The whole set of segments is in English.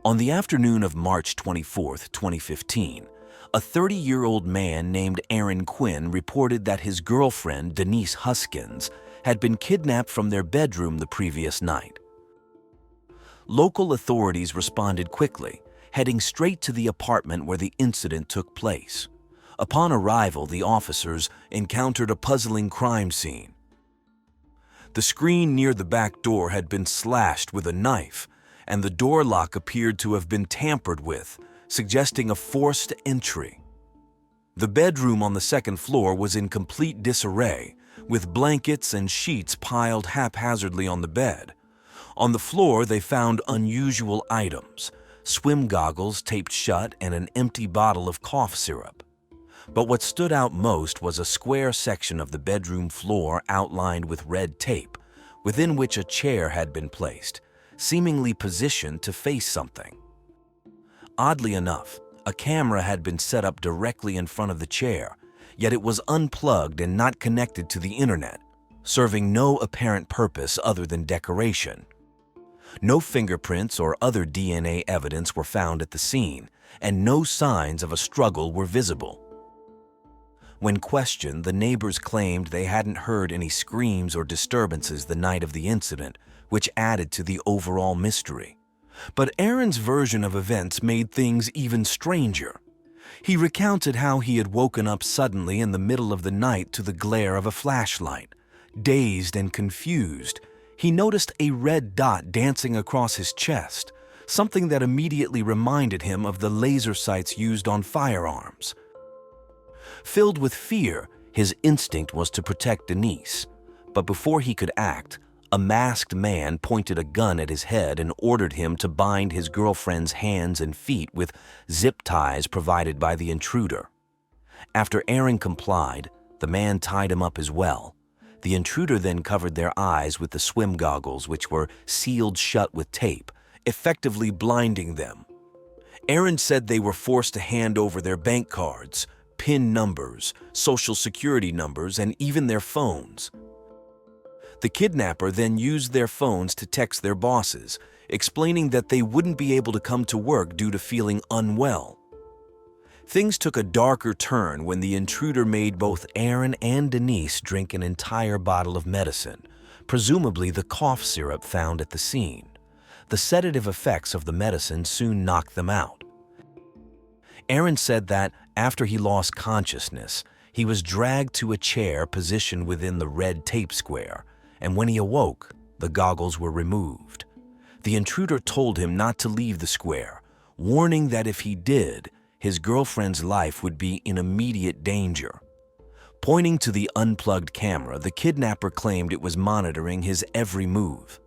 On the afternoon of March 24, 2015, a 30-year-old man named Aaron Quinn reported that his girlfriend, Denise Huskins, had been kidnapped from their bedroom the previous night. Local authorities responded quickly, heading straight to the apartment where the incident took place. Upon arrival, the officers encountered a puzzling crime scene. The screen near the back door had been slashed with a knife, and the door lock appeared to have been tampered with, suggesting a forced entry. The bedroom on the second floor was in complete disarray, with blankets and sheets piled haphazardly on the bed. On the floor, they found unusual items: swim goggles taped shut and an empty bottle of cough syrup. But what stood out most was a square section of the bedroom floor outlined with red tape, within which a chair had been placed, seemingly positioned to face something. Oddly enough, a camera had been set up directly in front of the chair, yet it was unplugged and not connected to the internet, serving no apparent purpose other than decoration. No fingerprints or other DNA evidence were found at the scene, and no signs of a struggle were visible. When questioned, the neighbors claimed they hadn't heard any screams or disturbances the night of the incident, which added to the overall mystery. But Aaron's version of events made things even stranger. He recounted how he had woken up suddenly in the middle of the night to the glare of a flashlight. Dazed and confused, he noticed a red dot dancing across his chest, something that immediately reminded him of the laser sights used on firearms. Filled with fear, his instinct was to protect Denise, but before he could act, a masked man pointed a gun at his head and ordered him to bind his girlfriend's hands and feet with zip ties provided by the intruder. After Aaron complied, the man tied him up as well. The intruder then covered their eyes with the swim goggles, which were sealed shut with tape, effectively blinding them. Aaron said they were forced to hand over their bank cards, PIN numbers, social security numbers, and even their phones. The kidnapper then used their phones to text their bosses, explaining that they wouldn't be able to come to work due to feeling unwell. Things took a darker turn when the intruder made both Aaron and Denise drink an entire bottle of medicine, presumably the cough syrup found at the scene. The sedative effects of the medicine soon knocked them out. Aaron said that after he lost consciousness, he was dragged to a chair positioned within the red tape square, and when he awoke, the goggles were removed. The intruder told him not to leave the square, warning that if he did, his girlfriend's life would be in immediate danger. Pointing to the unplugged camera, the kidnapper claimed it was monitoring his every move.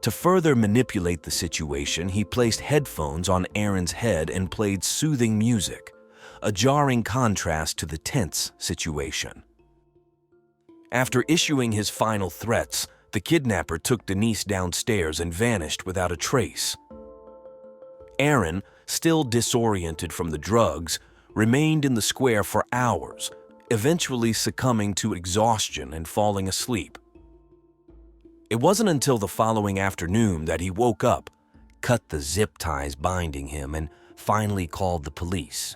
To further manipulate the situation, he placed headphones on Aaron's head and played soothing music, a jarring contrast to the tense situation. After issuing his final threats, the kidnapper took Denise downstairs and vanished without a trace. Aaron, still disoriented from the drugs, remained in the square for hours, eventually succumbing to exhaustion and falling asleep. It wasn't until the following afternoon that he woke up, cut the zip ties binding him, and finally called the police.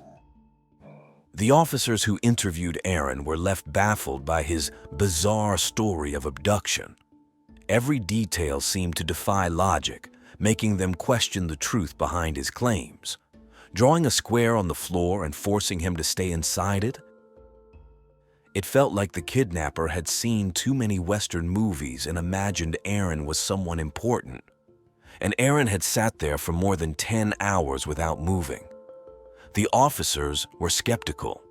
The officers who interviewed Aaron were left baffled by his bizarre story of abduction. Every detail seemed to defy logic, making them question the truth behind his claims. Drawing a square on the floor and forcing him to stay inside it? It felt like the kidnapper had seen too many Western movies and imagined Aaron was someone important. And Aaron had sat there for more than 10 hours without moving. The officers were skeptical.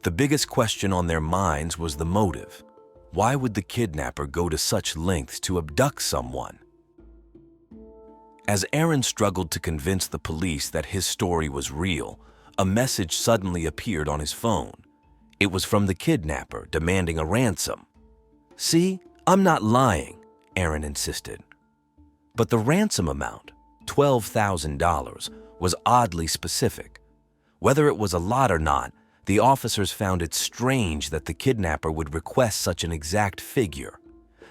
The biggest question on their minds was the motive. Why would the kidnapper go to such lengths to abduct someone? As Aaron struggled to convince the police that his story was real, a message suddenly appeared on his phone. It was from the kidnapper demanding a ransom. "See, I'm not lying," Aaron insisted. But the ransom amount, $12,000, was oddly specific. Whether it was a lot or not, the officers found it strange that the kidnapper would request such an exact figure.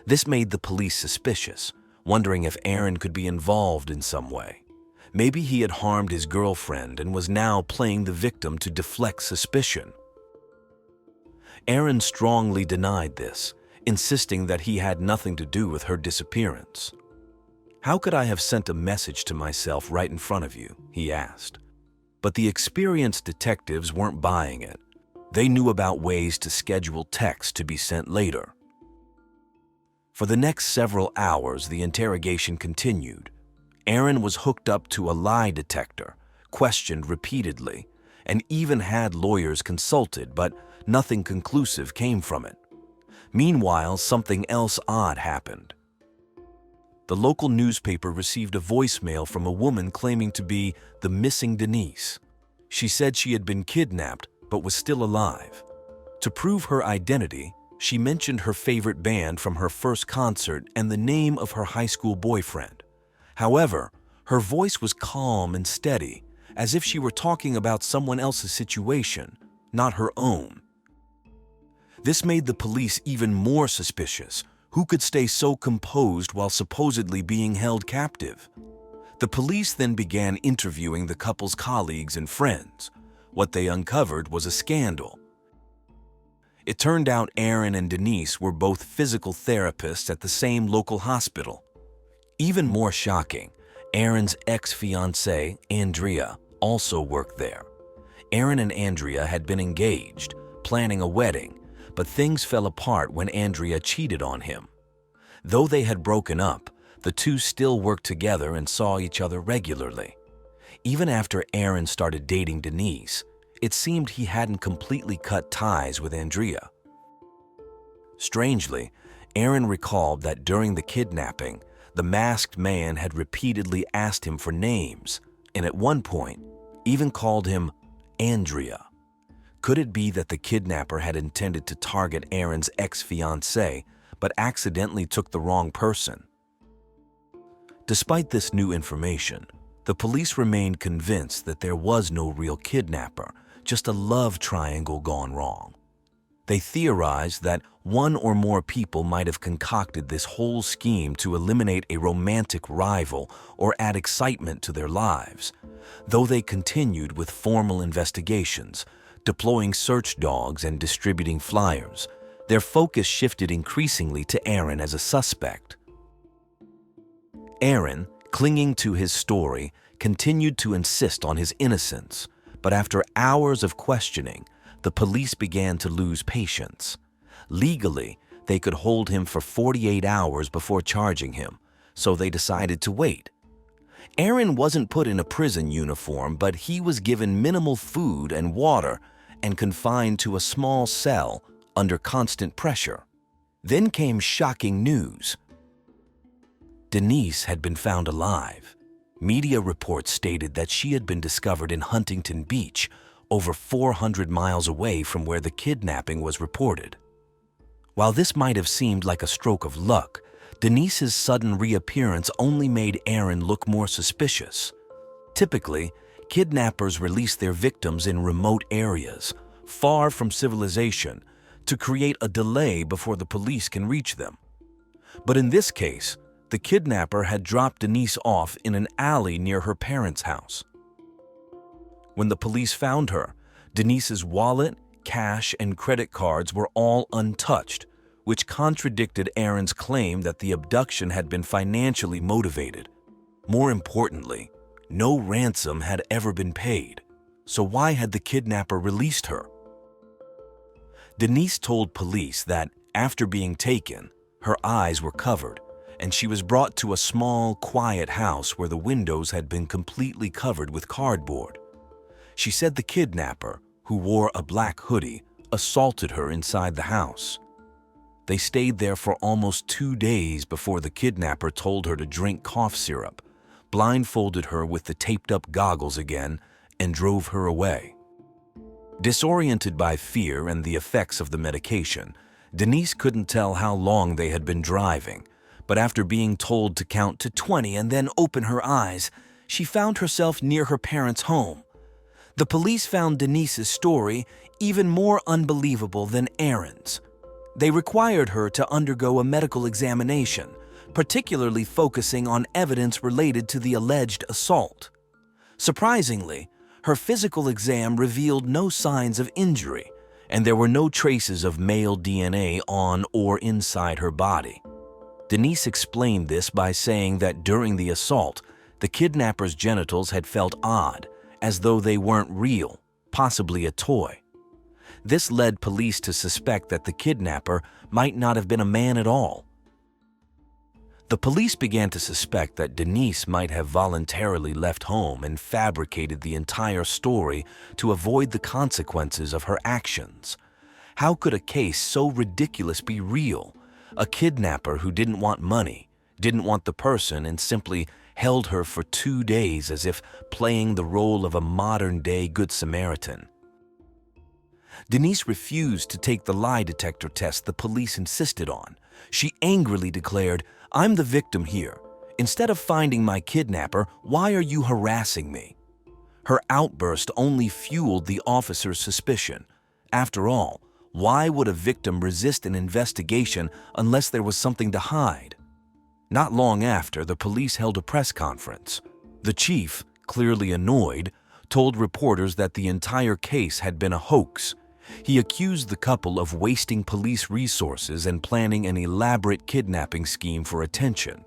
This made the police suspicious, wondering if Aaron could be involved in some way. Maybe he had harmed his girlfriend and was now playing the victim to deflect suspicion. Aaron strongly denied this, insisting that he had nothing to do with her disappearance. "How could I have sent a message to myself right in front of you?" he asked. But the experienced detectives weren't buying it. They knew about ways to schedule texts to be sent later. For the next several hours, the interrogation continued. Aaron was hooked up to a lie detector, questioned repeatedly, and even had lawyers consulted, but nothing conclusive came from it. Meanwhile, something else odd happened. The local newspaper received a voicemail from a woman claiming to be the missing Denise. She said she had been kidnapped but was still alive. To prove her identity, she mentioned her favorite band from her first concert and the name of her high school boyfriend. However, her voice was calm and steady, as if she were talking about someone else's situation, not her own. This made the police even more suspicious. Who could stay so composed while supposedly being held captive? The police then began interviewing the couple's colleagues and friends. What they uncovered was a scandal. It turned out Aaron and Denise were both physical therapists at the same local hospital. Even more shocking, Aaron's ex-fiancée, Andrea, also worked there. Aaron and Andrea had been engaged, planning a wedding, but things fell apart when Andrea cheated on him. Though they had broken up, the two still worked together and saw each other regularly. Even after Aaron started dating Denise, it seemed he hadn't completely cut ties with Andrea. Strangely, Aaron recalled that during the kidnapping, the masked man had repeatedly asked him for names, and at one point, even called him Andrea. Could it be that the kidnapper had intended to target Aaron's ex-fiancée, but accidentally took the wrong person? Despite this new information, the police remained convinced that there was no real kidnapper, just a love triangle gone wrong. They theorized that one or more people might have concocted this whole scheme to eliminate a romantic rival or add excitement to their lives. Though they continued with formal investigations, deploying search dogs and distributing flyers, their focus shifted increasingly to Aaron as a suspect. Aaron, clinging to his story, continued to insist on his innocence, but after hours of questioning, the police began to lose patience. Legally, they could hold him for 48 hours before charging him, so they decided to wait. Aaron wasn't put in a prison uniform, but he was given minimal food and water and confined to a small cell under constant pressure. Then came shocking news. Denise had been found alive. Media reports stated that she had been discovered in Huntington Beach, over 400 miles away from where the kidnapping was reported. While this might have seemed like a stroke of luck, Denise's sudden reappearance only made Aaron look more suspicious. Typically, kidnappers release their victims in remote areas, far from civilization, to create a delay before the police can reach them. But in this case, the kidnapper had dropped Denise off in an alley near her parents' house. When the police found her, Denise's wallet, cash, and credit cards were all untouched, which contradicted Aaron's claim that the abduction had been financially motivated. More importantly, no ransom had ever been paid, so why had the kidnapper released her? Denise told police that, after being taken, her eyes were covered, and she was brought to a small, quiet house where the windows had been completely covered with cardboard. She said the kidnapper, who wore a black hoodie, assaulted her inside the house. They stayed there for almost 2 days before the kidnapper told her to drink cough syrup, blindfolded her with the taped-up goggles again, and drove her away. Disoriented by fear and the effects of the medication, Denise couldn't tell how long they had been driving, but after being told to count to 20 and then open her eyes, she found herself near her parents' home. The police found Denise's story even more unbelievable than Aaron's. They required her to undergo a medical examination, particularly focusing on evidence related to the alleged assault. Surprisingly, her physical exam revealed no signs of injury, and there were no traces of male DNA on or inside her body. Denise explained this by saying that during the assault, the kidnapper's genitals had felt odd, as though they weren't real, possibly a toy. This led police to suspect that the kidnapper might not have been a man at all. The police began to suspect that Denise might have voluntarily left home and fabricated the entire story to avoid the consequences of her actions. How could a case so ridiculous be real? A kidnapper who didn't want money, didn't want the person, and simply held her for 2 days as if playing the role of a modern-day Good Samaritan. Denise refused to take the lie detector test the police insisted on. She angrily declared, "I'm the victim here. Instead of finding my kidnapper, why are you harassing me?" Her outburst only fueled the officer's suspicion. After all, why would a victim resist an investigation unless there was something to hide? Not long after, the police held a press conference. The chief, clearly annoyed, told reporters that the entire case had been a hoax. He accused the couple of wasting police resources and planning an elaborate kidnapping scheme for attention.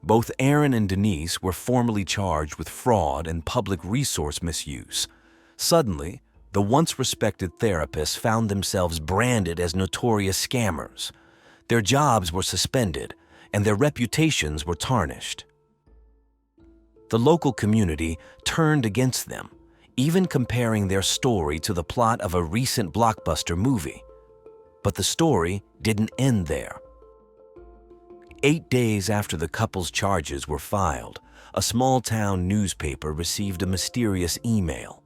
Both Aaron and Denise were formally charged with fraud and public resource misuse. Suddenly, the once respected therapists found themselves branded as notorious scammers. Their jobs were suspended, and their reputations were tarnished. The local community turned against them, even comparing their story to the plot of a recent blockbuster movie. But the story didn't end there. 8 days after the couple's charges were filed, a small-town newspaper received a mysterious email.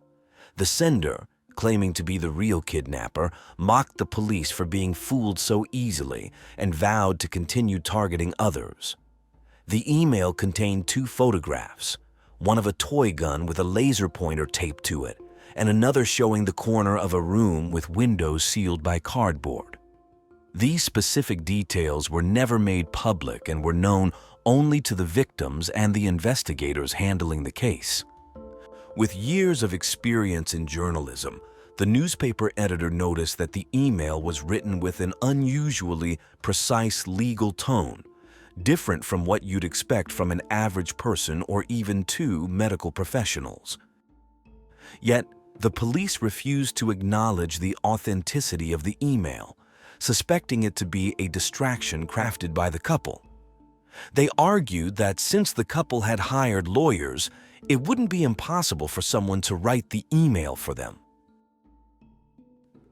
The sender, claiming to be the real kidnapper, mocked the police for being fooled so easily and vowed to continue targeting others. The email contained 2 photographs, one of a toy gun with a laser pointer taped to it, and another showing the corner of a room with windows sealed by cardboard. These specific details were never made public and were known only to the victims and the investigators handling the case. With years of experience in journalism, the newspaper editor noticed that the email was written with an unusually precise legal tone, different from what you'd expect from an average person or even 2 medical professionals. Yet, the police refused to acknowledge the authenticity of the email, suspecting it to be a distraction crafted by the couple. They argued that since the couple had hired lawyers, it wouldn't be impossible for someone to write the email for them.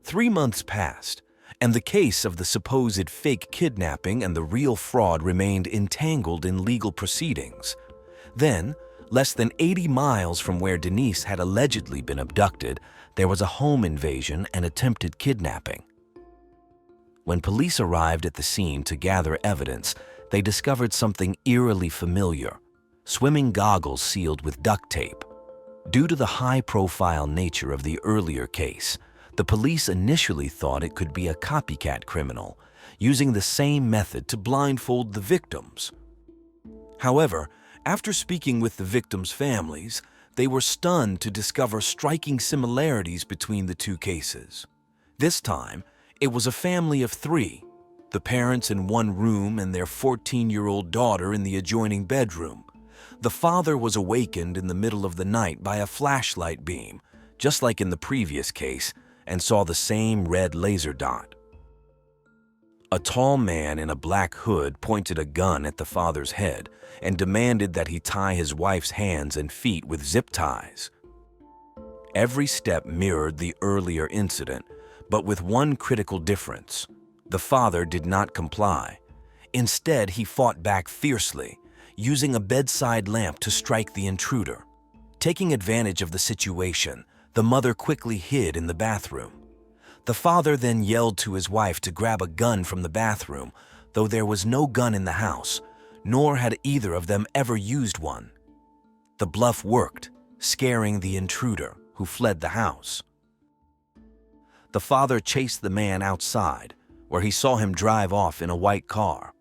3 months passed, and the case of the supposed fake kidnapping and the real fraud remained entangled in legal proceedings. Then, less than 80 miles from where Denise had allegedly been abducted, there was a home invasion and attempted kidnapping. When police arrived at the scene to gather evidence, they discovered something eerily familiar: swimming goggles sealed with duct tape. Due to the high-profile nature of the earlier case, the police initially thought it could be a copycat criminal, using the same method to blindfold the victims. However, after speaking with the victims' families, they were stunned to discover striking similarities between the 2 cases. This time, it was a family of 3, the parents in one room and their 14-year-old daughter in the adjoining bedroom. The father was awakened in the middle of the night by a flashlight beam, just like in the previous case, and saw the same red laser dot. A tall man in a black hood pointed a gun at the father's head and demanded that he tie his wife's hands and feet with zip ties. Every step mirrored the earlier incident, but with one critical difference. The father did not comply. Instead, he fought back fiercely, using a bedside lamp to strike the intruder. Taking advantage of the situation, the mother quickly hid in the bathroom. The father then yelled to his wife to grab a gun from the bathroom, though there was no gun in the house, nor had either of them ever used one. The bluff worked, scaring the intruder, who fled the house. The father chased the man outside, where he saw him drive off in a white car.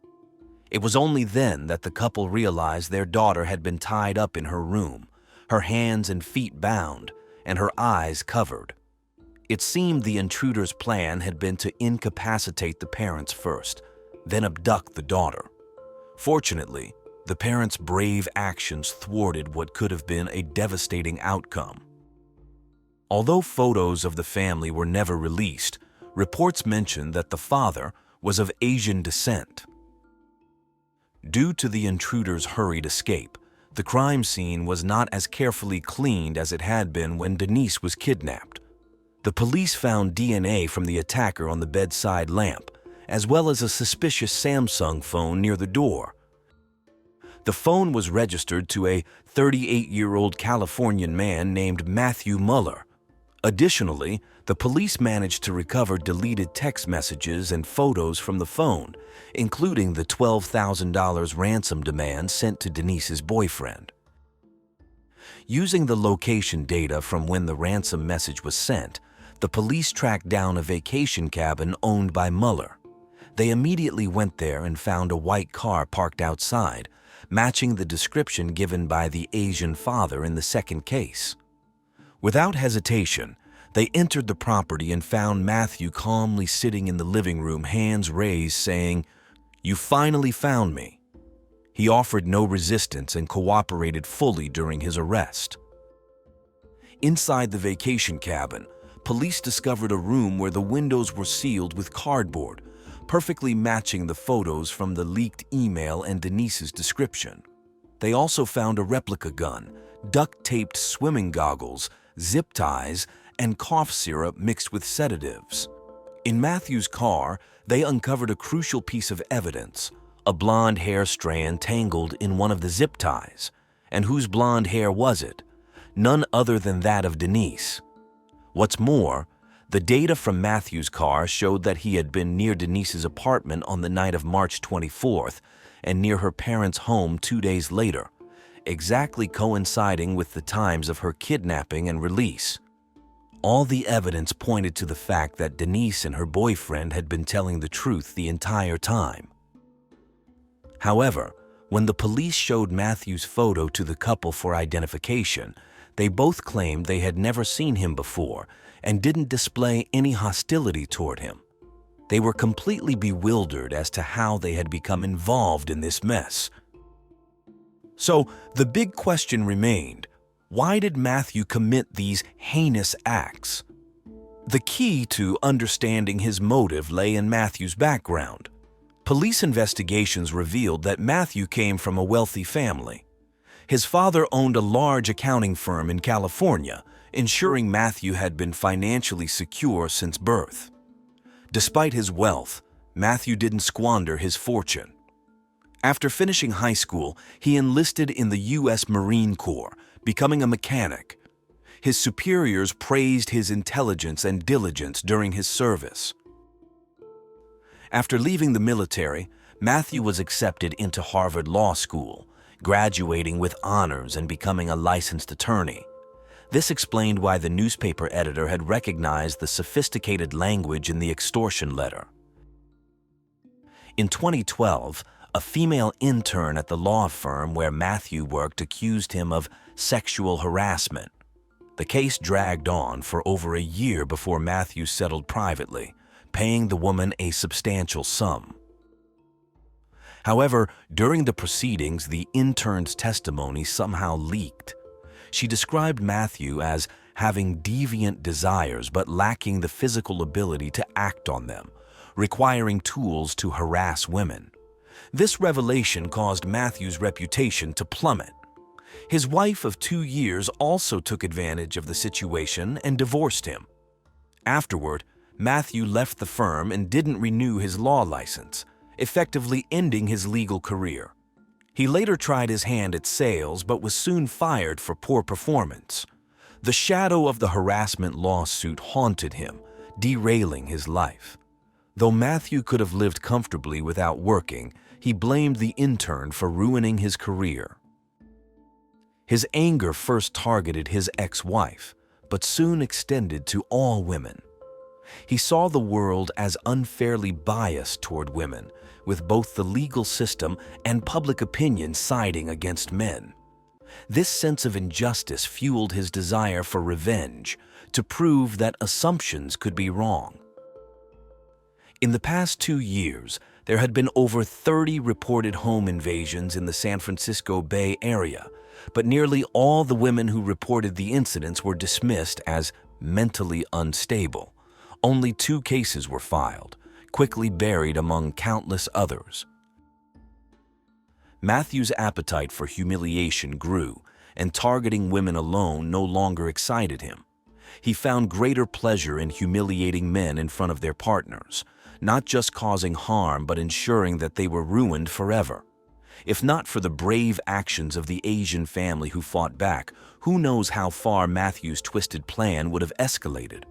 It was only then that the couple realized their daughter had been tied up in her room. her hands and feet bound, and her eyes covered. It seemed the intruder's plan had been to incapacitate the parents first, then abduct the daughter. Fortunately, the parents' brave actions thwarted what could have been a devastating outcome. Although photos of the family were never released, reports mentioned that the father was of Asian descent. Due to the intruder's hurried escape, the crime scene was not as carefully cleaned as it had been when Denise was kidnapped. The police found DNA from the attacker on the bedside lamp, as well as a suspicious Samsung phone near the door. The phone was registered to a 38-year-old Californian man named Matthew Muller. Additionally, the police managed to recover deleted text messages and photos from the phone, including the $12,000 ransom demand sent to Denise's boyfriend. Using the location data from when the ransom message was sent, the police tracked down a vacation cabin owned by Muller. They immediately went there and found a white car parked outside, matching the description given by the Asian father in the second case. Without hesitation, they entered the property and found Matthew calmly sitting in the living room, hands raised, saying, "You finally found me." He offered no resistance and cooperated fully during his arrest. Inside the vacation cabin, police discovered a room where the windows were sealed with cardboard, perfectly matching the photos from the leaked email and Denise's description. They also found a replica gun, duct-taped swimming goggles, zip ties, and cough syrup mixed with sedatives. In Matthew's car, they uncovered a crucial piece of evidence, a blonde hair strand tangled in one of the zip ties. And whose blonde hair was it? None other than that of Denise. What's more, the data from Matthew's car showed that he had been near Denise's apartment on the night of March 24th and near her parents' home 2 days later, exactly coinciding with the times of her kidnapping and release. All the evidence pointed to the fact that Denise and her boyfriend had been telling the truth the entire time. However, when the police showed Matthew's photo to the couple for identification, they both claimed they had never seen him before and didn't display any hostility toward him. They were completely bewildered as to how they had become involved in this mess. So the big question remained, why did Matthew commit these heinous acts? The key to understanding his motive lay in Matthew's background. Police investigations revealed that Matthew came from a wealthy family. His father owned a large accounting firm in California, ensuring Matthew had been financially secure since birth. Despite his wealth, Matthew didn't squander his fortune. After finishing high school, he enlisted in the U.S. Marine Corps, becoming a mechanic. His superiors praised his intelligence and diligence during his service. After leaving the military, Matthew was accepted into Harvard Law School, graduating with honors and becoming a licensed attorney. This explained why the newspaper editor had recognized the sophisticated language in the extortion letter. In 2012, a female intern at the law firm where Matthew worked accused him of sexual harassment. The case dragged on for over a year before Matthew settled privately, paying the woman a substantial sum. However, during the proceedings, the intern's testimony somehow leaked. She described Matthew as having deviant desires but lacking the physical ability to act on them, requiring tools to harass women. This revelation caused Matthew's reputation to plummet. His wife of 2 years also took advantage of the situation and divorced him. Afterward, Matthew left the firm and didn't renew his law license, effectively ending his legal career. He later tried his hand at sales but was soon fired for poor performance. The shadow of the harassment lawsuit haunted him, derailing his life. Though Matthew could have lived comfortably without working, he blamed the intern for ruining his career. His anger first targeted his ex-wife, but soon extended to all women. He saw the world as unfairly biased toward women, with both the legal system and public opinion siding against men. This sense of injustice fueled his desire for revenge, to prove that assumptions could be wrong. In the past 2 years, there had been over 30 reported home invasions in the San Francisco Bay Area, but nearly all the women who reported the incidents were dismissed as mentally unstable. Only 2 cases were filed, quickly buried among countless others. Matthew's appetite for humiliation grew, and targeting women alone no longer excited him. He found greater pleasure in humiliating men in front of their partners, not just causing harm but ensuring that they were ruined forever. If not for the brave actions of the Asian family who fought back, who knows how far Matthew's twisted plan would have escalated.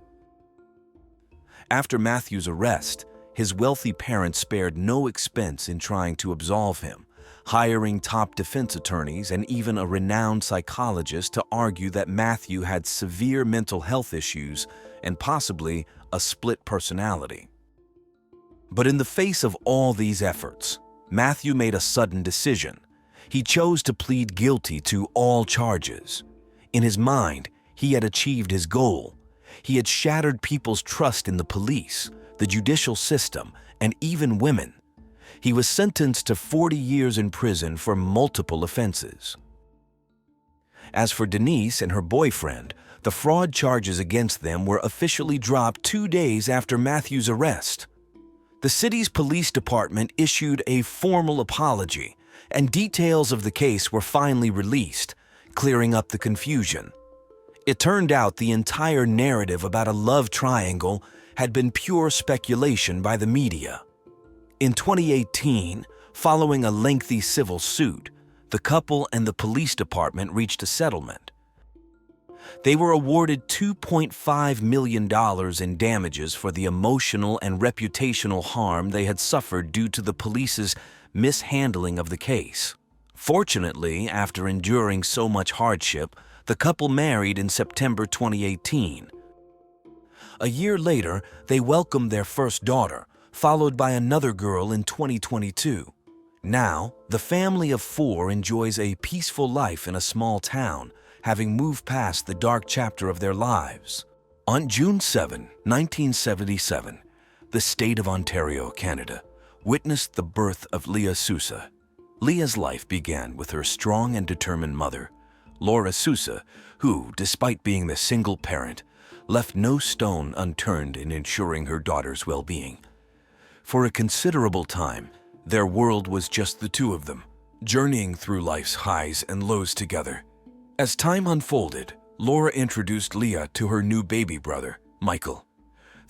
After Matthew's arrest, his wealthy parents spared no expense in trying to absolve him, hiring top defense attorneys and even a renowned psychologist to argue that Matthew had severe mental health issues and possibly a split personality. But in the face of all these efforts, Matthew made a sudden decision. He chose to plead guilty to all charges. In his mind, he had achieved his goal. He had shattered people's trust in the police, the judicial system, and even women. He was sentenced to 40 years in prison for multiple offenses. As for Denise and her boyfriend, the fraud charges against them were officially dropped 2 days after Matthew's arrest. The city's police department issued a formal apology, and details of the case were finally released, clearing up the confusion. It turned out the entire narrative about a love triangle had been pure speculation by the media. In 2018, following a lengthy civil suit, the couple and the police department reached a settlement. They were awarded $2.5 million in damages for the emotional and reputational harm they had suffered due to the police's mishandling of the case. Fortunately, after enduring so much hardship, the couple married in September 2018. A year later, they welcomed their first daughter, followed by another girl in 2022. Now, the family of 4 enjoys a peaceful life in a small town, having moved past the dark chapter of their lives. On June 7, 1977, the state of Ontario, Canada, witnessed the birth of Leah Sousa. Leah's life began with her strong and determined mother, Laura Sousa, who, despite being the single parent, left no stone unturned in ensuring her daughter's well-being. For a considerable time, their world was just the 2 of them, journeying through life's highs and lows together. As time unfolded, Laura introduced Leah to her new baby brother, Michael.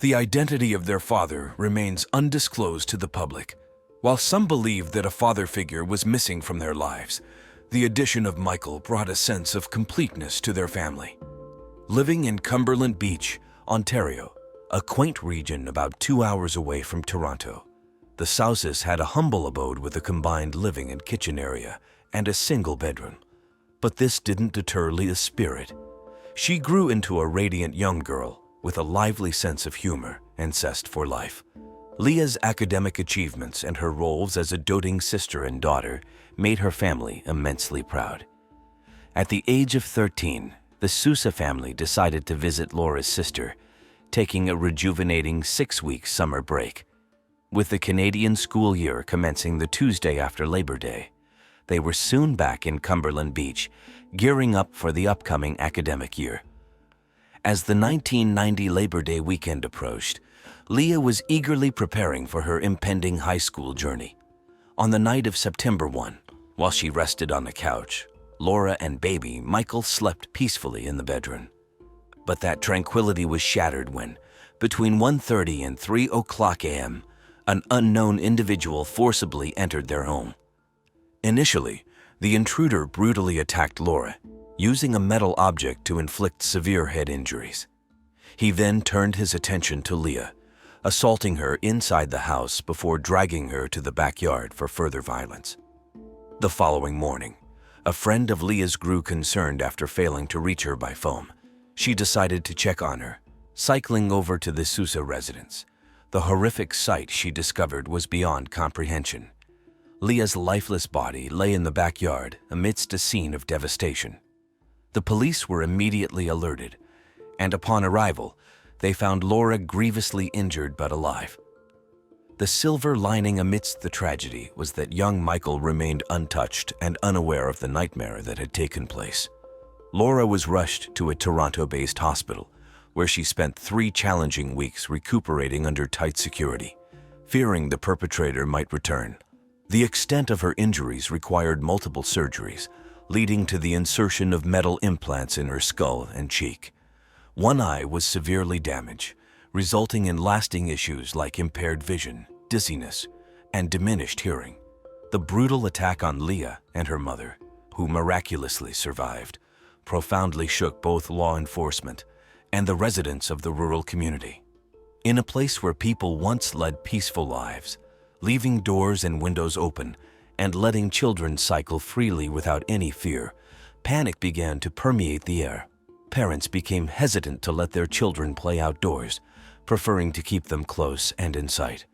The identity of their father remains undisclosed to the public. While some believed that a father figure was missing from their lives, the addition of Michael brought a sense of completeness to their family. Living in Cumberland Beach, Ontario, a quaint region about 2 hours away from Toronto, the Sousas had a humble abode with a combined living and kitchen area and a single bedroom. But this didn't deter Leah's spirit. She grew into a radiant young girl with a lively sense of humor and zest for life. Leah's academic achievements and her roles as a doting sister and daughter made her family immensely proud. At the age of 13, the Sousa family decided to visit Laura's sister, taking a rejuvenating 6-week summer break. With the Canadian school year commencing the Tuesday after Labor Day, they were soon back in Cumberland Beach, gearing up for the upcoming academic year. As the 1990 Labor Day weekend approached, Leah was eagerly preparing for her impending high school journey. On the night of September 1, while she rested on the couch, Laura and baby Michael slept peacefully in the bedroom. But that tranquility was shattered when, between 1:30 and 3 o'clock a.m., an unknown individual forcibly entered their home. Initially, the intruder brutally attacked Laura, using a metal object to inflict severe head injuries. He then turned his attention to Leah, assaulting her inside the house before dragging her to the backyard for further violence. The following morning, a friend of Leah's grew concerned after failing to reach her by phone. She decided to check on her, cycling over to the Sousa residence. The horrific sight she discovered was beyond comprehension. Leah's lifeless body lay in the backyard amidst a scene of devastation. The police were immediately alerted, and upon arrival, they found Laura grievously injured but alive. The silver lining amidst the tragedy was that young Michael remained untouched and unaware of the nightmare that had taken place. Laura was rushed to a Toronto-based hospital, where she spent 3 challenging weeks recuperating under tight security, fearing the perpetrator might return. The extent of her injuries required multiple surgeries, leading to the insertion of metal implants in her skull and cheek. One eye was severely damaged, resulting in lasting issues like impaired vision, dizziness, and diminished hearing. The brutal attack on Leah and her mother, who miraculously survived, profoundly shook both law enforcement and the residents of the rural community. In a place where people once led peaceful lives, leaving doors and windows open and letting children cycle freely without any fear, panic began to permeate the air. Parents became hesitant to let their children play outdoors, preferring to keep them close and in sight.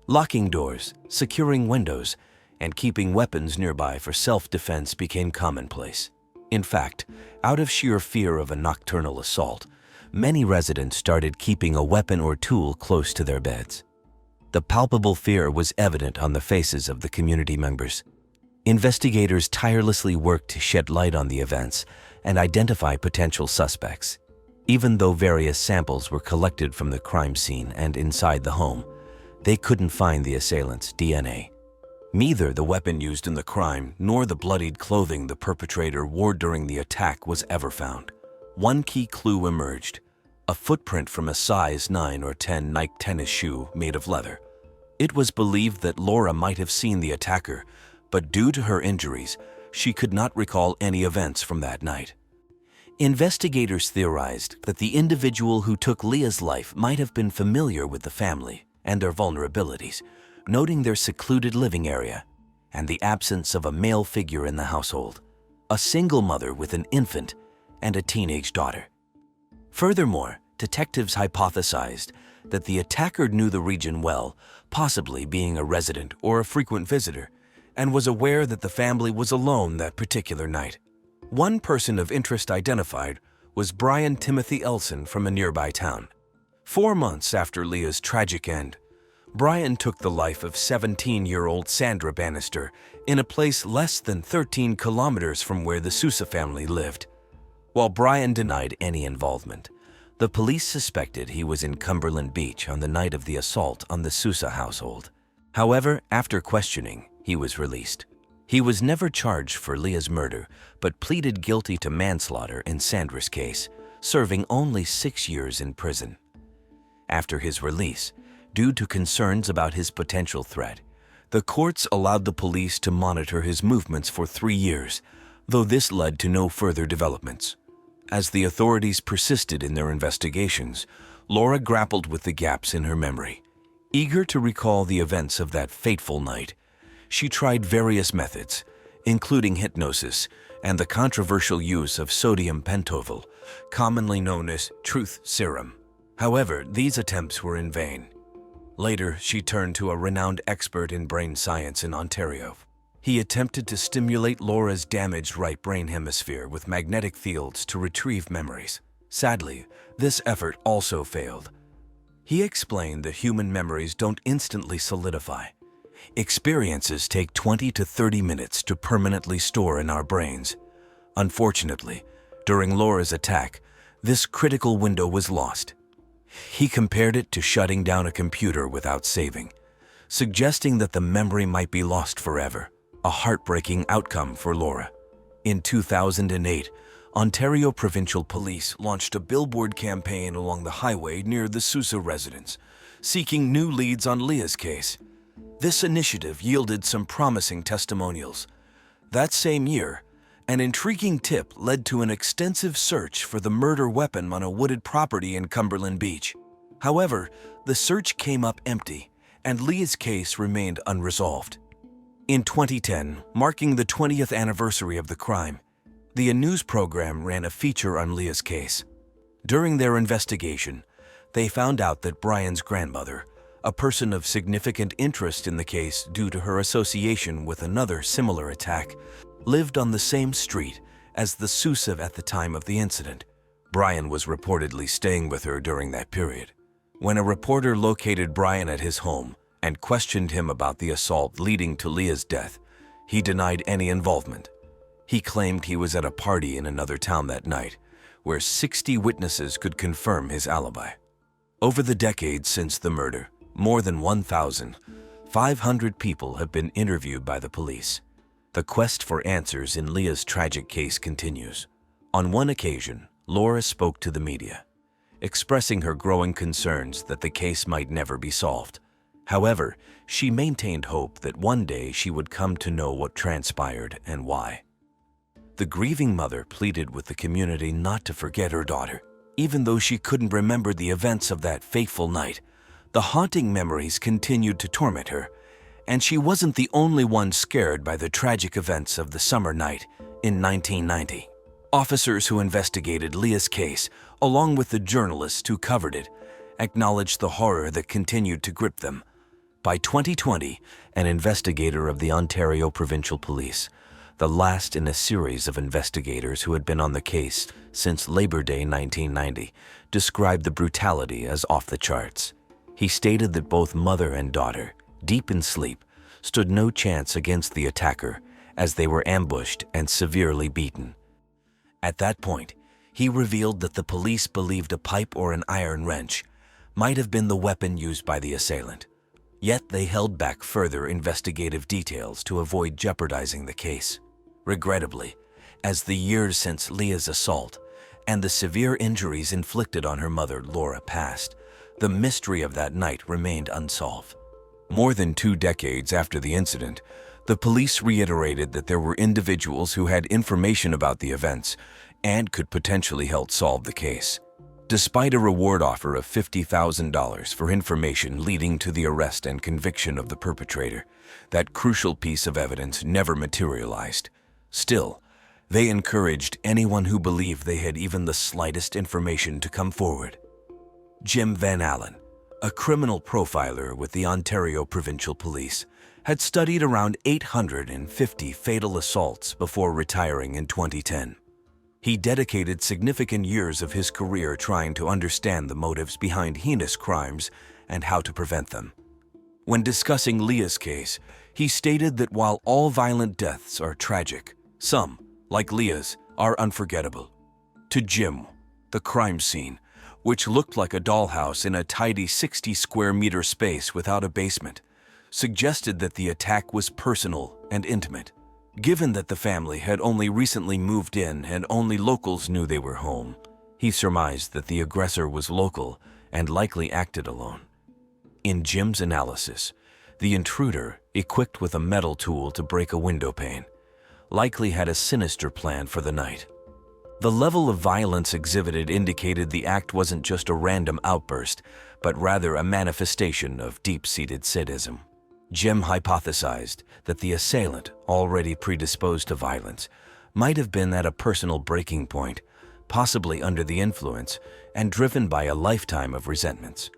Locking doors, securing windows, and keeping weapons nearby for self-defense became commonplace. In fact, out of sheer fear of a nocturnal assault, many residents started keeping a weapon or tool close to their beds. The palpable fear was evident on the faces of the community members. Investigators tirelessly worked to shed light on the events and identify potential suspects. Even though various samples were collected from the crime scene and inside the home, they couldn't find the assailant's DNA. Neither the weapon used in the crime nor the bloodied clothing the perpetrator wore during the attack was ever found. One key clue emerged: a footprint from a size 9 or 10 Nike tennis shoe made of leather. It was believed that Laura might have seen the attacker, but due to her injuries, she could not recall any events from that night. Investigators theorized that the individual who took Leah's life might have been familiar with the family and their vulnerabilities, noting their secluded living area and the absence of a male figure in the household, a single mother with an infant and a teenage daughter. Furthermore, detectives hypothesized that the attacker knew the region well, possibly being a resident or a frequent visitor, and was aware that the family was alone that particular night. One person of interest identified was Brian Timothy Elson from a nearby town. 4 months after Leah's tragic end, Brian took the life of 17-year-old Sandra Bannister in a place less than 13 kilometers from where the Sousa family lived. While Brian denied any involvement, the police suspected he was in Cumberland Beach on the night of the assault on the Sousa household. However, after questioning, he was released. He was never charged for Leah's murder, but pleaded guilty to manslaughter in Sandra's case, serving only 6 years in prison. After his release, due to concerns about his potential threat, the courts allowed the police to monitor his movements for 3 years, though this led to no further developments. As the authorities persisted in their investigations, Laura grappled with the gaps in her memory. Eager to recall the events of that fateful night, she tried various methods, including hypnosis and the controversial use of sodium pentothal, commonly known as truth serum. However, these attempts were in vain. Later, she turned to a renowned expert in brain science in Ontario. He attempted to stimulate Laura's damaged right brain hemisphere with magnetic fields to retrieve memories. Sadly, this effort also failed. He explained that human memories don't instantly solidify. Experiences take 20 to 30 minutes to permanently store in our brains. Unfortunately, during Laura's attack, this critical window was lost. He compared it to shutting down a computer without saving, suggesting that the memory might be lost forever, a heartbreaking outcome for Laura. In 2008, Ontario Provincial Police launched a billboard campaign along the highway near the Sousa residence, seeking new leads on Leah's case. This initiative yielded some promising testimonials. That same year, an intriguing tip led to an extensive search for the murder weapon on a wooded property in Cumberland Beach. However, the search came up empty, and Leah's case remained unresolved. In 2010, marking the 20th anniversary of the crime, the news program ran a feature on Leah's case. During their investigation, they found out that Brian's grandmother, a person of significant interest in the case due to her association with another similar attack, lived on the same street as the Sousa at the time of the incident. Brian was reportedly staying with her during that period. When a reporter located Brian at his home and questioned him about the assault leading to Leah's death, he denied any involvement. He claimed he was at a party in another town that night, where 60 witnesses could confirm his alibi. Over the decades since the murder, more than 1,500 people have been interviewed by the police. The quest for answers in Leah's tragic case continues. On one occasion, Laura spoke to the media, expressing her growing concerns that the case might never be solved. However, she maintained hope that one day she would come to know what transpired and why. The grieving mother pleaded with the community not to forget her daughter. Even though she couldn't remember the events of that fateful night, the haunting memories continued to torment her, and she wasn't the only one scared by the tragic events of the summer night in 1990. Officers who investigated Leah's case, along with the journalists who covered it, acknowledged the horror that continued to grip them. By 2020, an investigator of the Ontario Provincial Police, the last in a series of investigators who had been on the case since Labor Day 1990, described the brutality as off the charts. He stated that both mother and daughter, deep in sleep, stood no chance against the attacker as they were ambushed and severely beaten. At that point, he revealed that the police believed a pipe or an iron wrench might have been the weapon used by the assailant. Yet they held back further investigative details to avoid jeopardizing the case. Regrettably, as the years since Leah's assault and the severe injuries inflicted on her mother, Laura, passed, the mystery of that night remained unsolved. More than 2 decades after the incident, the police reiterated that there were individuals who had information about the events and could potentially help solve the case. Despite a reward offer of $50,000 for information leading to the arrest and conviction of the perpetrator, that crucial piece of evidence never materialized. Still, they encouraged anyone who believed they had even the slightest information to come forward. Jim Van Allen, a criminal profiler with the Ontario Provincial Police, had studied around 850 fatal assaults before retiring in 2010. He dedicated significant years of his career trying to understand the motives behind heinous crimes and how to prevent them. When discussing Leah's case, he stated that while all violent deaths are tragic, some, like Leah's, are unforgettable. To Jim, the crime scene, which looked like a dollhouse in a tidy 60-square-meter space without a basement, suggested that the attack was personal and intimate. Given that the family had only recently moved in and only locals knew they were home, he surmised that the aggressor was local and likely acted alone. In Jim's analysis, the intruder, equipped with a metal tool to break a window pane, likely had a sinister plan for the night. The level of violence exhibited indicated the act wasn't just a random outburst, but rather a manifestation of deep-seated sadism. Jim hypothesized that the assailant, already predisposed to violence, might have been at a personal breaking point, possibly under the influence and driven by a lifetime of resentments.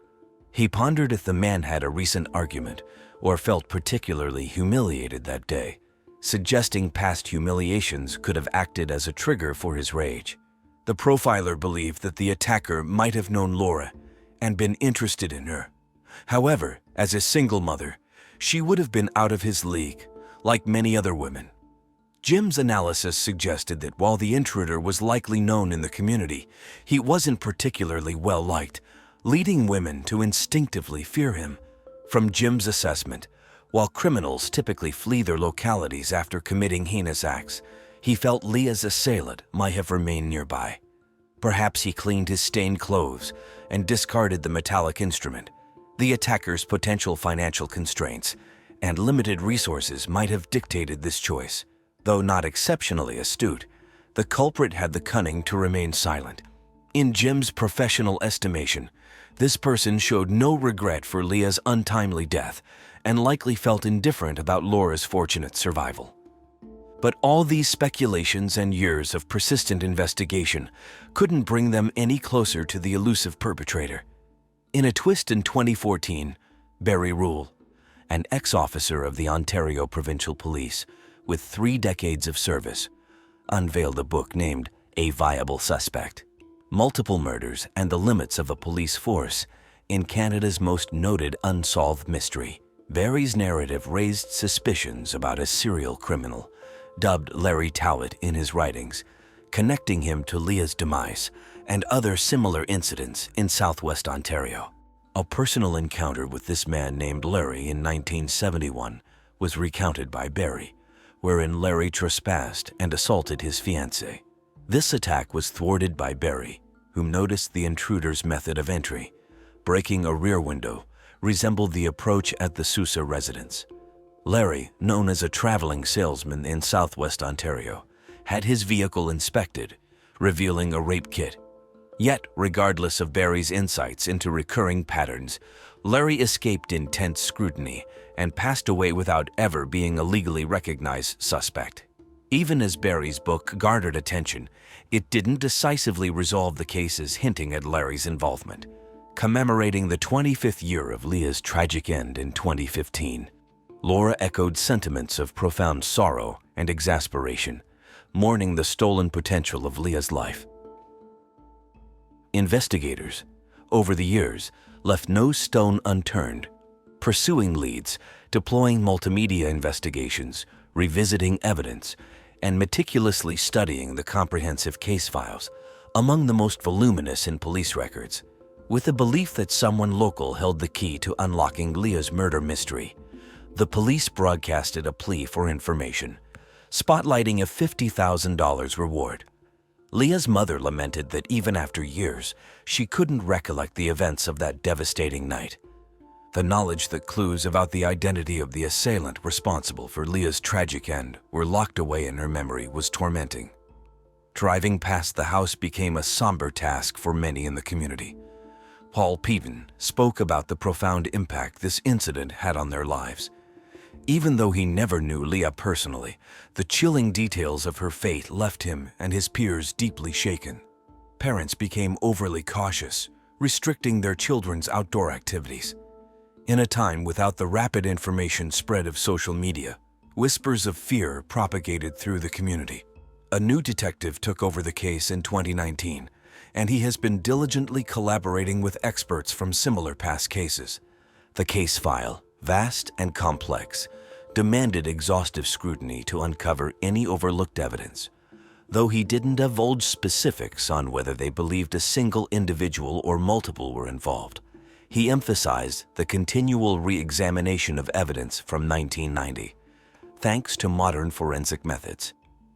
He pondered if the man had a recent argument or felt particularly humiliated that day, suggesting past humiliations could have acted as a trigger for his rage. The profiler believed that the attacker might have known Laura and been interested in her. However, as a single mother, she would have been out of his league, like many other women. Jim's analysis suggested that while the intruder was likely known in the community, he wasn't particularly well-liked, leading women to instinctively fear him. From Jim's assessment, while criminals typically flee their localities after committing heinous acts, he felt Leah's assailant might have remained nearby. Perhaps he cleaned his stained clothes and discarded the metallic instrument. The attacker's potential financial constraints and limited resources might have dictated this choice. Though not exceptionally astute, the culprit had the cunning to remain silent. In Jim's professional estimation, this person showed no regret for Leah's untimely death and likely felt indifferent about Laura's fortunate survival. But all these speculations and years of persistent investigation couldn't bring them any closer to the elusive perpetrator. In a twist in 2014, Barry Rule, an ex-officer of the Ontario Provincial Police with 3 decades of service, unveiled a book named A Viable Suspect: Multiple Murders and the Limits of a Police Force in Canada's Most Noted Unsolved Mystery. Barry's narrative raised suspicions about a serial criminal, dubbed Larry Towlett in his writings, connecting him to Leah's demise and other similar incidents in southwest Ontario. A personal encounter with this man named Larry in 1971 was recounted by Barry, wherein Larry trespassed and assaulted his fiancée. This attack was thwarted by Barry, who noticed the intruder's method of entry. Breaking a rear window resembled the approach at the Sousa residence. Larry, known as a traveling salesman in southwest Ontario, had his vehicle inspected, revealing a rape kit. Yet, regardless of Barry's insights into recurring patterns, Larry escaped intense scrutiny and passed away without ever being a legally recognized suspect. Even as Barry's book garnered attention, it didn't decisively resolve the cases hinting at Larry's involvement. Commemorating the 25th year of Leah's tragic end in 2015, Laura echoed sentiments of profound sorrow and exasperation, mourning the stolen potential of Leah's life. Investigators, over the years, left no stone unturned, pursuing leads, deploying multimedia investigations, revisiting evidence, and meticulously studying the comprehensive case files, among the most voluminous in police records. With the belief that someone local held the key to unlocking Leah's murder mystery, the police broadcasted a plea for information, spotlighting a $50,000 reward. Leah's mother lamented that even after years, she couldn't recollect the events of that devastating night. The knowledge that clues about the identity of the assailant responsible for Leah's tragic end were locked away in her memory was tormenting. Driving past the house became a somber task for many in the community. Paul Peaton spoke about the profound impact this incident had on their lives. Even though he never knew Leah personally, the chilling details of her fate left him and his peers deeply shaken. Parents became overly cautious, restricting their children's outdoor activities. In a time without the rapid information spread of social media, whispers of fear propagated through the community. A new detective took over the case in 2019, and he has been diligently collaborating with experts from similar past cases. The case file, vast and complex, demanded exhaustive scrutiny to uncover any overlooked evidence. Though he didn't divulge specifics on whether they believed a single individual or multiple were involved, he emphasized the continual re-examination of evidence from 1990, thanks to modern forensic methods.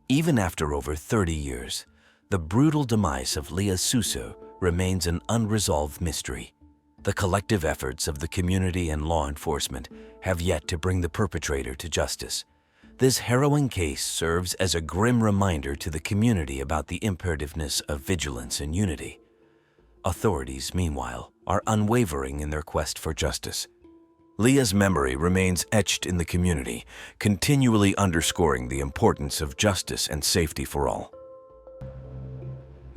Even after over 30 years, the brutal demise of Leah Sousa remains an unresolved mystery. The collective efforts of the community and law enforcement have yet to bring the perpetrator to justice. This harrowing case serves as a grim reminder to the community about the imperativeness of vigilance and unity. Authorities, meanwhile, are unwavering in their quest for justice. Leah's memory remains etched in the community, continually underscoring the importance of justice and safety for all.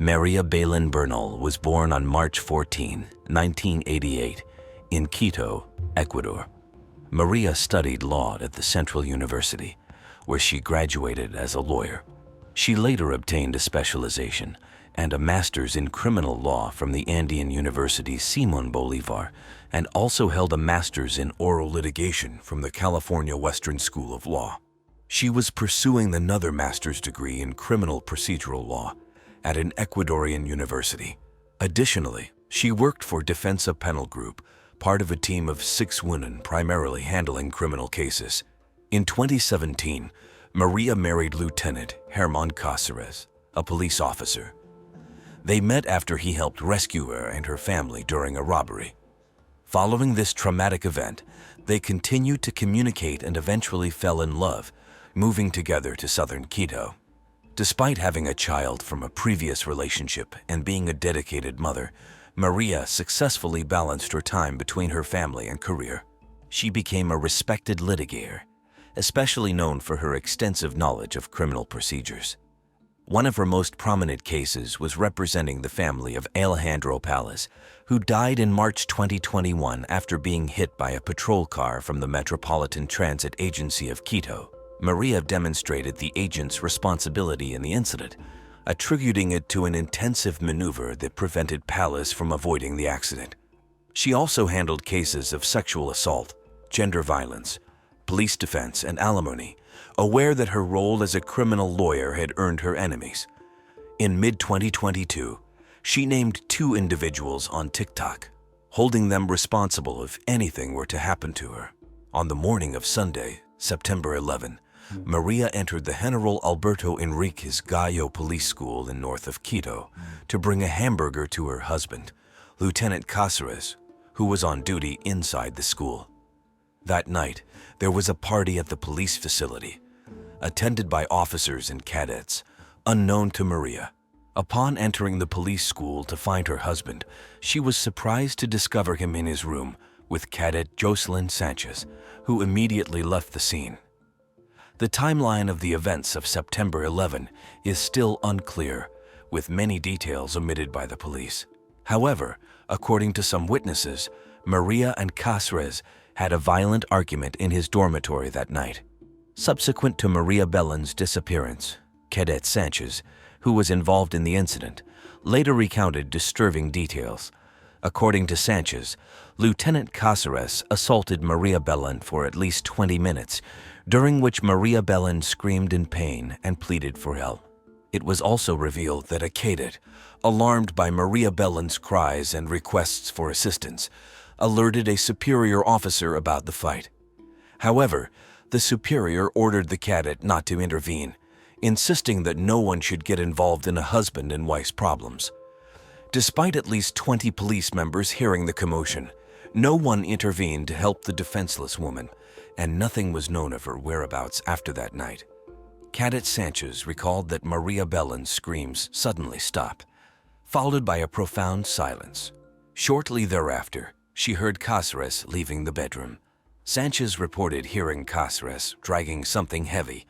Maria Balin Bernal was born on March 14, 1988, in Quito, Ecuador. Maria studied law at the Central University, where she graduated as a lawyer. She later obtained a specialization and a master's in criminal law from the Andean University Simón Bolívar, and also held a master's in oral litigation from the California Western School of Law. She was pursuing another master's degree in criminal procedural law at an Ecuadorian university. Additionally, she worked for Defensa Penal Group, part of a team of 6 women primarily handling criminal cases. In 2017, Maria married Lieutenant Herman Cáceres, a police officer. They met after he helped rescue her and her family during a robbery. Following this traumatic event, they continued to communicate and eventually fell in love, moving together to southern Quito. Despite having a child from a previous relationship and being a dedicated mother, Maria successfully balanced her time between her family and career. She became a respected litigator, especially known for her extensive knowledge of criminal procedures. One of her most prominent cases was representing the family of Alejandro Palas, who died in March 2021 after being hit by a patrol car from the Metropolitan Transit Agency of Quito. Maria demonstrated the agent's responsibility in the incident, attributing it to an intensive maneuver that prevented Palas from avoiding the accident. She also handled cases of sexual assault, gender violence, police defense, and alimony, aware that her role as a criminal lawyer had earned her enemies. In mid-2022, she named 2 individuals on TikTok, holding them responsible if anything were to happen to her. On the morning of Sunday, September 11, Maria entered the General Alberto Enriquez Gallo Police School in north of Quito to bring a hamburger to her husband, Lieutenant Cáceres, who was on duty inside the school. That night, there was a party at the police facility, attended by officers and cadets, unknown to Maria. Upon entering the police school to find her husband, she was surprised to discover him in his room with Cadet Jocelyn Sanchez, who immediately left the scene. The timeline of the events of September 11 is still unclear, with many details omitted by the police. However, according to some witnesses, Maria and Cáceres had a violent argument in his dormitory that night. Subsequent to Maria Belón's disappearance, Cadet Sanchez, who was involved in the incident, later recounted disturbing details. According to Sanchez, Lieutenant Cáceres assaulted Maria Belón for at least 20 minutes, during which Maria Belón screamed in pain and pleaded for help. It was also revealed that a cadet, alarmed by Maria Belón's cries and requests for assistance, alerted a superior officer about the fight. However, the superior ordered the cadet not to intervene, insisting that no one should get involved in a husband and wife's problems. Despite at least 20 police members hearing the commotion, no one intervened to help the defenseless woman, and nothing was known of her whereabouts after that night. Cadet Sanchez recalled that Maria Belón's screams suddenly stopped, followed by a profound silence. Shortly thereafter, she heard Cáceres leaving the bedroom. Sanchez reported hearing Cáceres dragging something heavy,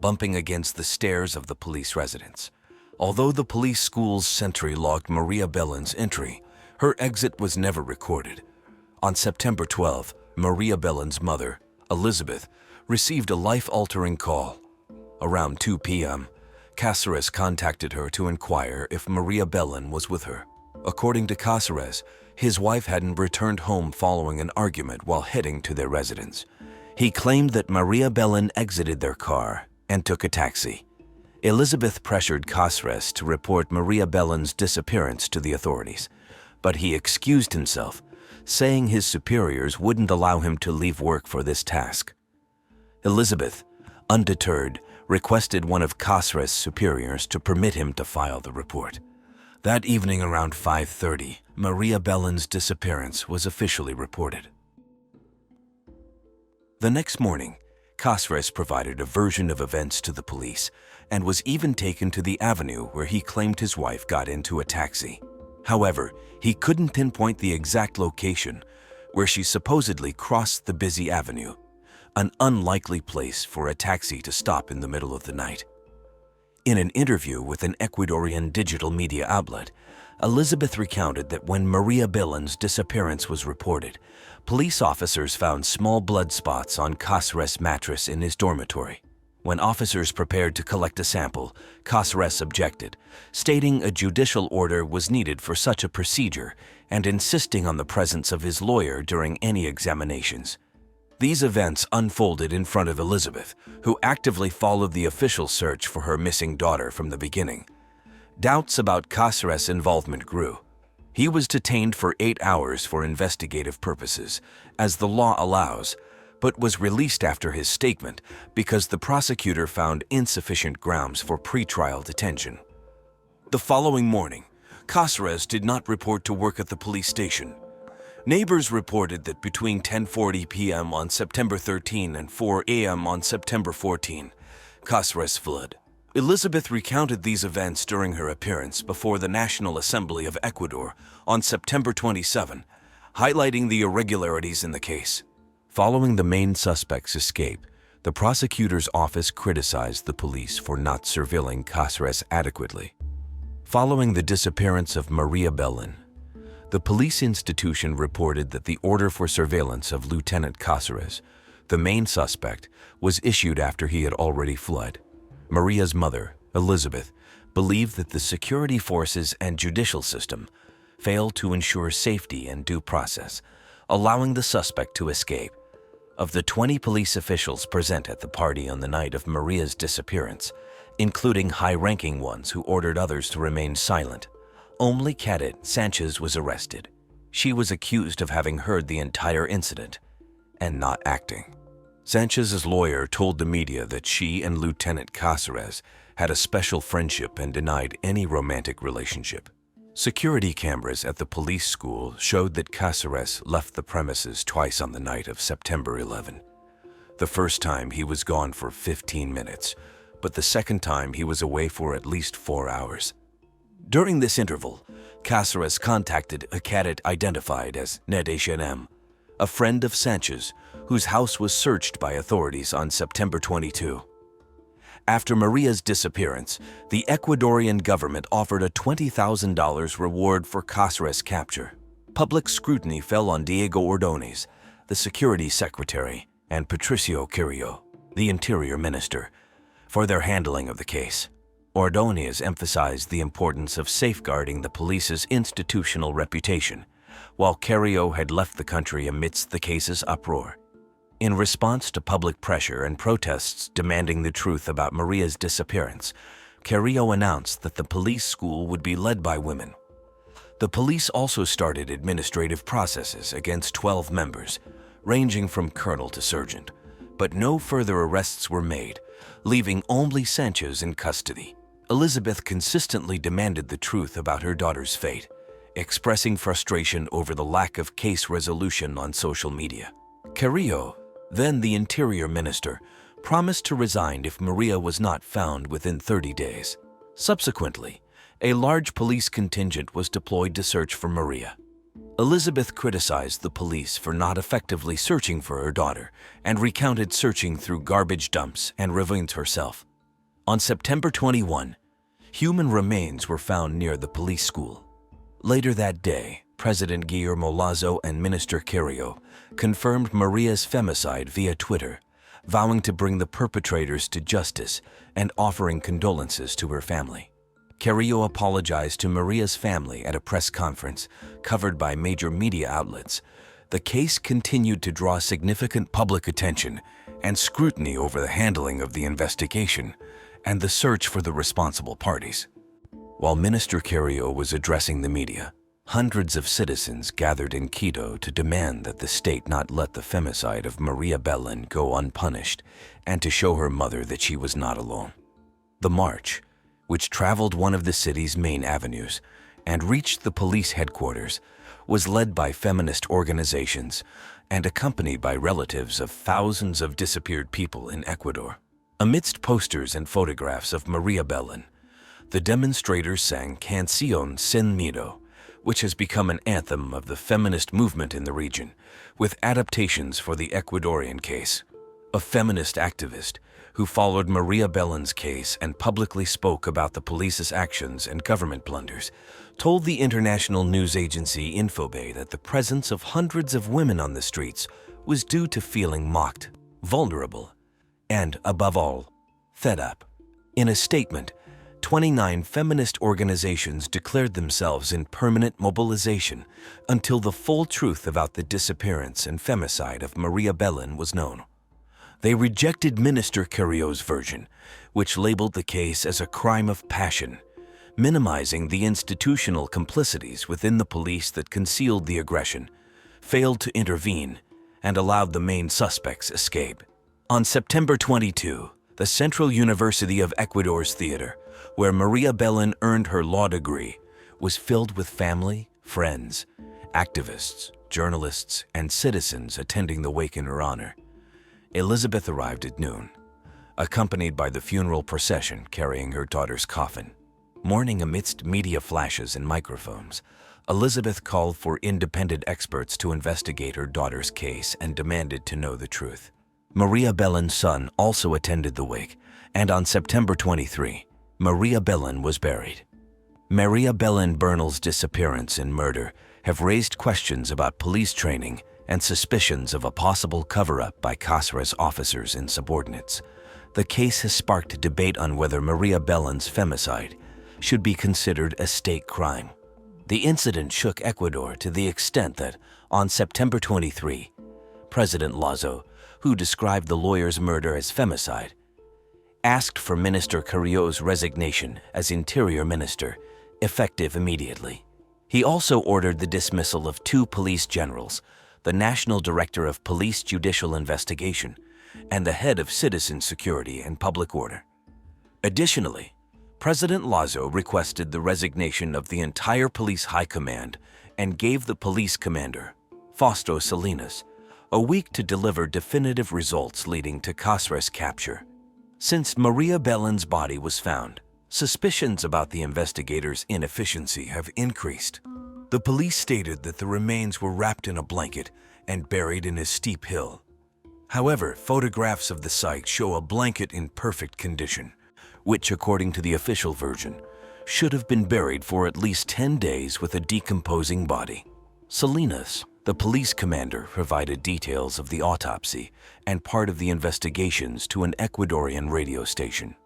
bumping against the stairs of the police residence. Although the police school's sentry logged Maria Belón's entry, her exit was never recorded. On September 12, Maria Belón's mother, Elizabeth, received a life-altering call. Around 2 p.m., Cáceres contacted her to inquire if Maria Belón was with her. According to Cáceres, his wife hadn't returned home following an argument while heading to their residence. He claimed that Maria Belón exited their car and took a taxi. Elizabeth pressured Cáceres to report Maria Belón's disappearance to the authorities, but he excused himself, saying his superiors wouldn't allow him to leave work for this task. Elizabeth, undeterred, requested one of Cáceres' superiors to permit him to file the report. That evening around 5:30, Maria Belón's disappearance was officially reported. The next morning, Cáceres provided a version of events to the police and was even taken to the avenue where he claimed his wife got into a taxi. However, he couldn't pinpoint the exact location where she supposedly crossed the busy avenue, an unlikely place for a taxi to stop in the middle of the night. In an interview with an Ecuadorian digital media outlet, Elizabeth recounted that when Maria Belón's disappearance was reported, police officers found small blood spots on Cáceres' mattress in his dormitory. When officers prepared to collect a sample, Cáceres objected, stating a judicial order was needed for such a procedure and insisting on the presence of his lawyer during any examinations. These events unfolded in front of Elizabeth, who actively followed the official search for her missing daughter from the beginning. Doubts about Cáceres' involvement grew. He was detained for 8 hours for investigative purposes, as the law allows, but was released after his statement because the prosecutor found insufficient grounds for pretrial detention. The following morning, Cáceres did not report to work at the police station. Neighbors reported that between 10:40 p.m. on September 13 and 4 a.m. on September 14, Cáceres fled. Elizabeth recounted these events during her appearance before the National Assembly of Ecuador on September 27, highlighting the irregularities in the case. Following the main suspect's escape, The prosecutor's office criticized the police for not surveilling Cáceres adequately. Following the disappearance of Maria Belén, the police institution reported that the order for surveillance of Lieutenant Cáceres, the main suspect, was issued after he had already fled. Maria's mother, Elizabeth, believed that the security forces and judicial system failed to ensure safety and due process, allowing the suspect to escape. Of the 20 police officials present at the party on the night of Maria's disappearance, including high-ranking ones who ordered others to remain silent, only Cadet Sanchez was arrested. She was accused of having heard the entire incident and not acting. Sanchez's lawyer told the media that she and Lieutenant Cáceres had a special friendship and denied any romantic relationship. Security cameras at the police school showed that Cáceres left the premises twice on the night of September 11. The first time he was gone for 15 minutes, but the second time he was away for at least 4 hours. During this interval, Cáceres contacted a cadet identified as Ned H&M, a friend of Sanchez, whose house was searched by authorities on September 22. After Maria's disappearance, the Ecuadorian government offered a $20,000 reward for Cáceres' capture. Public scrutiny fell on Diego Ordóñez, the security secretary, and Patricio Carrillo, the interior minister, for their handling of the case. Ordóñez emphasized the importance of safeguarding the police's institutional reputation, while Carrillo had left the country amidst the case's uproar. In response to public pressure and protests demanding the truth about Maria's disappearance, Carrillo announced that the police school would be led by women. The police also started administrative processes against 12 members, ranging from colonel to sergeant, but no further arrests were made, leaving only Sanchez in custody. Elizabeth consistently demanded the truth about her daughter's fate, expressing frustration over the lack of case resolution on social media. Carrillo, then the interior minister, promised to resign if Maria was not found within 30 days. Subsequently, a large police contingent was deployed to search for Maria. Elizabeth criticized the police for not effectively searching for her daughter and recounted searching through garbage dumps and ravines herself. On September 21, human remains were found near the police school. Later that day, President Guillermo Lasso and Minister Carrillo confirmed Maria's femicide via Twitter, vowing to bring the perpetrators to justice and offering condolences to her family. Carrillo apologized to Maria's family at a press conference covered by major media outlets. The case continued to draw significant public attention and scrutiny over the handling of the investigation and the search for the responsible parties. While Minister Carrillo was addressing the media, hundreds of citizens gathered in Quito to demand that the state not let the femicide of Maria Belén go unpunished and to show her mother that she was not alone. The march, which traveled one of the city's main avenues and reached the police headquarters, was led by feminist organizations and accompanied by relatives of thousands of disappeared people in Ecuador. Amidst posters and photographs of Maria Belén, the demonstrators sang Canción Sin Miedo, which has become an anthem of the feminist movement in the region, with adaptations for the Ecuadorian case. A feminist activist who followed Maria Belén's case and publicly spoke about the police's actions and government blunders, told the international news agency Infobae that the presence of hundreds of women on the streets was due to feeling mocked, vulnerable, and, above all, fed up. In a statement, 29 feminist organizations declared themselves in permanent mobilization until the full truth about the disappearance and femicide of Maria Belén was known. They rejected Minister Carrillo's version, which labeled the case as a crime of passion, minimizing the institutional complicities within the police that concealed the aggression, failed to intervene, and allowed the main suspects escape. On September 22, the Central University of Ecuador's theater, where Maria Belén earned her law degree, was filled with family, friends, activists, journalists, and citizens attending the wake in her honor. Elizabeth arrived at noon, accompanied by the funeral procession carrying her daughter's coffin. Mourning amidst media flashes and microphones, Elizabeth called for independent experts to investigate her daughter's case and demanded to know the truth. Maria Bellin's son also attended the wake, and on September 23, Maria Bellin was buried. Maria Bellin Bernal's disappearance and murder have raised questions about police training and suspicions of a possible cover-up by Cáceres officers and subordinates. The case has sparked debate on whether Maria Bellin's femicide should be considered a state crime. The incident shook Ecuador to the extent that, on September 23, President Lazo, who described the lawyer's murder as femicide, asked for Minister Carrillo's resignation as Interior Minister, effective immediately. He also ordered the dismissal of 2 police generals, the National Director of Police Judicial Investigation, and the head of Citizen Security and Public Order. Additionally, President Lazo requested the resignation of the entire police high command and gave the police commander, Fausto Salinas, a week to deliver definitive results leading to Cáceres' capture. Since Maria Bellin's body was found, suspicions about the investigators' inefficiency have increased. The police stated that the remains were wrapped in a blanket and buried in a steep hill. However, photographs of the site show a blanket in perfect condition, which, according to the official version, should have been buried for at least 10 days with a decomposing body. Salinas, the police commander, provided details of the autopsy and part of the investigations to an Ecuadorian radio station.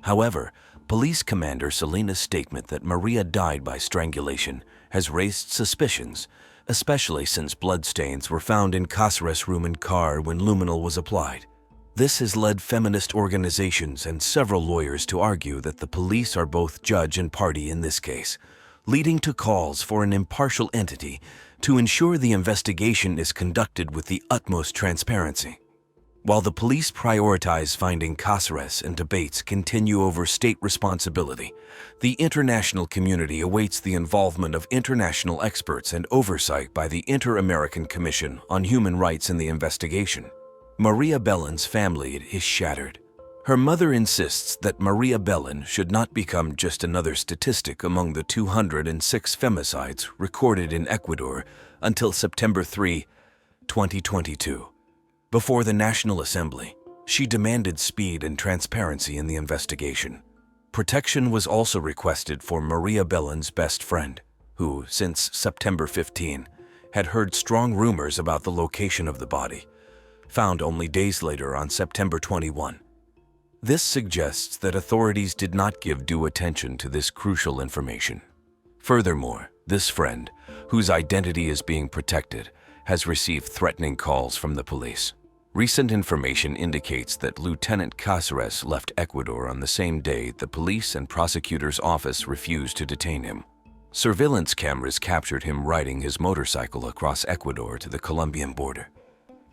However, Police Commander Salinas' statement that Maria died by strangulation has raised suspicions, especially since bloodstains were found in Cáceres' room and car when luminol was applied. This has led feminist organizations and several lawyers to argue that the police are both judge and party in this case, leading to calls for an impartial entity to ensure the investigation is conducted with the utmost transparency. While the police prioritize finding Cáceres and debates continue over state responsibility, the international community awaits the involvement of international experts and oversight by the Inter-American Commission on Human Rights in the investigation. Maria Bellin's family is shattered. Her mother insists that Maria Bellin should not become just another statistic among the 206 femicides recorded in Ecuador until September 3, 2022. Before the National Assembly, she demanded speed and transparency in the investigation. Protection was also requested for Maria Bellin's best friend, who, since September 15, had heard strong rumors about the location of the body, found only days later on September 21. This suggests that authorities did not give due attention to this crucial information. Furthermore, this friend, whose identity is being protected, has received threatening calls from the police. Recent information indicates that Lieutenant Cáceres left Ecuador on the same day the police and prosecutor's office refused to detain him. Surveillance cameras captured him riding his motorcycle across Ecuador to the Colombian border.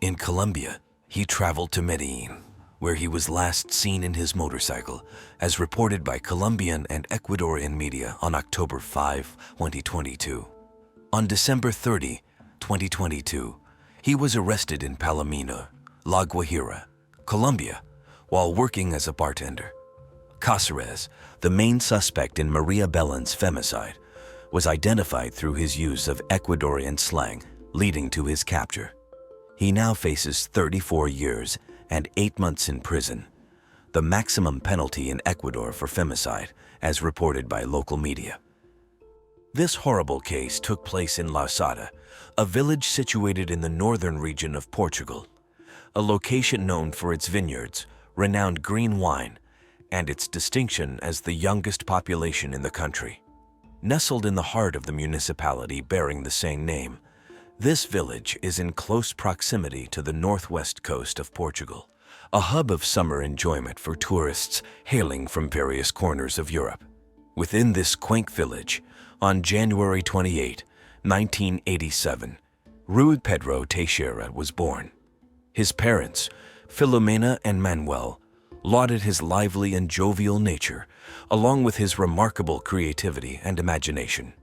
In Colombia, he traveled to Medellin, where he was last seen in his motorcycle, as reported by Colombian and Ecuadorian media on October 5, 2022. On December 30, 2022, he was arrested in Palomino, La Guajira, Colombia, while working as a bartender. Cáceres, the main suspect in Maria Bellin's femicide, was identified through his use of Ecuadorian slang, leading to his capture. He now faces 34 years and 8 months in prison, the maximum penalty in Ecuador for femicide, as reported by local media. This horrible case took place in Lausada, a village situated in the northern region of Portugal, a location known for its vineyards, renowned green wine, and its distinction as the youngest population in the country. Nestled in the heart of the municipality bearing the same name, this village is in close proximity to the northwest coast of Portugal, a hub of summer enjoyment for tourists hailing from various corners of Europe. Within this quaint village, on January 28, 1987, Rui Pedro Teixeira was born. His parents, Filomena and Manuel, lauded his lively and jovial nature, along with his remarkable creativity and imagination.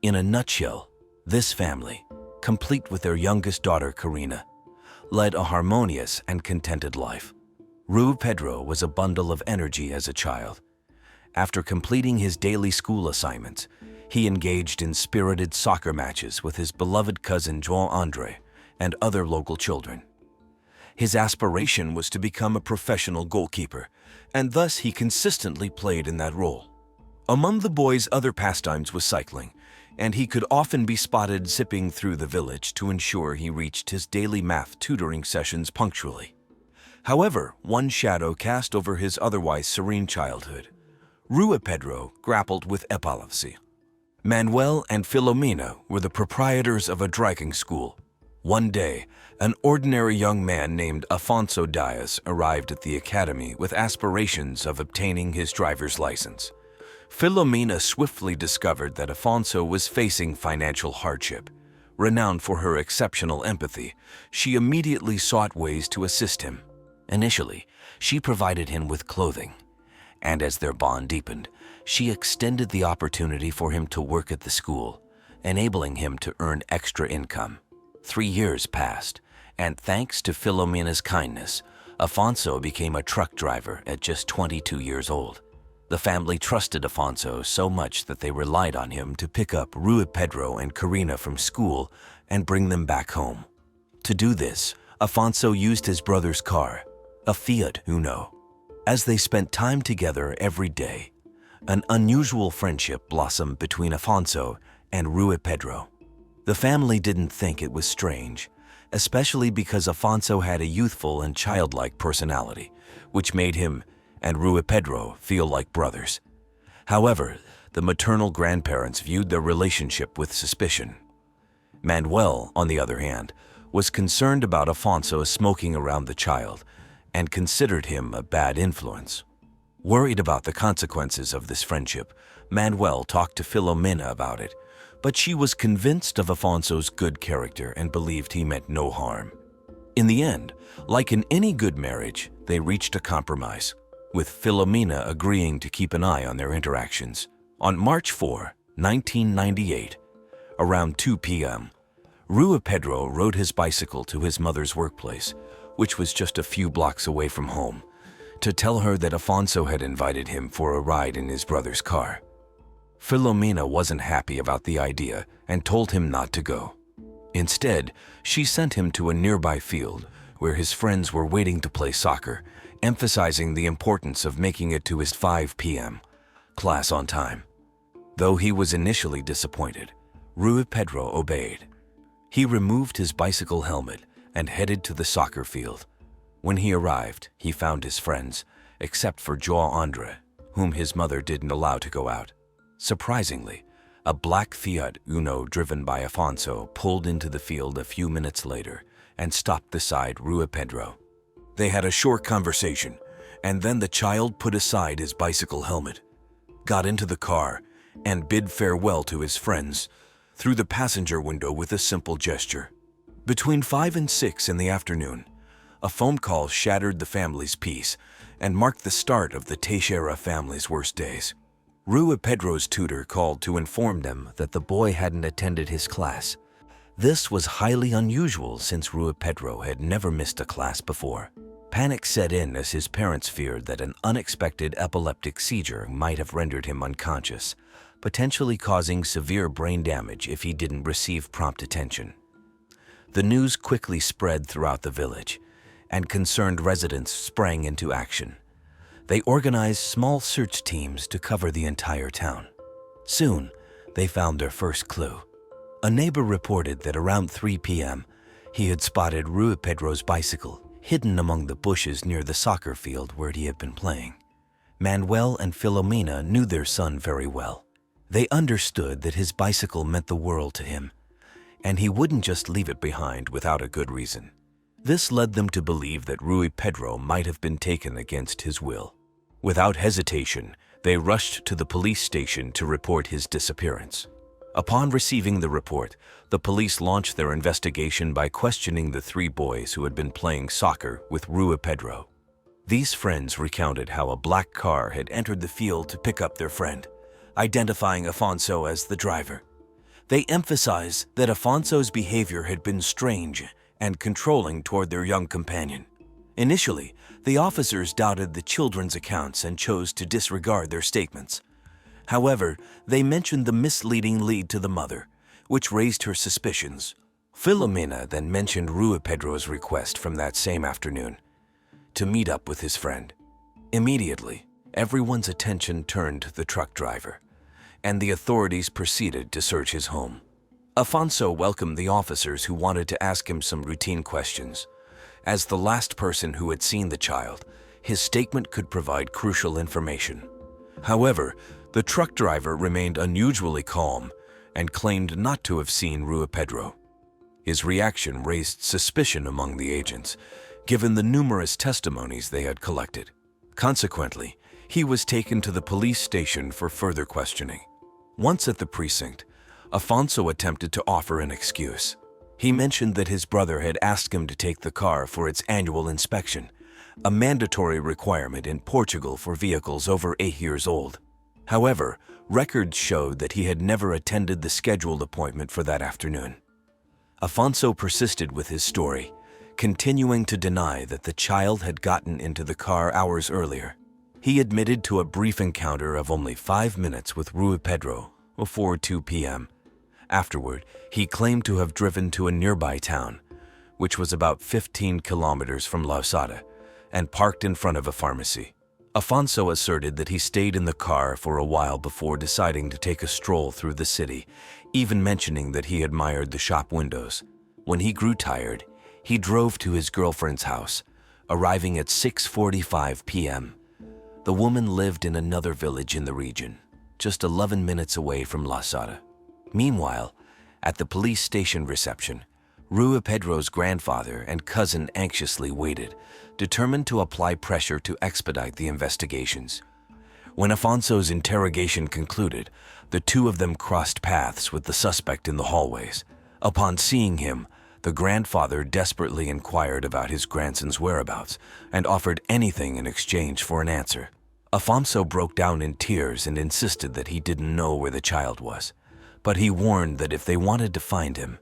In a nutshell, this family, complete with their youngest daughter Karina, led a harmonious and contented life. Rui Pedro was a bundle of energy as a child. After completing his daily school assignments, he engaged in spirited soccer matches with his beloved cousin João André and other local children. His aspiration was to become a professional goalkeeper, and thus he consistently played in that role. Among the boy's other pastimes was cycling, and he could often be spotted zipping through the village to ensure he reached his daily math tutoring sessions punctually. However, one shadow cast over his otherwise serene childhood. Rui Pedro grappled with epilepsy. Manuel and Filomena were the proprietors of a driving school. One day, an ordinary young man named Afonso Diaz arrived at the academy with aspirations of obtaining his driver's license. Filomena swiftly discovered that Afonso was facing financial hardship. Renowned for her exceptional empathy, she immediately sought ways to assist him. Initially, she provided him with clothing, and as their bond deepened, she extended the opportunity for him to work at the school, enabling him to earn extra income. 3 years passed, and thanks to Filomena's kindness, Afonso became a truck driver at just 22 years old. The family trusted Afonso so much that they relied on him to pick up Rui Pedro and Karina from school and bring them back home. To do this, Afonso used his brother's car, a Fiat Uno. As they spent time together every day, an unusual friendship blossomed between Afonso and Rui Pedro. The family didn't think it was strange, especially because Afonso had a youthful and childlike personality, which made him and Rui Pedro feel like brothers. However, the maternal grandparents viewed their relationship with suspicion. Manuel, on the other hand, was concerned about Afonso smoking around the child and considered him a bad influence. Worried about the consequences of this friendship, Manuel talked to Filomena about it, but she was convinced of Afonso's good character and believed he meant no harm. In the end, like in any good marriage, they reached a compromise, with Filomena agreeing to keep an eye on their interactions. On March 4, 1998, around 2 p.m., Rui Pedro rode his bicycle to his mother's workplace, which was just a few blocks away from home, to tell her that Afonso had invited him for a ride in his brother's car. Filomena wasn't happy about the idea and told him not to go. Instead, she sent him to a nearby field where his friends were waiting to play soccer, emphasizing the importance of making it to his 5 p.m. class on time. Though he was initially disappointed, Rui Pedro obeyed. He removed his bicycle helmet and headed to the soccer field. When he arrived, he found his friends, except for João André, whom his mother didn't allow to go out. Surprisingly, a black Fiat Uno driven by Afonso pulled into the field a few minutes later and stopped beside Rui Pedro. They had a short conversation, and then the child put aside his bicycle helmet, got into the car, and bid farewell to his friends through the passenger window with a simple gesture. Between 5 and 6 in the afternoon, a phone call shattered the family's peace and marked the start of the Teixeira family's worst days. Rui Pedro's tutor called to inform them that the boy hadn't attended his class. This was highly unusual since Rui Pedro had never missed a class before. Panic set in as his parents feared that an unexpected epileptic seizure might have rendered him unconscious, potentially causing severe brain damage if he didn't receive prompt attention. The news quickly spread throughout the village, and concerned residents sprang into action. They organized small search teams to cover the entire town. Soon, they found their first clue. A neighbor reported that around 3 p.m., he had spotted Rui Pedro's bicycle hidden among the bushes near the soccer field where he had been playing. Manuel and Filomena knew their son very well. They understood that his bicycle meant the world to him, and he wouldn't just leave it behind without a good reason. This led them to believe that Rui Pedro might have been taken against his will. Without hesitation, they rushed to the police station to report his disappearance. Upon receiving the report, the police launched their investigation by questioning the 3 boys who had been playing soccer with Rui Pedro. These friends recounted how a black car had entered the field to pick up their friend, identifying Afonso as the driver. They emphasized that Afonso's behavior had been strange and controlling toward their young companion. Initially, the officers doubted the children's accounts and chose to disregard their statements. However, they mentioned the misleading lead to the mother, which raised her suspicions. Filomena then mentioned Rui Pedro's request from that same afternoon to meet up with his friend. Immediately, everyone's attention turned to the truck driver, and the authorities proceeded to search his home. Afonso welcomed the officers who wanted to ask him some routine questions. As the last person who had seen the child, his statement could provide crucial information. However, the truck driver remained unusually calm and claimed not to have seen Rui Pedro. His reaction raised suspicion among the agents, given the numerous testimonies they had collected. Consequently, he was taken to the police station for further questioning. Once at the precinct, Afonso attempted to offer an excuse. He mentioned that his brother had asked him to take the car for its annual inspection, a mandatory requirement in Portugal for vehicles over 8 years old. However, records showed that he had never attended the scheduled appointment for that afternoon. Afonso persisted with his story, continuing to deny that the child had gotten into the car hours earlier. He admitted to a brief encounter of only 5 minutes with Rui Pedro before 2 p.m. Afterward, he claimed to have driven to a nearby town, which was about 15 kilometers from Lausada, and parked in front of a pharmacy. Afonso asserted that he stayed in the car for a while before deciding to take a stroll through the city, even mentioning that he admired the shop windows. When he grew tired, he drove to his girlfriend's house, arriving at 6:45 p.m. The woman lived in another village in the region, just 11 minutes away from Lausada. Meanwhile, at the police station reception, Rui Pedro's grandfather and cousin anxiously waited, determined to apply pressure to expedite the investigations. When Afonso's interrogation concluded, the two of them crossed paths with the suspect in the hallways. Upon seeing him, the grandfather desperately inquired about his grandson's whereabouts and offered anything in exchange for an answer. Afonso broke down in tears and insisted that he didn't know where the child was, but he warned that if they wanted to find him,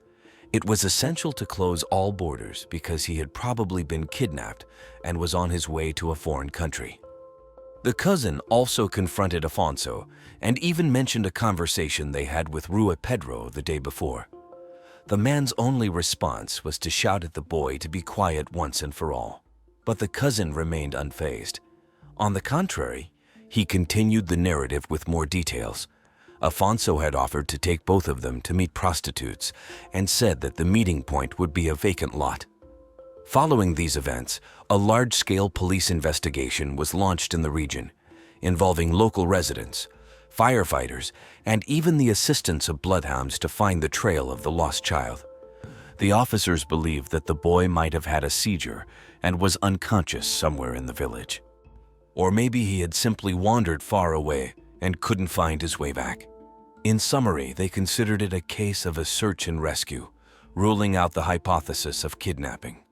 it was essential to close all borders because he had probably been kidnapped and was on his way to a foreign country. The cousin also confronted Afonso and even mentioned a conversation they had with Rui Pedro the day before. The man's only response was to shout at the boy to be quiet once and for all, but the cousin remained unfazed. On the contrary, he continued the narrative with more details. Afonso had offered to take both of them to meet prostitutes and said that the meeting point would be a vacant lot. Following these events, a large-scale police investigation was launched in the region, involving local residents, firefighters, and even the assistance of bloodhounds to find the trail of the lost child. The officers believed that the boy might have had a seizure and was unconscious somewhere in the village. Or maybe he had simply wandered far away and couldn't find his way back. In summary, they considered it a case of a search and rescue, ruling out the hypothesis of kidnapping.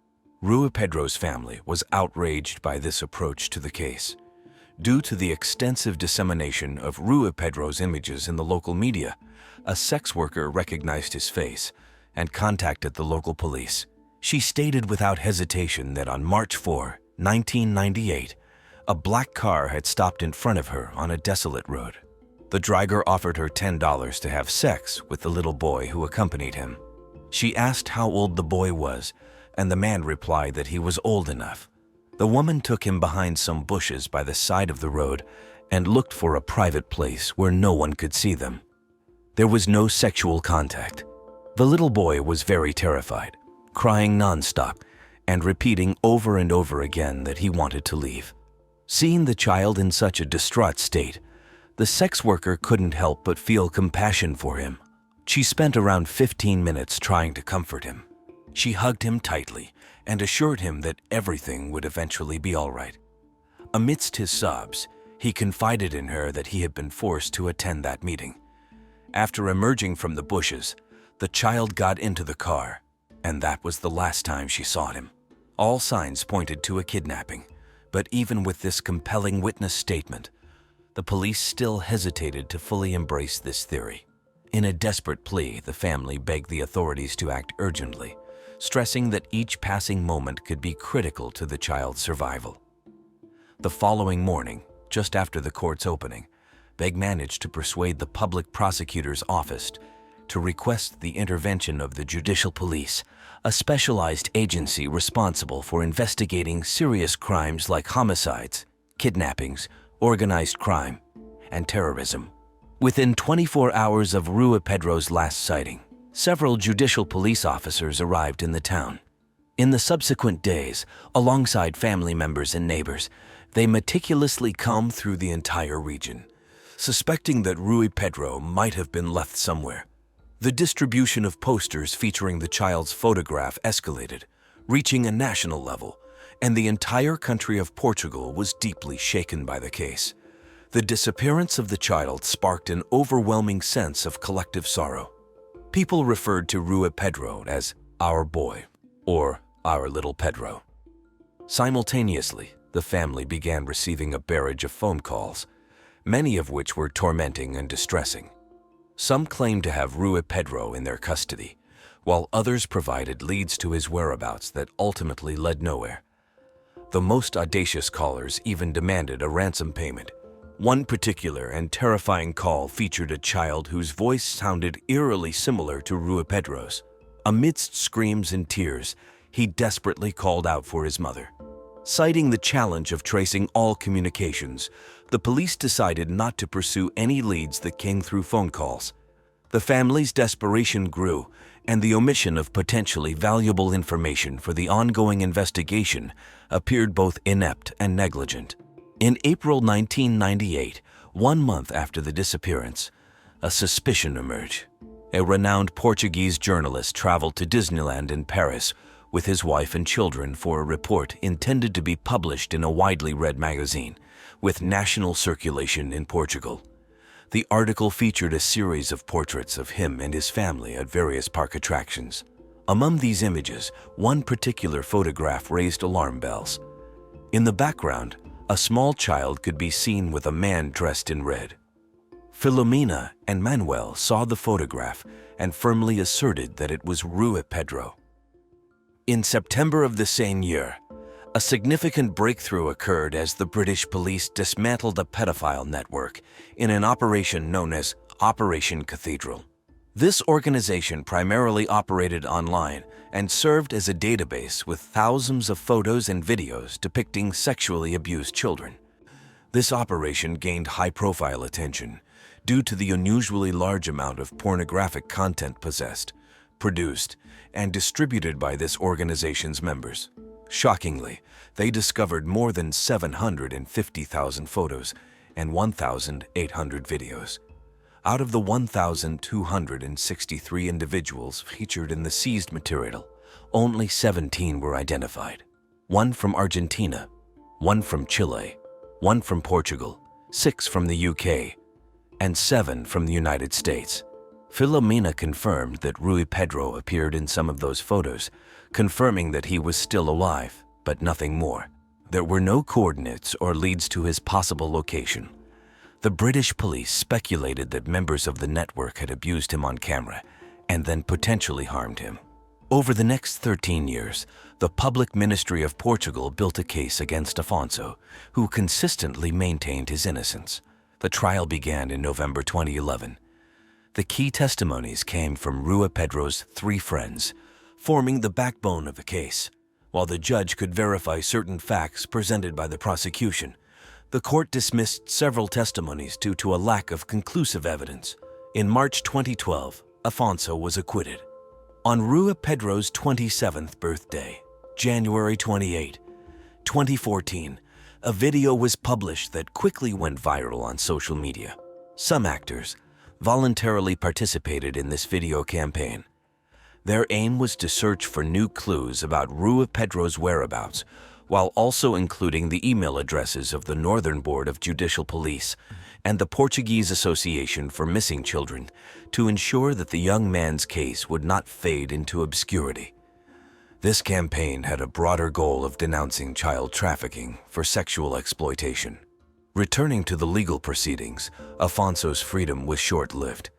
Rui Pedro's family was outraged by this approach to the case. Due to the extensive dissemination of Rui Pedro's images in the local media, a sex worker recognized his face and contacted the local police. She stated without hesitation that on March 4, 1998, a black car had stopped in front of her on a desolate road. The driver offered her $10 to have sex with the little boy who accompanied him. She asked how old the boy was, and the man replied that he was old enough. The woman took him behind some bushes by the side of the road and looked for a private place where no one could see them. There was no sexual contact. The little boy was very terrified, crying nonstop and repeating over and over again that he wanted to leave. Seeing the child in such a distraught state, the sex worker couldn't help but feel compassion for him. She spent around 15 minutes trying to comfort him. She hugged him tightly and assured him that everything would eventually be all right. Amidst his sobs, he confided in her that he had been forced to attend that meeting. After emerging from the bushes, the child got into the car, and that was the last time she saw him. All signs pointed to a kidnapping, but even with this compelling witness statement, the police still hesitated to fully embrace this theory. In a desperate plea, the family begged the authorities to act urgently, stressing that each passing moment could be critical to the child's survival. The following morning, just after the court's opening, Begg managed to persuade the public prosecutor's office to request the intervention of the Judicial Police, a specialized agency responsible for investigating serious crimes like homicides, kidnappings, organized crime, and terrorism. Within 24 hours of Rua Pedro's last sighting, several judicial police officers arrived in the town. In the subsequent days, alongside family members and neighbors, they meticulously combed through the entire region, suspecting that Rui Pedro might have been left somewhere. The distribution of posters featuring the child's photograph escalated, reaching a national level, and the entire country of Portugal was deeply shaken by the case. The disappearance of the child sparked an overwhelming sense of collective sorrow. People referred to Rui Pedro as our boy or our little Pedro. Simultaneously, the family began receiving a barrage of phone calls, many of which were tormenting and distressing. Some claimed to have Rui Pedro in their custody, while others provided leads to his whereabouts that ultimately led nowhere. The most audacious callers even demanded a ransom payment. One particular and terrifying call featured a child whose voice sounded eerily similar to Rui Pedro's. Amidst screams and tears, he desperately called out for his mother. Citing the challenge of tracing all communications, the police decided not to pursue any leads that came through phone calls. The family's desperation grew, and the omission of potentially valuable information for the ongoing investigation appeared both inept and negligent. In April 1998, 1 month after the disappearance, a suspicion emerged. A renowned Portuguese journalist traveled to Disneyland in Paris with his wife and children for a report intended to be published in a widely read magazine with national circulation in Portugal. The article featured a series of portraits of him and his family at various park attractions. Among these images, one particular photograph raised alarm bells. In the background, a small child could be seen with a man dressed in red. Filomena and Manuel saw the photograph and firmly asserted that it was Rui Pedro. In September of the same year, a significant breakthrough occurred as the British police dismantled a pedophile network in an operation known as Operation Cathedral. This organization primarily operated online and served as a database with thousands of photos and videos depicting sexually abused children. This operation gained high-profile attention due to the unusually large amount of pornographic content possessed, produced, and distributed by this organization's members. Shockingly, they discovered more than 750,000 photos and 1,800 videos. Out of the 1,263 individuals featured in the seized material, only 17 were identified. 1 from Argentina, 1 from Chile, 1 from Portugal, 6 from the UK, and 7 from the United States. Filomena confirmed that Rui Pedro appeared in some of those photos, confirming that he was still alive, but nothing more. There were no coordinates or leads to his possible location. The British police speculated that members of the network had abused him on camera and then potentially harmed him. Over the next 13 years, the Public Ministry of Portugal built a case against Afonso, who consistently maintained his innocence. The trial began in November 2011. The key testimonies came from Rui Pedro's 3 friends, forming the backbone of the case. While the judge could verify certain facts presented by the prosecution, the court dismissed several testimonies due to a lack of conclusive evidence. In March 2012, Afonso was acquitted. On Rui Pedro's 27th birthday, January 28, 2014, a video was published that quickly went viral on social media. Some actors voluntarily participated in this video campaign. Their aim was to search for new clues about Rui Pedro's whereabouts, while also including the email addresses of the Northern Board of Judicial Police and the Portuguese Association for Missing Children to ensure that the young man's case would not fade into obscurity. This campaign had a broader goal of denouncing child trafficking for sexual exploitation. Returning to the legal proceedings, Afonso's freedom was short-lived.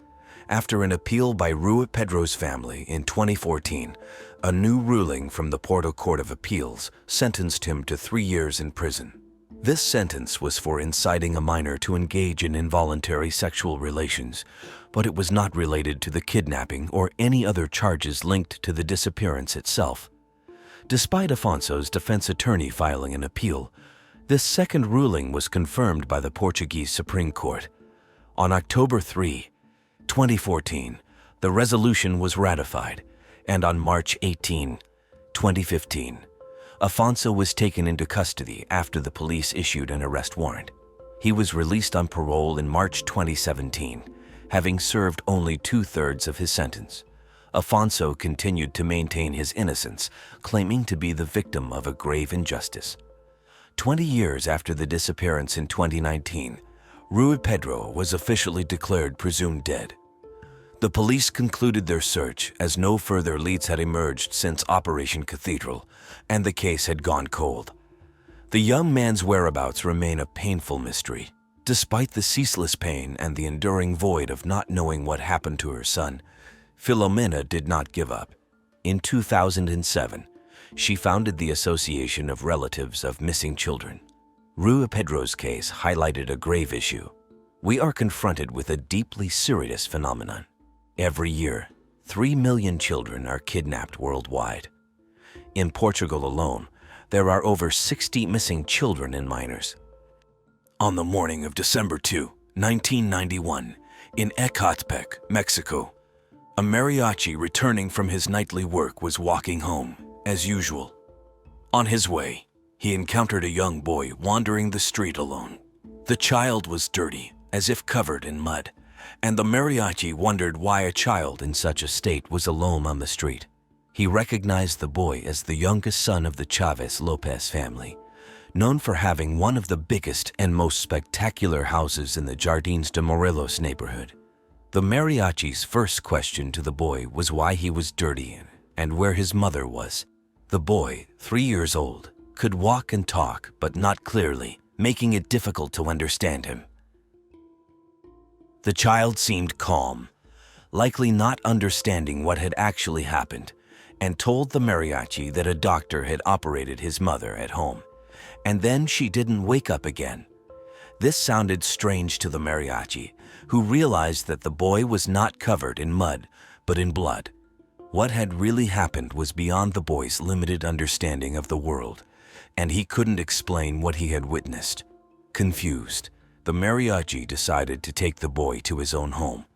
After an appeal by Rui Pedro's family in 2014, a new ruling from the Porto Court of Appeals sentenced him to 3 years in prison. This sentence was for inciting a minor to engage in involuntary sexual relations, but it was not related to the kidnapping or any other charges linked to the disappearance itself. Despite Afonso's defense attorney filing an appeal, this second ruling was confirmed by the Portuguese Supreme Court. On October 3, 2014, the resolution was ratified, and on March 18, 2015, Afonso was taken into custody after the police issued an arrest warrant. He was released on parole in March 2017, having served only 2/3 of his sentence. Afonso continued to maintain his innocence, claiming to be the victim of a grave injustice. 20 years after the disappearance in 2019, Rui Pedro was officially declared presumed dead. The police concluded their search as no further leads had emerged since Operation Cathedral, and the case had gone cold. The young man's whereabouts remain a painful mystery. Despite the ceaseless pain and the enduring void of not knowing what happened to her son, Filomena did not give up. In 2007, she founded the Association of Relatives of Missing Children. Rui Pedro's case highlighted a grave issue. We are confronted with a deeply serious phenomenon. Every year, 3 million children are kidnapped worldwide. In Portugal alone, there are over 60 missing children and minors. On the morning of December 2, 1991, in Ecatepec, Mexico, a mariachi returning from his nightly work was walking home, as usual. On his way, he encountered a young boy wandering the street alone. The child was dirty, as if covered in mud, and the mariachi wondered why a child in such a state was alone on the street. He recognized the boy as the youngest son of the Chavez Lopez family, known for having one of the biggest and most spectacular houses in the Jardins de Morelos neighborhood. The mariachi's first question to the boy was why he was dirty and where his mother was. The boy, 3 years old, could walk and talk, but not clearly, making it difficult to understand him. The child seemed calm, likely not understanding what had actually happened, and told the mariachi that a doctor had operated his mother at home, and then she didn't wake up again. This sounded strange to the mariachi, who realized that the boy was not covered in mud, but in blood. What had really happened was beyond the boy's limited understanding of the world, and he couldn't explain what he had witnessed. Confused, the mariachi decided to take the boy to his own home,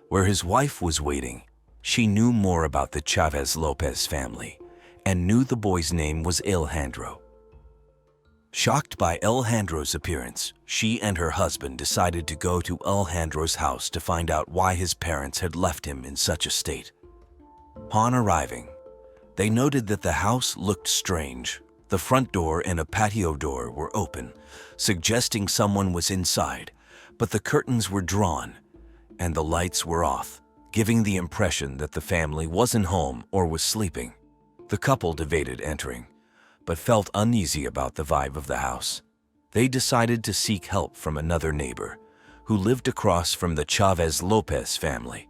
where his wife was waiting. She knew more about the Chavez Lopez family and knew the boy's name was Alejandro. Shocked by Alejandro's appearance, she and her husband decided to go to Alejandro's house to find out why his parents had left him in such a state. Upon arriving, they noted that the house looked strange. The front door and a patio door were open, suggesting someone was inside, but the curtains were drawn and the lights were off, giving the impression that the family wasn't home or was sleeping. The couple debated entering, but felt uneasy about the vibe of the house. They decided to seek help from another neighbor who lived across from the Chavez Lopez family.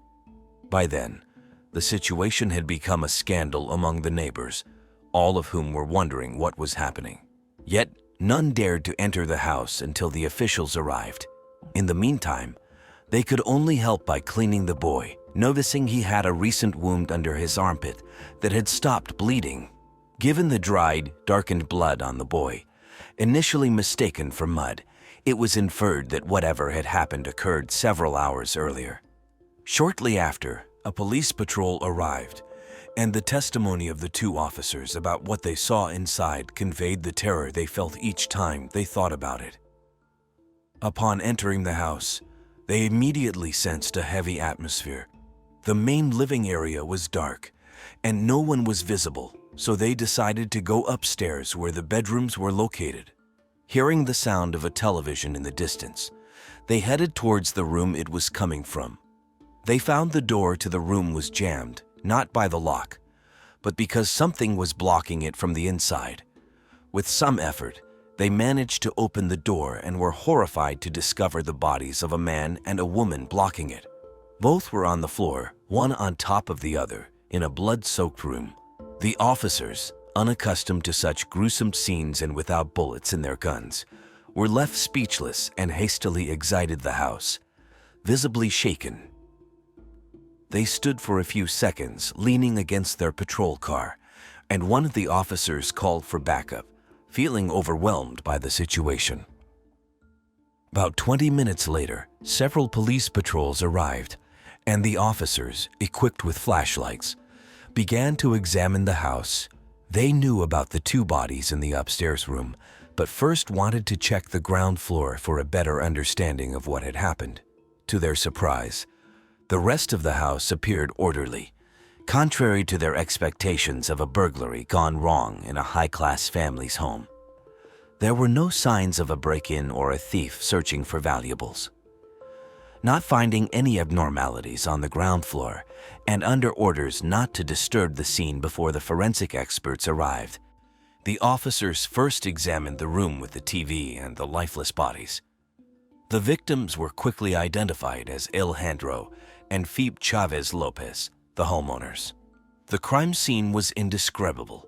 By then, the situation had become a scandal among the neighbors, all of whom were wondering what was happening. Yet, none dared to enter the house until the officials arrived. In the meantime, they could only help by cleaning the boy, noticing he had a recent wound under his armpit that had stopped bleeding. Given the dried, darkened blood on the boy, initially mistaken for mud, it was inferred that whatever had happened occurred several hours earlier. Shortly after, a police patrol arrived, and the testimony of the two officers about what they saw inside conveyed the terror they felt each time they thought about it. Upon entering the house, they immediately sensed a heavy atmosphere. The main living area was dark, and no one was visible, so they decided to go upstairs where the bedrooms were located. Hearing the sound of a television in the distance, they headed towards the room it was coming from. They found the door to the room was jammed, not by the lock, but because something was blocking it from the inside. With some effort, they managed to open the door and were horrified to discover the bodies of a man and a woman blocking it. Both were on the floor, one on top of the other, in a blood-soaked room. The officers, unaccustomed to such gruesome scenes and without bullets in their guns, were left speechless and hastily exited the house, visibly shaken. They stood for a few seconds, leaning against their patrol car, and one of the officers called for backup, feeling overwhelmed by the situation. About 20 minutes later, several police patrols arrived, and the officers, equipped with flashlights, began to examine the house. They knew about the 2 bodies in the upstairs room, but first wanted to check the ground floor for a better understanding of what had happened. To their surprise, the rest of the house appeared orderly, contrary to their expectations of a burglary gone wrong in a high-class family's home. There were no signs of a break-in or a thief searching for valuables. Not finding any abnormalities on the ground floor, and under orders not to disturb the scene before the forensic experts arrived, the officers first examined the room with the TV and the lifeless bodies. The victims were quickly identified as Alejandro and Phoebe Chavez Lopez, the homeowners. The crime scene was indescribable.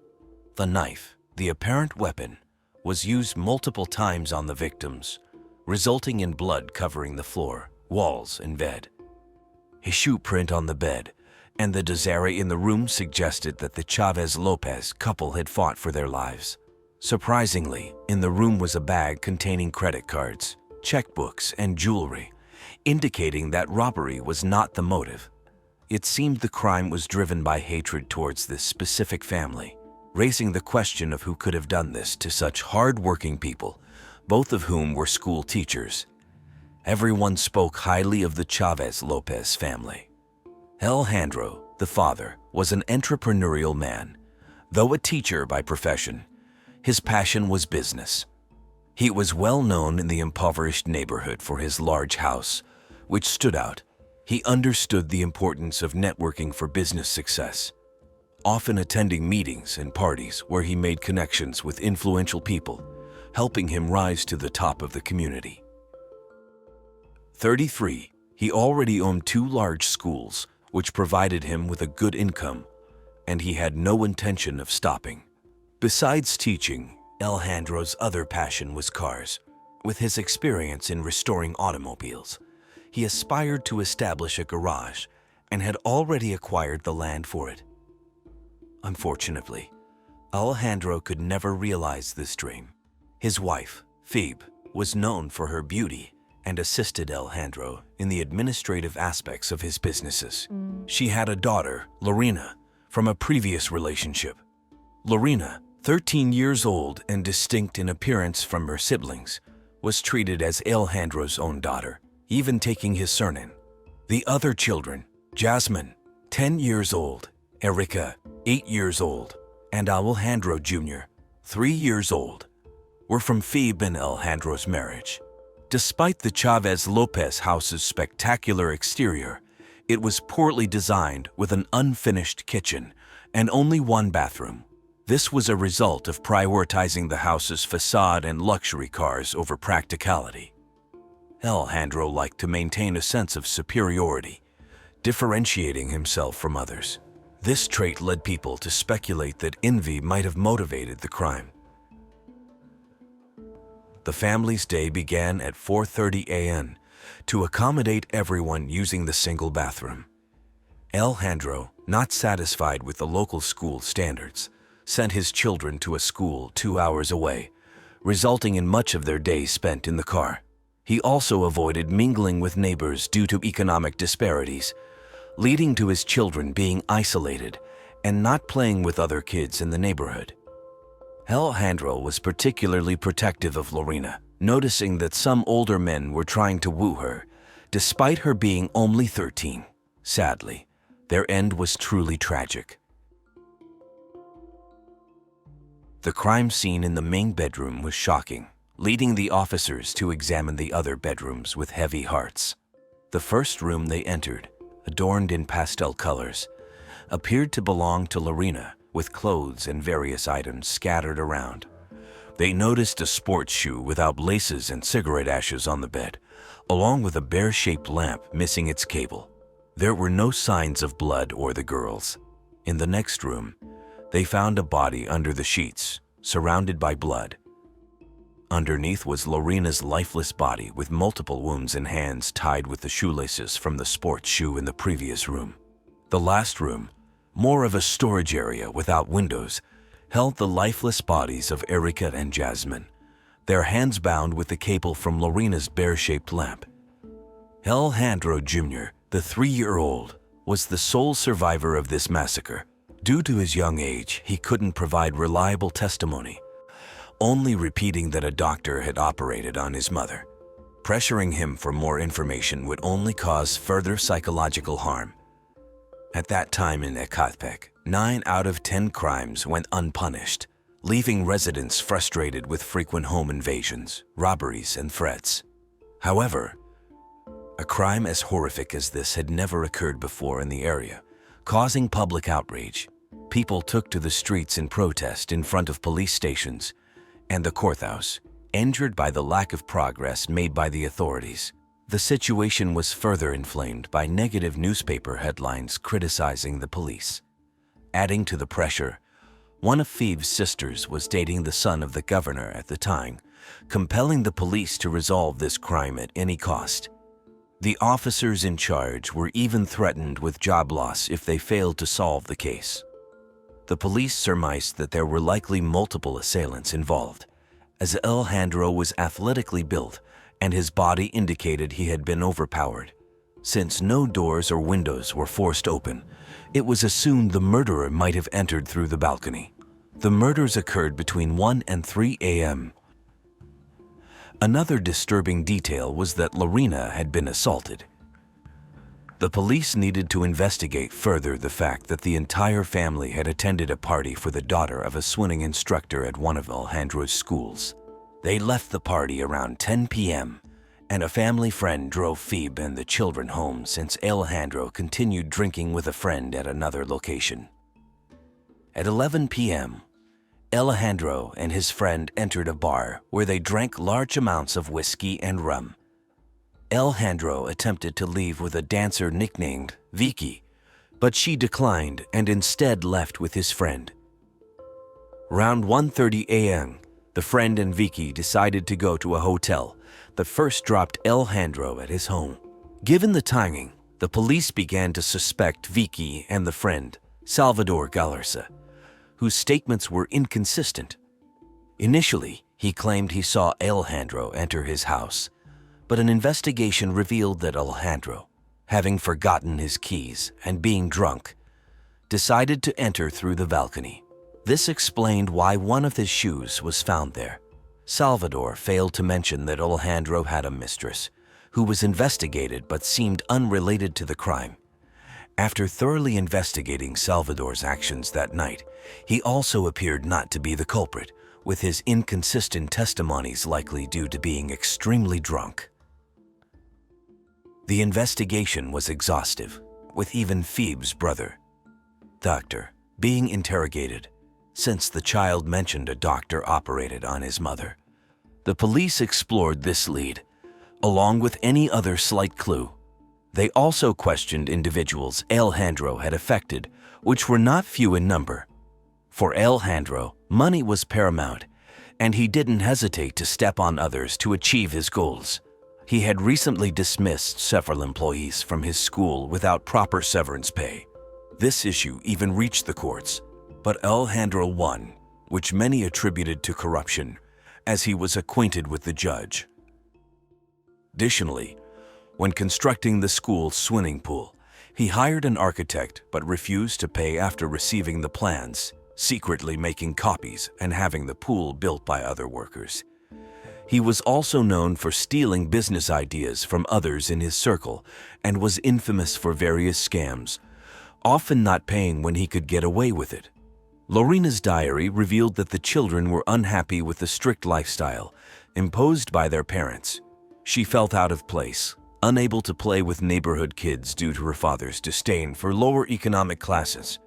The knife, the apparent weapon, was used multiple times on the victims, resulting in blood covering the floor, walls, and bed. A shoe print on the bed and the disarray in the room suggested that the Chavez-Lopez couple had fought for their lives. Surprisingly, in the room was a bag containing credit cards, checkbooks, and jewelry, indicating that robbery was not the motive. It seemed the crime was driven by hatred towards this specific family, raising the question of who could have done this to such hard-working people, both of whom were school teachers. Everyone spoke highly of the Chavez-Lopez family. Alejandro, the father, was an entrepreneurial man. Though a teacher by profession, his passion was business. He was well known in the impoverished neighborhood for his large house, which stood out. He understood the importance of networking for business success, often attending meetings and parties where he made connections with influential people, helping him rise to the top of the community. 33, he already owned 2 large schools, which provided him with a good income, and he had no intention of stopping. Besides teaching, Alejandro's other passion was cars. With his experience in restoring automobiles, he aspired to establish a garage and had already acquired the land for it. Unfortunately, Alejandro could never realize this dream. His wife, Phoebe, was known for her beauty and assisted Alejandro in the administrative aspects of his businesses. She had a daughter, Lorena, from a previous relationship. Lorena, 13 years old and distinct in appearance from her siblings, was treated as Alejandro's own daughter, even taking his surname. The other children, Jasmine, 10 years old, Erica, 8 years old, and Alejandro Jr., 3 years old, were from Phoebe and Alejandro's marriage. Despite the Chavez-Lopez house's spectacular exterior, it was poorly designed with an unfinished kitchen and only 1 bathroom. This was a result of prioritizing the house's facade and luxury cars over practicality. Alejandro liked to maintain a sense of superiority, differentiating himself from others. This trait led people to speculate that envy might have motivated the crime. The family's day began at 4:30 a.m. to accommodate everyone using the single bathroom. Alejandro, not satisfied with the local school standards, sent his children to a school 2 hours away, resulting in much of their day spent in the car. He also avoided mingling with neighbors due to economic disparities, leading to his children being isolated and not playing with other kids in the neighborhood. Alejandro was particularly protective of Lorena, noticing that some older men were trying to woo her, despite her being only 13. Sadly, their end was truly tragic. The crime scene in the main bedroom was shocking, leading the officers to examine the other bedrooms with heavy hearts. The first room they entered, adorned in pastel colors, appeared to belong to Lorena, with clothes and various items scattered around. They noticed a sports shoe without laces and cigarette ashes on the bed, along with a bear-shaped lamp missing its cable. There were no signs of blood or the girls. In the next room, they found a body under the sheets, surrounded by blood. Underneath was Lorena's lifeless body with multiple wounds and hands tied with the shoelaces from the sports shoe in the previous room. The last room, more of a storage area without windows, held the lifeless bodies of Erica and Jasmine, their hands bound with the cable from Lorena's bear-shaped lamp. Alejandro Jr., the 3-year-old, was the sole survivor of this massacre. Due to his young age, he couldn't provide reliable testimony, only repeating that a doctor had operated on his mother. Pressuring him for more information would only cause further psychological harm. At that time in Ecatepec, 9 out of 10 crimes went unpunished, leaving residents frustrated with frequent home invasions, robberies, and threats. However, a crime as horrific as this had never occurred before in the area, causing public outrage. People took to the streets in protest in front of police stations and the courthouse, injured by the lack of progress made by the authorities. The situation was further inflamed by negative newspaper headlines criticizing the police. Adding to the pressure, one of Phoebe's sisters was dating the son of the governor at the time, compelling the police to resolve this crime at any cost. The officers in charge were even threatened with job loss if they failed to solve the case. The police surmised that there were likely multiple assailants involved, as Alejandro was athletically built and his body indicated he had been overpowered. Since no doors or windows were forced open, it was assumed the murderer might have entered through the balcony. The murders occurred between 1 and 3 a.m. Another disturbing detail was that Lorena had been assaulted. The police needed to investigate further the fact that the entire family had attended a party for the daughter of a swimming instructor at one of Alejandro's schools. They left the party around 10 p.m., and a family friend drove Phoebe and the children home since Alejandro continued drinking with a friend at another location. At 11 p.m., Alejandro and his friend entered a bar where they drank large amounts of whiskey and rum. Alejandro attempted to leave with a dancer nicknamed Vicky, but she declined and instead left with his friend. Around 1:30 a.m., the friend and Vicky decided to go to a hotel that first dropped Alejandro at his home. Given the timing, the police began to suspect Vicky and the friend, Salvador Galarza, whose statements were inconsistent. Initially, he claimed he saw Alejandro enter his house, but an investigation revealed that Alejandro, having forgotten his keys and being drunk, decided to enter through the balcony. This explained why one of his shoes was found there. Salvador failed to mention that Alejandro had a mistress, who was investigated but seemed unrelated to the crime. After thoroughly investigating Salvador's actions that night, he also appeared not to be the culprit, with his inconsistent testimonies likely due to being extremely drunk. The investigation was exhaustive, with even Phoebe's brother, Doctor, being interrogated, since the child mentioned a doctor operated on his mother. The police explored this lead, along with any other slight clue. They also questioned individuals Alejandro had affected, which were not few in number. For Alejandro, money was paramount, and he didn't hesitate to step on others to achieve his goals. He had recently dismissed several employees from his school without proper severance pay. This issue even reached the courts, but Alejandro won, which many attributed to corruption, as he was acquainted with the judge. Additionally, when constructing the school's swimming pool, he hired an architect but refused to pay after receiving the plans, secretly making copies and having the pool built by other workers. He was also known for stealing business ideas from others in his circle and was infamous for various scams, often not paying when he could get away with it. Lorena's diary revealed that the children were unhappy with the strict lifestyle imposed by their parents. She felt out of place, unable to play with neighborhood kids due to her father's disdain for lower economic classes.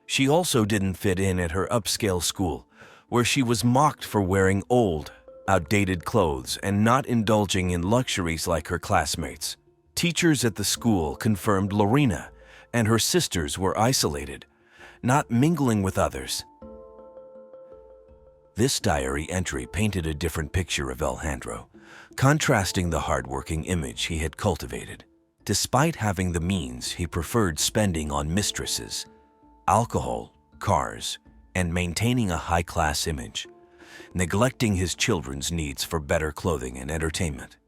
She also didn't fit in at her upscale school, where she was mocked for wearing old, outdated clothes and not indulging in luxuries like her classmates. Teachers at the school confirmed Lorena and her sisters were isolated, not mingling with others. This diary entry painted a different picture of Alejandro, contrasting the hardworking image he had cultivated. Despite having the means, he preferred spending on mistresses, alcohol, cars, and maintaining a high-class image, neglecting his children's needs for better clothing and entertainment.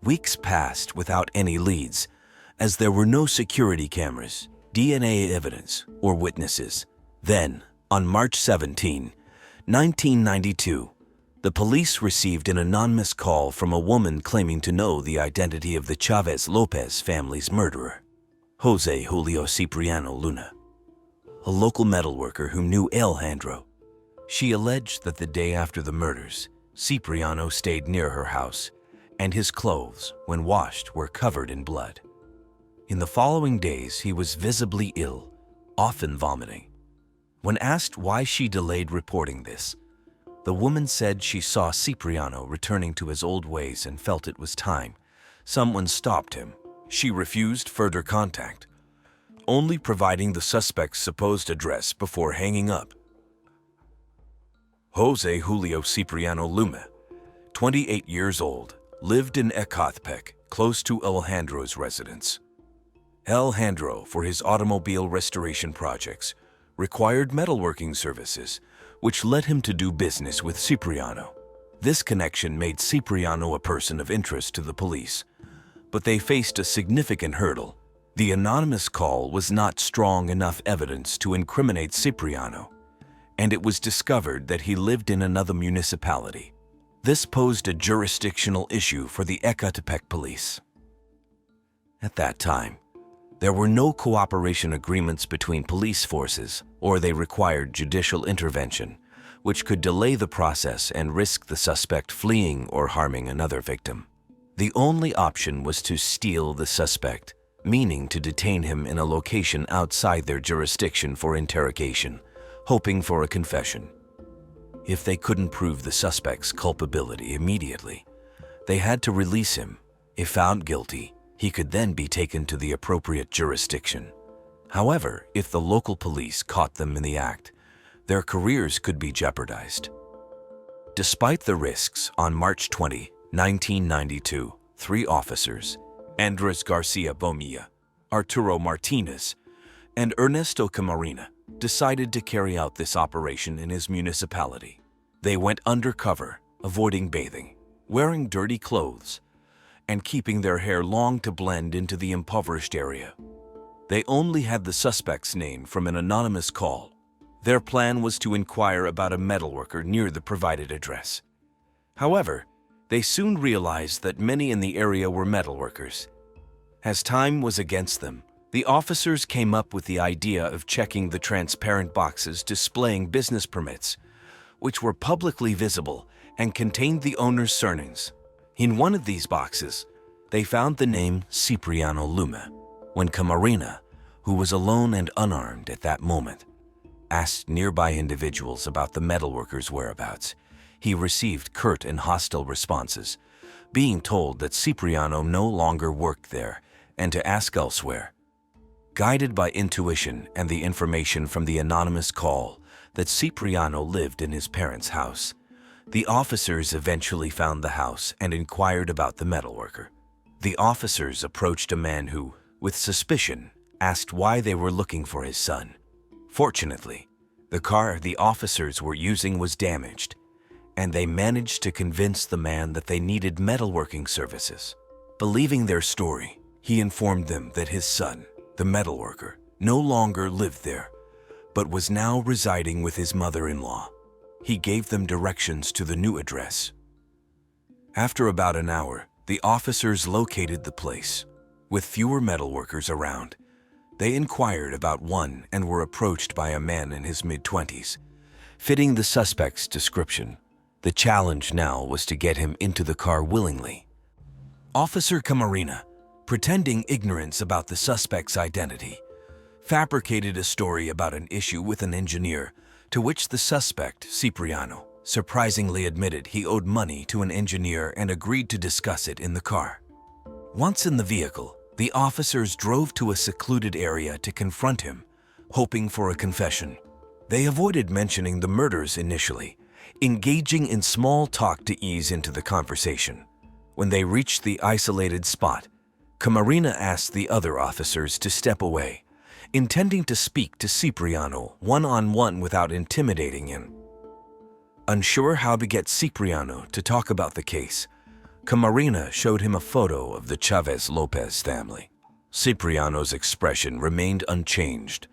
Weeks passed without any leads, as there were no security cameras, DNA evidence, or witnesses. Then, on March 17, 1992, the police received an anonymous call from a woman claiming to know the identity of the Chavez Lopez family's murderer, Jose Julio Cipriano Luna, a local metalworker who knew Alejandro. She alleged that the day after the murders, Cipriano stayed near her house, and his clothes, when washed, were covered in blood. In the following days, he was visibly ill, often vomiting. When asked why she delayed reporting this, the woman said she saw Cipriano returning to his old ways and felt it was time. Someone stopped him. She refused further contact, only providing the suspect's supposed address before hanging up. Jose Julio Cipriano Luna, 28 years old, lived in Ecatepec, close to Alejandro's residence. Alejandro, for his automobile restoration projects, required metalworking services, which led him to do business with Cipriano. This connection made Cipriano a person of interest to the police, but they faced a significant hurdle. The anonymous call was not strong enough evidence to incriminate Cipriano, and it was discovered that he lived in another municipality. This posed a jurisdictional issue for the Ecatepec police. At that time, there were no cooperation agreements between police forces, or they required judicial intervention, which could delay the process and risk the suspect fleeing or harming another victim. The only option was to steal the suspect, meaning to detain him in a location outside their jurisdiction for interrogation, hoping for a confession. If they couldn't prove the suspect's culpability immediately, they had to release him. If found guilty, he could then be taken to the appropriate jurisdiction. However, if the local police caught them in the act, their careers could be jeopardized. Despite the risks, on March 20, 1992, 3 officers, Andres Garcia Bomilla, Arturo Martinez, and Ernesto Camarena, decided to carry out this operation in his municipality. They went undercover, avoiding bathing, wearing dirty clothes, and keeping their hair long to blend into the impoverished area. They only had the suspect's name from an anonymous call. Their plan was to inquire about a metalworker near the provided address. However, they soon realized that many in the area were metalworkers. As time was against them, the officers came up with the idea of checking the transparent boxes displaying business permits, which were publicly visible and contained the owner's surnames. In one of these boxes, they found the name Cipriano Luna. When Camarena, who was alone and unarmed at that moment, asked nearby individuals about the metalworker's whereabouts, he received curt and hostile responses, being told that Cipriano no longer worked there and to ask elsewhere. Guided by intuition and the information from the anonymous call that Cipriano lived in his parents' house, the officers eventually found the house and inquired about the metalworker. The officers approached a man who, with suspicion, asked why they were looking for his son. Fortunately, the car the officers were using was damaged, and they managed to convince the man that they needed metalworking services. Believing their story, he informed them that his son, the metalworker, no longer lived there, but was now residing with his mother-in-law. He gave them directions to the new address. After about an hour, the officers located the place. With fewer metalworkers around, they inquired about one and were approached by a man in his mid-20s, fitting the suspect's description. The challenge now was to get him into the car willingly. Officer Camarena, pretending ignorance about the suspect's identity, fabricated a story about an issue with an engineer, to which the suspect, Cipriano, surprisingly admitted he owed money to an engineer and agreed to discuss it in the car. Once in the vehicle, the officers drove to a secluded area to confront him, hoping for a confession. They avoided mentioning the murders initially, engaging in small talk to ease into the conversation. When they reached the isolated spot, Camarina asked the other officers to step away, intending to speak to Cipriano one-on-one without intimidating him. Unsure how to get Cipriano to talk about the case, Camarina showed him a photo of the Chavez Lopez family. Cipriano's expression remained unchanged,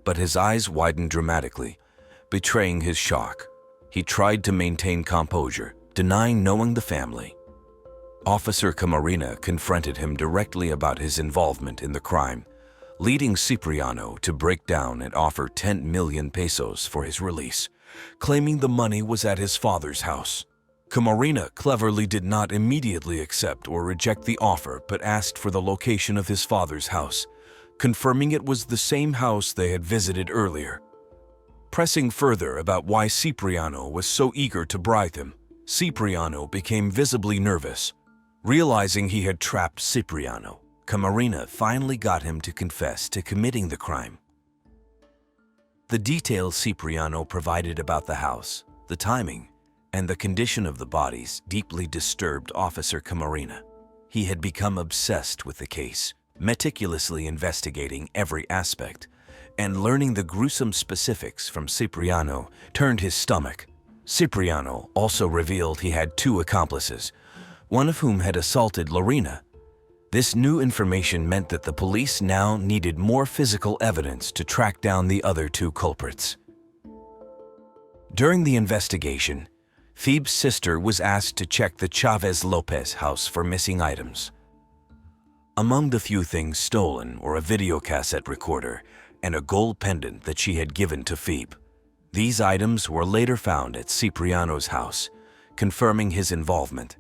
but his eyes widened dramatically, betraying his shock. He tried to maintain composure, denying knowing the family. Officer Camarina confronted him directly about his involvement in the crime, leading Cipriano to break down and offer 10 million pesos for his release, claiming the money was at his father's house. Camarina cleverly did not immediately accept or reject the offer but asked for the location of his father's house, confirming it was the same house they had visited earlier. Pressing further about why Cipriano was so eager to bribe him, Cipriano became visibly nervous. Realizing he had trapped Cipriano, Camarina finally got him to confess to committing the crime. The details Cipriano provided about the house, the timing, and the condition of the bodies deeply disturbed Officer Camarina. He had become obsessed with the case, meticulously investigating every aspect, and learning the gruesome specifics from Cipriano turned his stomach. Cipriano also revealed he had 2 accomplices, one of whom had assaulted Lorena. This new information meant that the police now needed more physical evidence to track down the other 2 culprits. During the investigation, Phoebe's sister was asked to check the Chavez Lopez house for missing items. Among the few things stolen were a videocassette recorder and a gold pendant that she had given to Phoebe. These items were later found at Cipriano's house, confirming his involvement.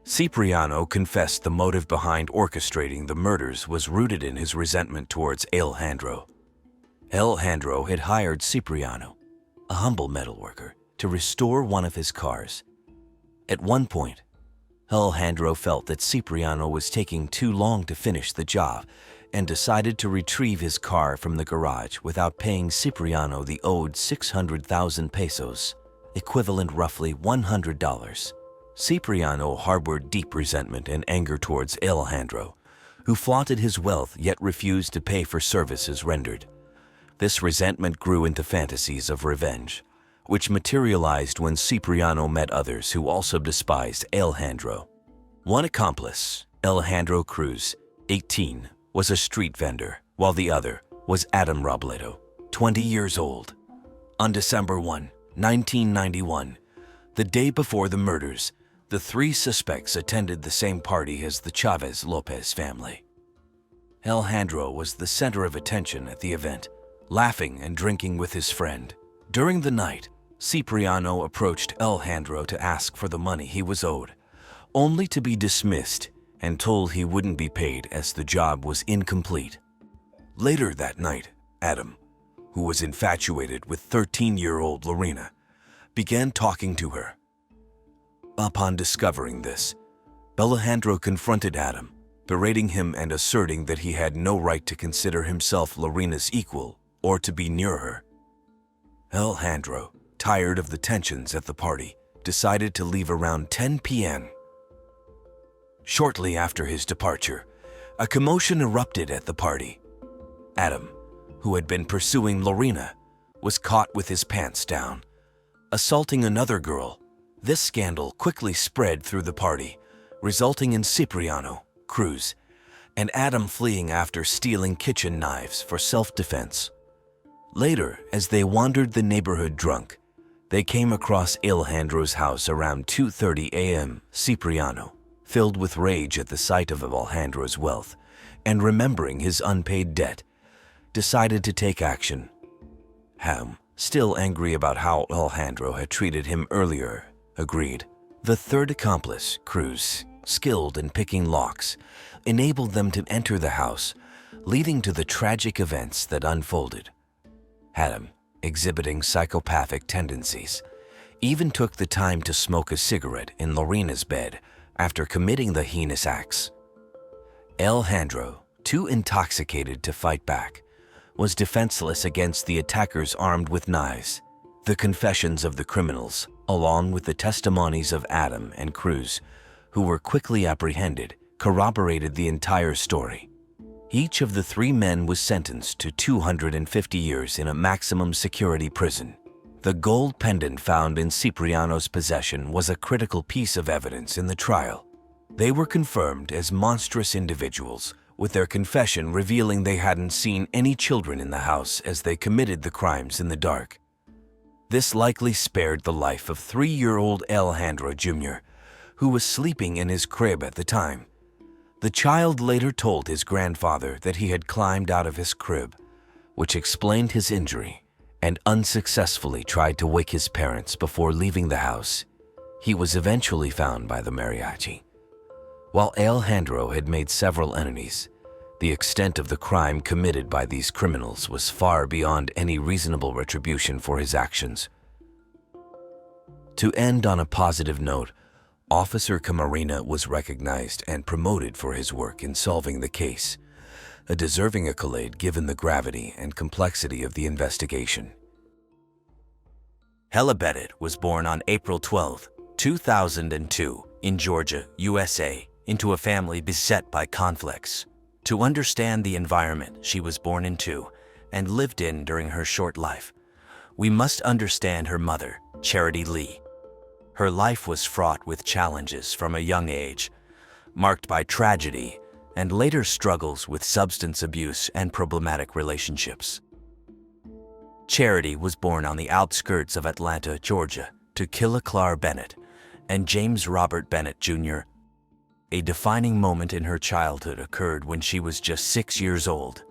Cipriano confessed the motive behind orchestrating the murders was rooted in his resentment towards Alejandro. Alejandro had hired Cipriano, a humble metalworker, to restore one of his cars. At one point, Alejandro felt that Cipriano was taking too long to finish the job and decided to retrieve his car from the garage without paying Cipriano the owed 600,000 pesos, equivalent roughly $100. Cipriano harbored deep resentment and anger towards Alejandro, who flaunted his wealth yet refused to pay for services rendered. This resentment grew into fantasies of revenge, which materialized when Cipriano met others who also despised Alejandro. One accomplice, Alejandro Cruz, 18, was a street vendor, while the other was Adam Robledo, 20 years old. On December 1, 1991, the day before the murders, the 3 suspects attended the same party as the Chavez Lopez family. Alejandro was the center of attention at the event, laughing and drinking with his friend. During the night, Cipriano approached Alejandro to ask for the money he was owed, only to be dismissed and told he wouldn't be paid as the job was incomplete. Later that night, Adam, who was infatuated with 13-year-old Lorena, began talking to her. Upon discovering this, Alejandro confronted Adam, berating him and asserting that he had no right to consider himself Lorena's equal or to be near her. Alejandro, tired of the tensions at the party, decided to leave around 10 p.m. Shortly after his departure, a commotion erupted at the party. Adam, who had been pursuing Lorena, was caught with his pants down, assaulting another girl. This scandal quickly spread through the party, resulting in Cipriano, Cruz, and Adam fleeing after stealing kitchen knives for self-defense. Later, as they wandered the neighborhood drunk, they came across Alejandro's house around 2:30 a.m. Cipriano, filled with rage at the sight of Alejandro's wealth and remembering his unpaid debt, decided to take action. Ham, still angry about how Alejandro had treated him earlier, agreed. The third accomplice, Cruz, skilled in picking locks, enabled them to enter the house, leading to the tragic events that unfolded. Adam, exhibiting psychopathic tendencies, even took the time to smoke a cigarette in Lorena's bed after committing the heinous acts. Alejandro, too intoxicated to fight back, was defenseless against the attackers armed with knives. The confessions of the criminals, along with the testimonies of Adam and Cruz, who were quickly apprehended, corroborated the entire story. Each of the three men was sentenced to 250 years in a maximum security prison. The gold pendant found in Cipriano's possession was a critical piece of evidence in the trial. They were confirmed as monstrous individuals, with their confession revealing they hadn't seen any children in the house as they committed the crimes in the dark. This likely spared the life of 3-year-old Alejandro Jr., who was sleeping in his crib at the time. The child later told his grandfather that he had climbed out of his crib, which explained his injury, and unsuccessfully tried to wake his parents before leaving the house. He was eventually found by the mariachi. While Alejandro had made several enemies, the extent of the crime committed by these criminals was far beyond any reasonable retribution for his actions. To end on a positive note, Officer Camarena was recognized and promoted for his work in solving the case, a deserving accolade given the gravity and complexity of the investigation. Hella Bennett was born on April 12, 2002, in Georgia, USA, into a family beset by conflicts. To understand the environment she was born into and lived in during her short life, we must understand her mother, Charity Lee. Her life was fraught with challenges from a young age, marked by tragedy and later struggles with substance abuse and problematic relationships. Charity was born on the outskirts of Atlanta, Georgia, to Killa Clark Bennett and James Robert Bennett, Jr. A defining moment in her childhood occurred when she was just 6 years old.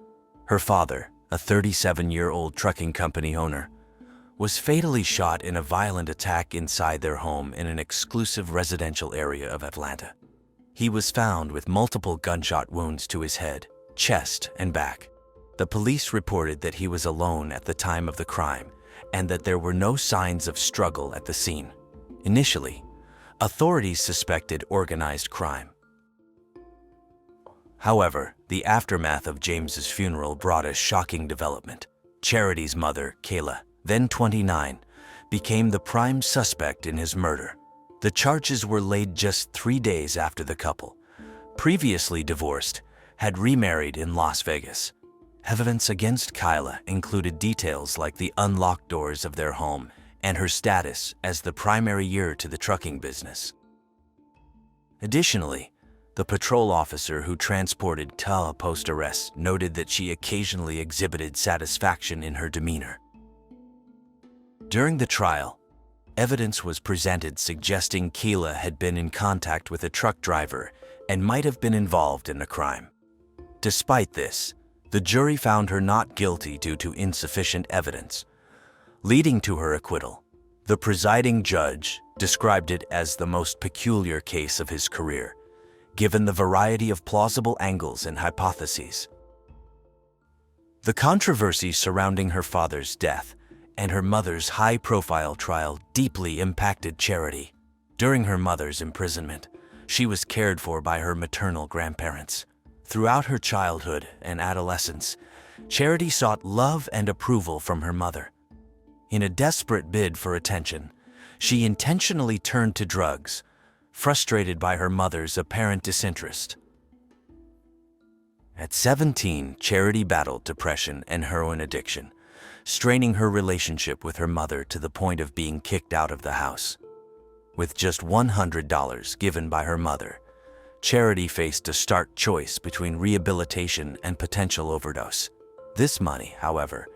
Her father, a 37-year-old trucking company owner, was fatally shot in a violent attack inside their home in an exclusive residential area of Atlanta. He was found with multiple gunshot wounds to his head, chest, and back. The police reported that he was alone at the time of the crime and that there were no signs of struggle at the scene. Initially, authorities suspected organized crime. However, the aftermath of James's funeral brought a shocking development. Charity's mother, Kayla, then 29, became the prime suspect in his murder. The charges were laid just 3 days after the couple, previously divorced, had remarried in Las Vegas. Evidence against Kayla included details like the unlocked doors of their home and her status as the primary heir to the trucking business. Additionally, the patrol officer who transported Kayla post-arrest noted that she occasionally exhibited satisfaction in her demeanor. During the trial, evidence was presented suggesting Kayla had been in contact with a truck driver and might have been involved in a crime. Despite this, the jury found her not guilty due to insufficient evidence, leading to her acquittal. The presiding judge described it as the most peculiar case of his career, given the variety of plausible angles and hypotheses. The controversy surrounding her father's death and her mother's high-profile trial deeply impacted Charity. During her mother's imprisonment, she was cared for by her maternal grandparents. Throughout her childhood and adolescence, Charity sought love and approval from her mother. In a desperate bid for attention, she intentionally turned to drugs, frustrated by her mother's apparent disinterest. At 17, Charity battled depression and heroin addiction, straining her relationship with her mother to the point of being kicked out of the house. With just $100 given by her mother, Charity faced a stark choice between rehabilitation and potential overdose. This money, however,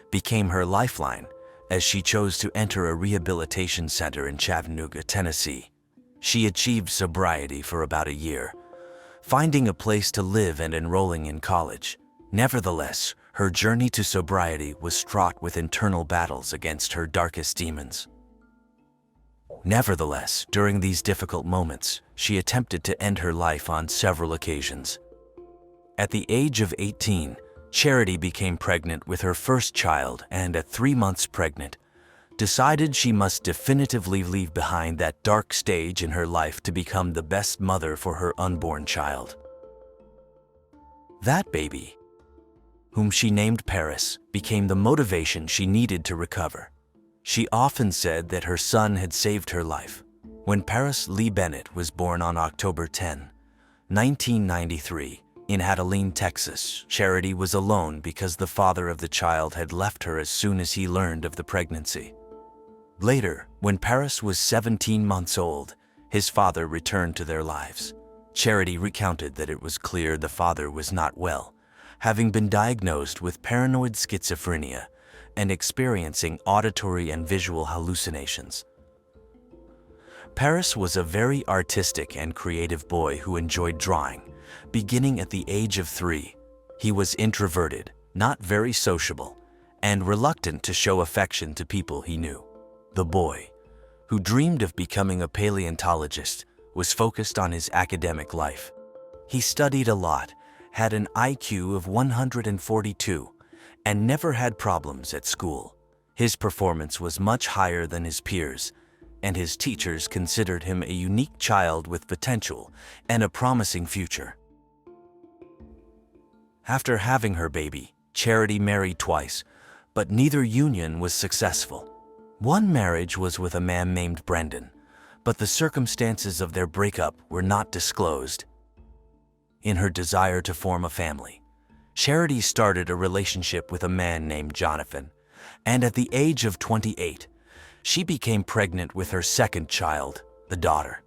became her lifeline as she chose to enter a rehabilitation center in Chattanooga, Tennessee. She achieved sobriety for about a year, finding a place to live and enrolling in college. Nevertheless, her journey to sobriety was fraught with internal battles against her darkest demons. Nevertheless, during these difficult moments, she attempted to end her life on several occasions. At the age of 18, Charity became pregnant with her first child and at 3 months pregnant, decided she must definitively leave behind that dark stage in her life to become the best mother for her unborn child. That baby whom she named Paris, became the motivation she needed to recover. She often said that her son had saved her life. When Paris Lee Bennett was born on October 10, 1993, in Abilene, Texas, Charity was alone because the father of the child had left her as soon as he learned of the pregnancy. Later, when Paris was 17 months old, his father returned to their lives. Charity recounted that it was clear the father was not well, having been diagnosed with paranoid schizophrenia and experiencing auditory and visual hallucinations. Paris was a very artistic and creative boy who enjoyed drawing. Beginning at the age of 3, he was introverted, not very sociable, and reluctant to show affection to people he knew. The boy, who dreamed of becoming a paleontologist, was focused on his academic life. He studied a lot, had an IQ of 142, and never had problems at school. His performance was much higher than his peers, and his teachers considered him a unique child with potential and a promising future. After having her baby, Charity married twice, but neither union was successful. One marriage was with a man named Brendan, but the circumstances of their breakup were not disclosed. In her desire to form a family, Charity started a relationship with a man named Jonathan, and at the age of 28, she became pregnant with her second child, the daughter.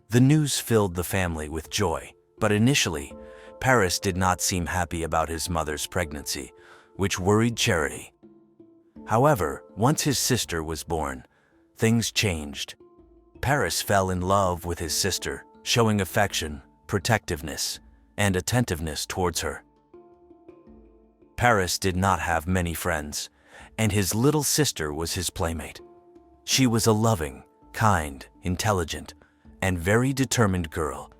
The news filled the family with joy, but initially, Paris did not seem happy about his mother's pregnancy, which worried Charity. However, once his sister was born, things changed. Paris fell in love with his sister, showing affection, protectiveness, and attentiveness towards her. Paris did not have many friends, and his little sister was his playmate. She was a loving, kind, intelligent, and very determined girl.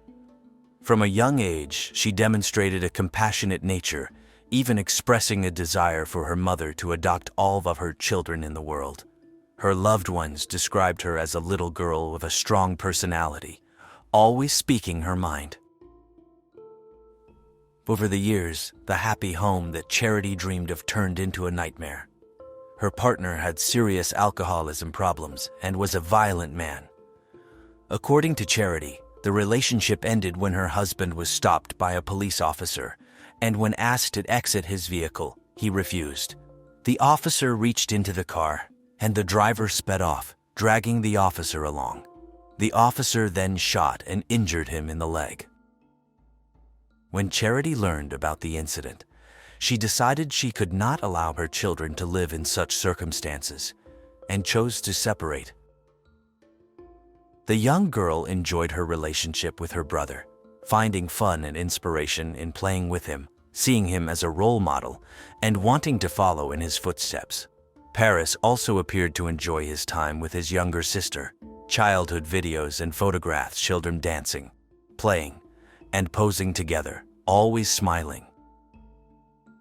From a young age, she demonstrated a compassionate nature, even expressing a desire for her mother to adopt all of her children in the world. Her loved ones described her as a little girl with a strong personality, always speaking her mind. Over the years, the happy home that Charity dreamed of turned into a nightmare. Her partner had serious alcoholism problems and was a violent man. According to Charity, the relationship ended when her husband was stopped by a police officer, and when asked to exit his vehicle, he refused. The officer reached into the car, and the driver sped off, dragging the officer along. The officer then shot and injured him in the leg. When Charity learned about the incident, she decided she could not allow her children to live in such circumstances, and chose to separate. The young girl enjoyed her relationship with her brother, finding fun and inspiration in playing with him, seeing him as a role model, and wanting to follow in his footsteps. Paris also appeared to enjoy his time with his younger sister. Childhood videos and photographs showed them dancing, playing, and posing together, always smiling.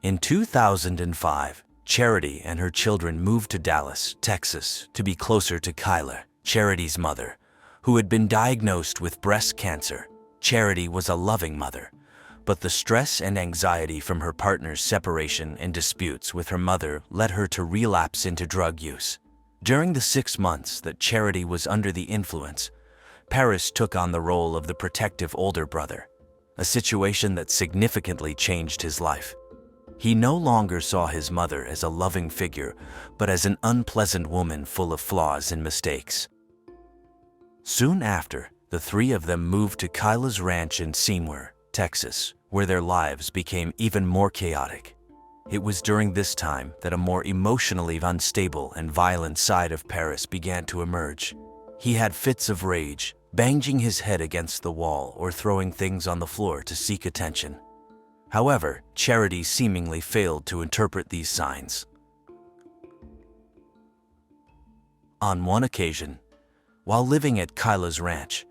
In 2005, Charity and her children moved to Dallas, Texas, to be closer to Kyla, Charity's mother, who had been diagnosed with breast cancer. Charity was a loving mother, but the stress and anxiety from her partner's separation and disputes with her mother led her to relapse into drug use. During the 6 months that Charity was under the influence, Paris took on the role of the protective older brother, a situation that significantly changed his life. He no longer saw his mother as a loving figure, but as an unpleasant woman full of flaws and mistakes. Soon after, the three of them moved to Kyla's ranch in Seymour, Texas, where their lives became even more chaotic. It was during this time that a more emotionally unstable and violent side of Paris began to emerge. He had fits of rage, banging his head against the wall or throwing things on the floor to seek attention. However, Charity seemingly failed to interpret these signs. On one occasion, while living at Kyla's ranch,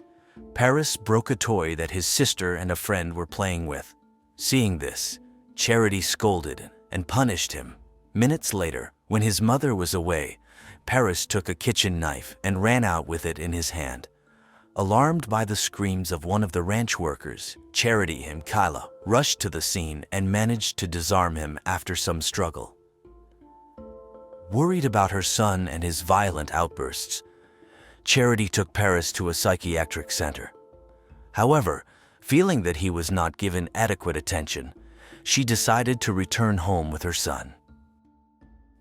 Paris broke a toy that his sister and a friend were playing with. Seeing this, Charity scolded and punished him. Minutes later, when his mother was away, Paris took a kitchen knife and ran out with it in his hand. Alarmed by the screams of one of the ranch workers, Charity and Kyla rushed to the scene and managed to disarm him after some struggle. Worried about her son and his violent outbursts, Charity took Paris to a psychiatric center. However, feeling that he was not given adequate attention, she decided to return home with her son.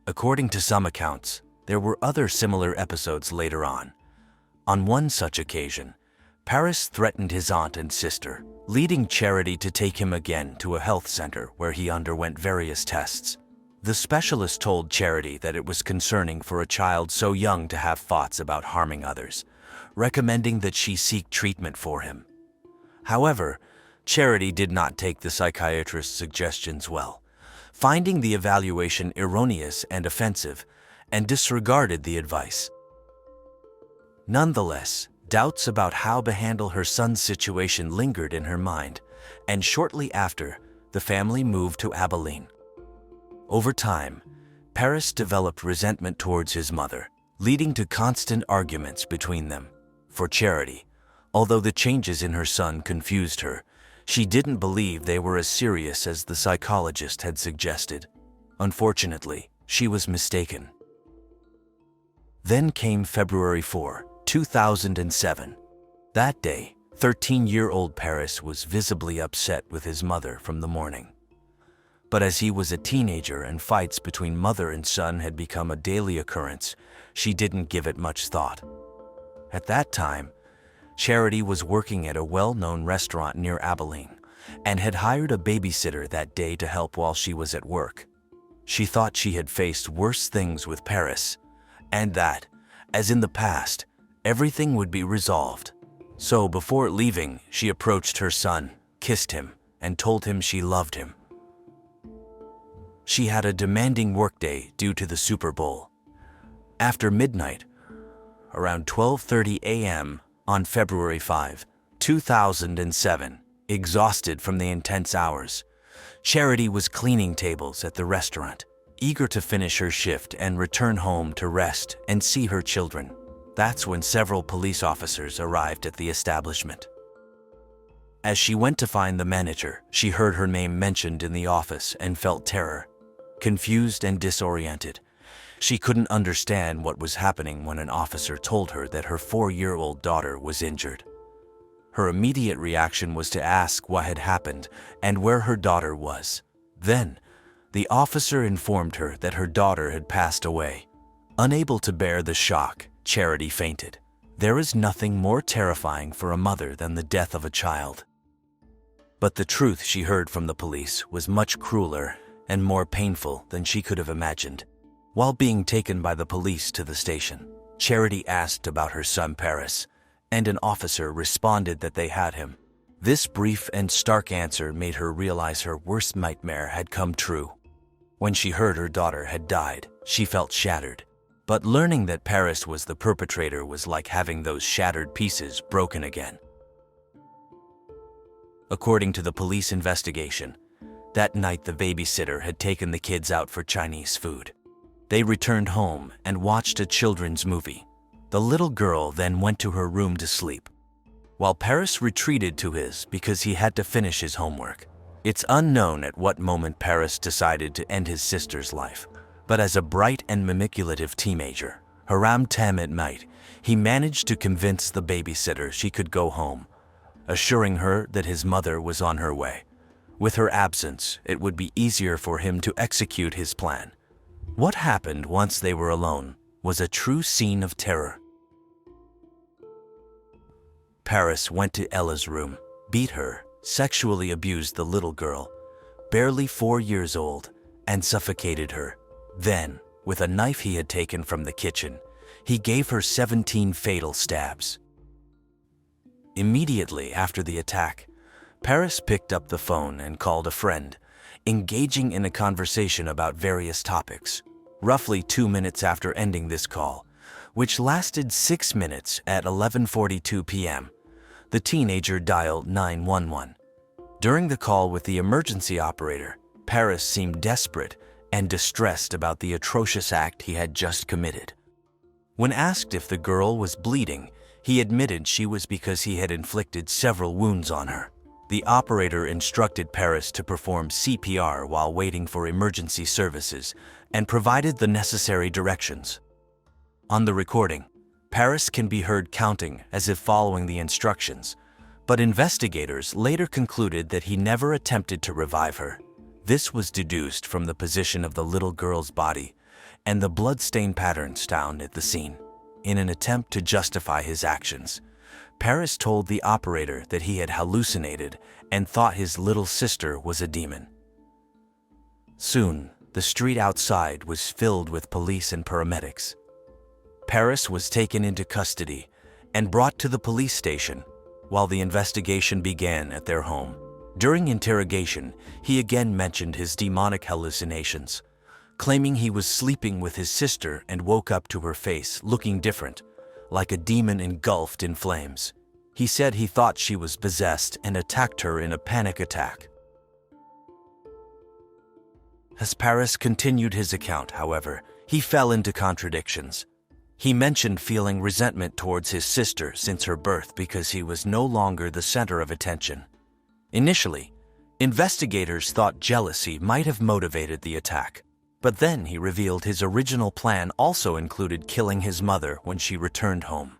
According to some accounts, there were other similar episodes later on. On one such occasion, Paris threatened his aunt and sister, leading Charity to take him again to a health center where he underwent various tests. The specialist told Charity that it was concerning for a child so young to have thoughts about harming others, recommending that she seek treatment for him. However, Charity did not take the psychiatrist's suggestions well, finding the evaluation erroneous and offensive, and disregarded the advice. Nonetheless, doubts about how to handle her son's situation lingered in her mind, and shortly after, the family moved to Abilene. Over time, Paris developed resentment towards his mother, leading to constant arguments between them. For Charity, although the changes in her son confused her, she didn't believe they were as serious as the psychologist had suggested. Unfortunately, she was mistaken. Then came February 4, 2007. That day, 13-year-old Paris was visibly upset with his mother from the morning. But as he was a teenager and fights between mother and son had become a daily occurrence, she didn't give it much thought. At that time, Charity was working at a well-known restaurant near Abilene and had hired a babysitter that day to help while she was at work. She thought she had faced worse things with Paris, and that, as in the past, everything would be resolved. So before leaving, she approached her son, kissed him, and told him she loved him. She had a demanding workday due to the Super Bowl. After midnight, around 12:30 a.m., on February 5, 2007, exhausted from the intense hours, Charity was cleaning tables at the restaurant, eager to finish her shift and return home to rest and see her children. That's when several police officers arrived at the establishment. As she went to find the manager, she heard her name mentioned in the office and felt terror. Confused and disoriented, she couldn't understand what was happening when an officer told her that her 4-year-old daughter was injured. Her immediate reaction was to ask what had happened and where her daughter was. Then, the officer informed her that her daughter had passed away. Unable to bear the shock, Charity fainted. There is nothing more terrifying for a mother than the death of a child. But the truth she heard from the police was much crueler and more painful than she could have imagined. While being taken by the police to the station, Charity asked about her son Paris, and an officer responded that they had him. This brief and stark answer made her realize her worst nightmare had come true. When she heard her daughter had died, she felt shattered. But learning that Paris was the perpetrator was like having those shattered pieces broken again. According to the police investigation, that night the babysitter had taken the kids out for Chinese food. They returned home and watched a children's movie. The little girl then went to her room to sleep, while Paris retreated to his because he had to finish his homework. It's unknown at what moment Paris decided to end his sister's life, but as a bright and manipulative teenager, around 10 at night, he managed to convince the babysitter she could go home, assuring her that his mother was on her way. With her absence, it would be easier for him to execute his plan. What happened once they were alone was a true scene of terror. Paris went to Ella's room, beat her, sexually abused the little girl, barely 4 years old, and suffocated her. Then, with a knife he had taken from the kitchen, he gave her 17 fatal stabs. Immediately after the attack, Paris picked up the phone and called a friend, engaging in a conversation about various topics. Roughly 2 minutes after ending this call, which lasted 6 minutes at 11:42 p.m., the teenager dialed 911. During the call with the emergency operator, Paris seemed desperate and distressed about the atrocious act he had just committed. When asked if the girl was bleeding, He admitted she was because he had inflicted several wounds on her. The operator instructed Paris to perform CPR while waiting for emergency services and provided the necessary directions. On the recording, Paris can be heard counting as if following the instructions, but investigators later concluded that he never attempted to revive her. This was deduced from the position of the little girl's body and the blood-stain patterns found at the scene. In an attempt to justify his actions, Paris told the operator that he had hallucinated and thought his little sister was a demon. Soon, the street outside was filled with police and paramedics. Paris was taken into custody and brought to the police station while the investigation began at their home. During interrogation, he again mentioned his demonic hallucinations, claiming he was sleeping with his sister and woke up to her face looking different, like a demon engulfed in flames. He said he thought she was possessed and attacked her in a panic attack. As Paris continued his account, however, he fell into contradictions. He mentioned feeling resentment towards his sister since her birth because he was no longer the center of attention. Initially, investigators thought jealousy might have motivated the attack, but then he revealed his original plan also included killing his mother when she returned home.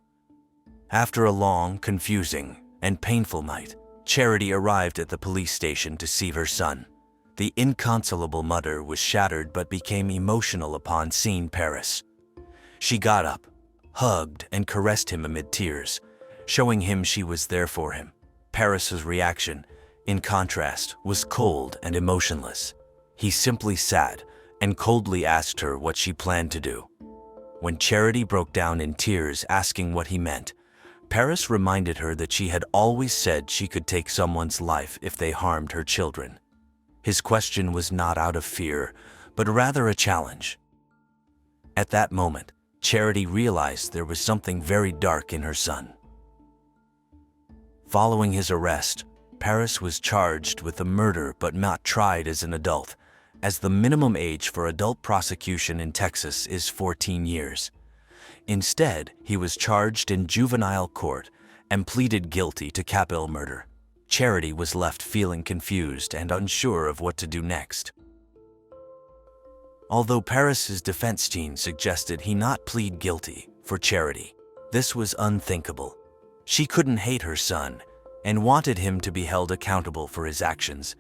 After a long, confusing, and painful night, Charity arrived at the police station to see her son. The inconsolable mother was shattered but became emotional upon seeing Paris. She got up, hugged, and caressed him amid tears, showing him she was there for him. Paris's reaction, in contrast, was cold and emotionless. He simply sat and coldly asked her what she planned to do. When Charity broke down in tears asking what he meant, Paris reminded her that she had always said she could take someone's life if they harmed her children. His question was not out of fear, but rather a challenge. At that moment, Charity realized there was something very dark in her son. Following his arrest, Paris was charged with a murder but not tried as an adult, as the minimum age for adult prosecution in Texas is 14 years. Instead, he was charged in juvenile court and pleaded guilty to capital murder. Charity was left feeling confused and unsure of what to do next. Although Paris's defense team suggested he not plead guilty for Charity, this was unthinkable. She couldn't hate her son and wanted him to be held accountable for his actions,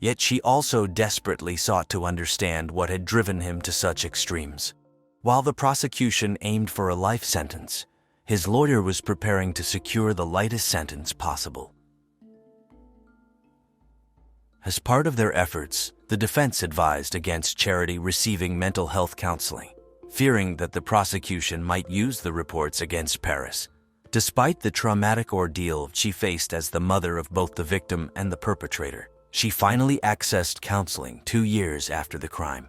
yet she also desperately sought to understand what had driven him to such extremes. While the prosecution aimed for a life sentence, his lawyer was preparing to secure the lightest sentence possible. As part of their efforts, the defense advised against Charity receiving mental health counseling, fearing that the prosecution might use the reports against Paris. Despite the traumatic ordeal she faced as the mother of both the victim and the perpetrator, she finally accessed counseling 2 years after the crime.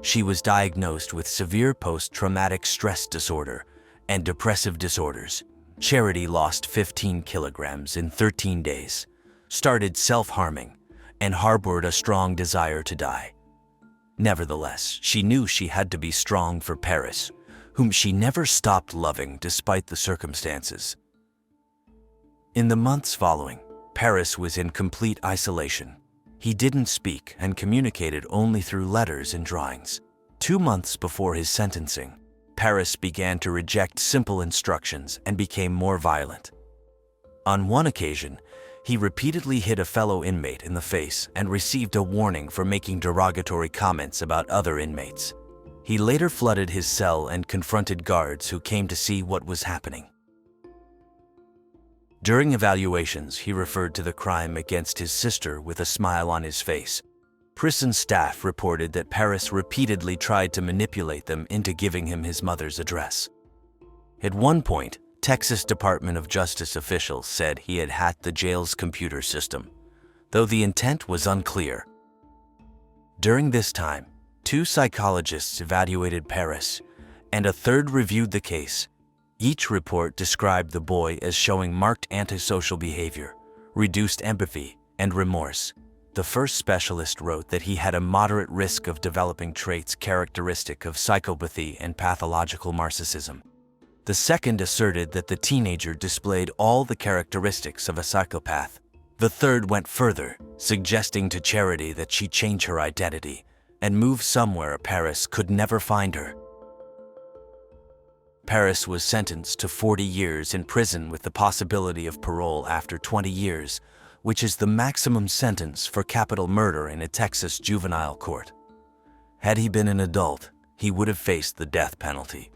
She was diagnosed with severe post-traumatic stress disorder and depressive disorders. Charity lost 15 kilograms in 13 days, started self-harming, and harbored a strong desire to die. Nevertheless, she knew she had to be strong for Paris, whom she never stopped loving despite the circumstances. In the months following, Paris was in complete isolation. He didn't speak and communicated only through letters and drawings. 2 months before his sentencing, Paris began to reject simple instructions and became more violent. On one occasion, he repeatedly hit a fellow inmate in the face and received a warning for making derogatory comments about other inmates. He later flooded his cell and confronted guards who came to see what was happening. During evaluations, he referred to the crime against his sister with a smile on his face. Prison staff reported that Paris repeatedly tried to manipulate them into giving him his mother's address. At one point, Texas Department of Justice officials said he had hacked the jail's computer system, though the intent was unclear. During this time, 2 psychologists evaluated Paris, and a third reviewed the case. Each report described the boy as showing marked antisocial behavior, reduced empathy, and remorse. The first specialist wrote that he had a moderate risk of developing traits characteristic of psychopathy and pathological narcissism. The second asserted that the teenager displayed all the characteristics of a psychopath. The third went further, suggesting to Charity that she change her identity and move somewhere Paris could never find her. Paris was sentenced to 40 years in prison with the possibility of parole after 20 years, which is the maximum sentence for capital murder in a Texas juvenile court. Had he been an adult, he would have faced the death penalty.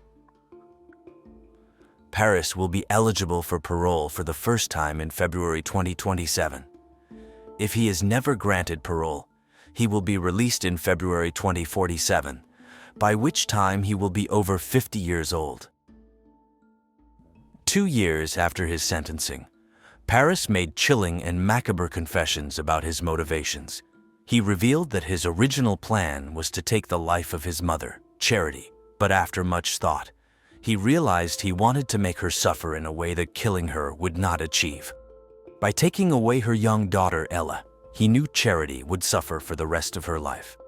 Paris will be eligible for parole for the first time in February 2027. If he is never granted parole, he will be released in February 2047, by which time he will be over 50 years old. 2 years after his sentencing, Paris made chilling and macabre confessions about his motivations. He revealed that his original plan was to take the life of his mother, Charity, but after much thought, he realized he wanted to make her suffer in a way that killing her would not achieve. By taking away her young daughter, Ella, he knew Charity would suffer for the rest of her life.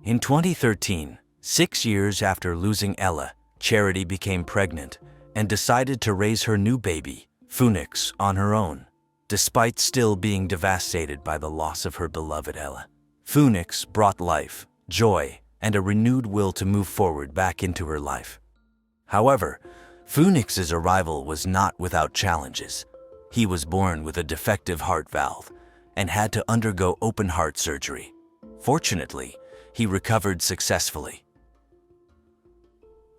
In 2013, 6 years after losing Ella, Charity became pregnant and decided to raise her new baby, Phoenix, on her own, despite still being devastated by the loss of her beloved Ella. Phoenix brought life, joy, and a renewed will to move forward back into her life. However, Phoenix's arrival was not without challenges. He was born with a defective heart valve and had to undergo open heart surgery. Fortunately, he recovered successfully.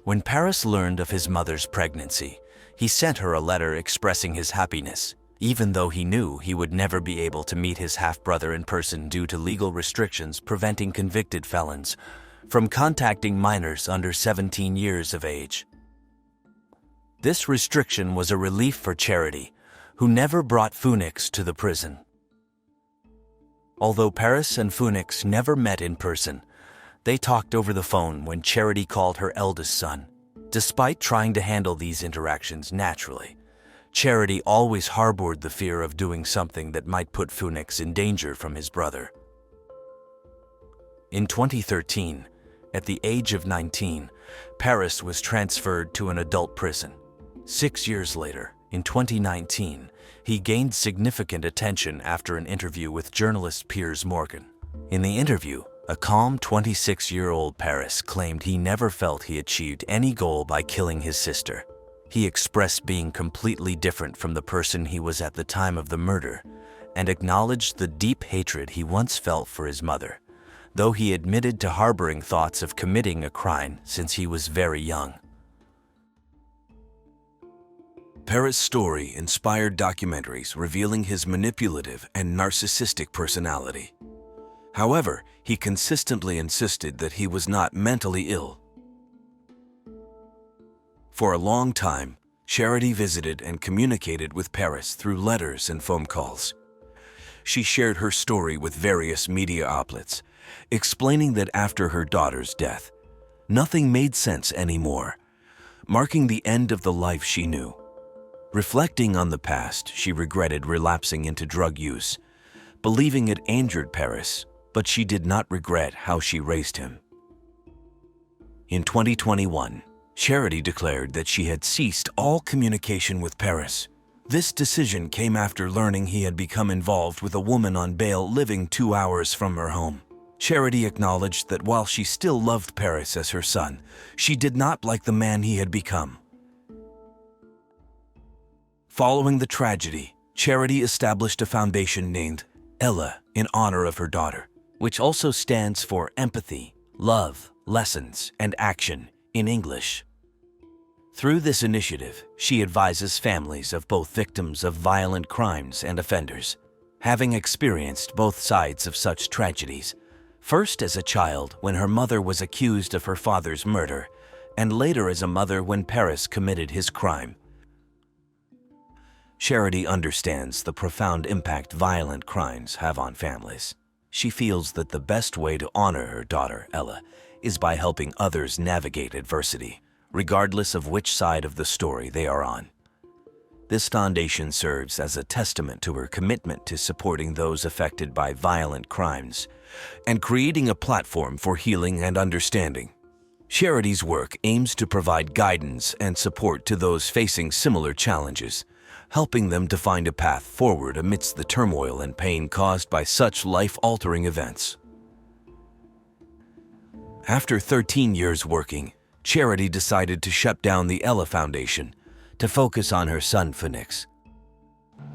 When Paris learned of his mother's pregnancy, he sent her a letter expressing his happiness, even though he knew he would never be able to meet his half-brother in person due to legal restrictions preventing convicted felons from contacting minors under 17 years of age. This restriction was a relief for Charity, who never brought Phoenix to the prison. Although Paris and Phoenix never met in person, they talked over the phone when Charity called her eldest son. Despite trying to handle these interactions naturally, Charity always harbored the fear of doing something that might put Phoenix in danger from his brother. In 2013, at the age of 19, Paris was transferred to an adult prison. 6 years later, in 2019, he gained significant attention after an interview with journalist Piers Morgan. In the interview, a calm 26-year-old Paris claimed he never felt he achieved any goal by killing his sister. He expressed being completely different from the person he was at the time of the murder and acknowledged the deep hatred he once felt for his mother, though he admitted to harboring thoughts of committing a crime since he was very young. Paris' story inspired documentaries revealing his manipulative and narcissistic personality. However, he consistently insisted that he was not mentally ill. For a long time, Charity visited and communicated with Paris through letters and phone calls. She shared her story with various media outlets, explaining that after her daughter's death, nothing made sense anymore, marking the end of the life she knew. Reflecting on the past, she regretted relapsing into drug use, believing it injured Paris, but she did not regret how she raised him. In 2021, Charity declared that she had ceased all communication with Paris. This decision came after learning he had become involved with a woman on bail living 2 hours from her home. Charity acknowledged that while she still loved Paris as her son, she did not like the man he had become. Following the tragedy, Charity established a foundation named Ella in honor of her daughter, which also stands for empathy, love, lessons, and action in English. Through this initiative, she advises families of both victims of violent crimes and offenders, having experienced both sides of such tragedies, first as a child when her mother was accused of her father's murder, and later as a mother when Paris committed his crime. Charity understands the profound impact violent crimes have on families. She feels that the best way to honor her daughter, Ella, is by helping others navigate adversity, regardless of which side of the story they are on. This foundation serves as a testament to her commitment to supporting those affected by violent crimes and creating a platform for healing and understanding. Charity's work aims to provide guidance and support to those facing similar challenges, helping them to find a path forward amidst the turmoil and pain caused by such life-altering events. After 13 years working, Charity decided to shut down the Ella Foundation to focus on her son Phoenix.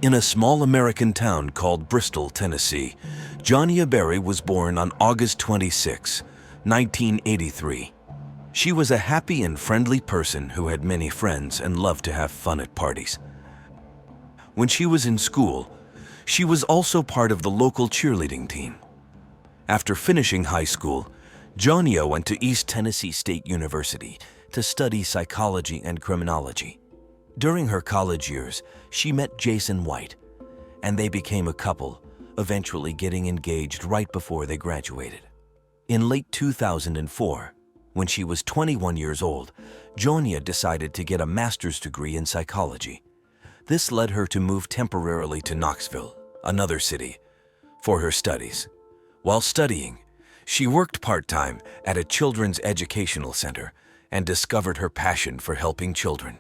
In a small American town called Bristol, Tennessee, Johnny Berry was born on August 26, 1983. She was a happy and friendly person who had many friends and loved to have fun at parties. When she was in school, she was also part of the local cheerleading team. After finishing high school, Johnny went to East Tennessee State University to study psychology and criminology. During her college years, she met Jason White, and they became a couple, eventually getting engaged right before they graduated. In late 2004, when she was 21 years old, Johnny decided to get a master's degree in psychology. This led her to move temporarily to Knoxville, another city, for her studies. While studying, she worked part-time at a children's educational center and discovered her passion for helping children.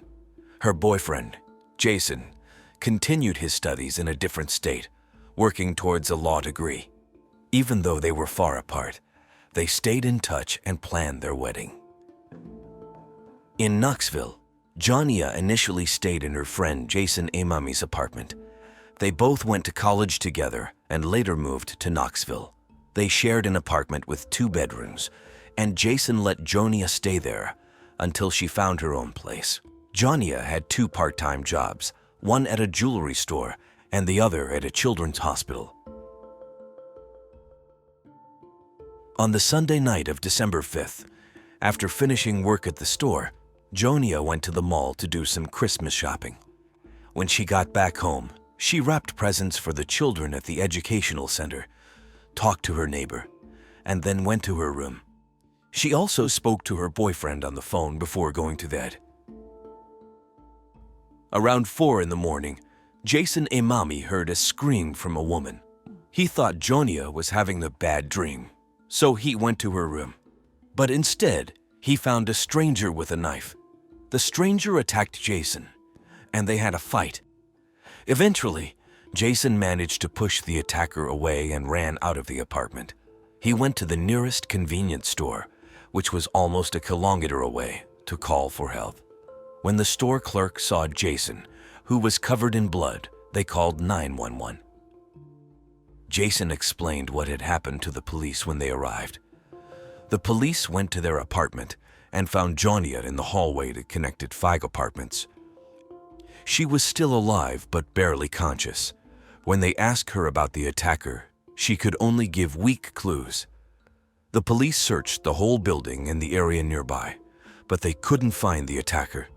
Her boyfriend, Jason, continued his studies in a different state, working towards a law degree. Even though they were far apart, they stayed in touch and planned their wedding. In Knoxville, Johnny initially stayed in her friend Jason Amami's apartment. They both went to college together and later moved to Knoxville. They shared an apartment with 2 bedrooms, and Jason let Johnny stay there until she found her own place. Johnny had 2 part-time jobs, one at a jewelry store and the other at a children's hospital. On the Sunday night of December 5th, after finishing work at the store, Johnny went to the mall to do some Christmas shopping. When she got back home, she wrapped presents for the children at the educational center, talked to her neighbor, and then went to her room. She also spoke to her boyfriend on the phone before going to bed. Around 4 in the morning, Jason Amami heard a scream from a woman. He thought Johnny was having a bad dream, so he went to her room. But instead, he found a stranger with a knife. The stranger attacked Jason, and they had a fight. Eventually, Jason managed to push the attacker away and ran out of the apartment. He went to the nearest convenience store, which was almost a kilometer away, to call for help. When the store clerk saw Jason, who was covered in blood, they called 911. Jason explained what had happened to the police when they arrived. The police went to their apartment and found Johnny in the hallway that connected 5 apartments. She was still alive but barely conscious. When they asked her about the attacker, she could only give weak clues. The police searched the whole building and the area nearby, but they couldn't find the attacker.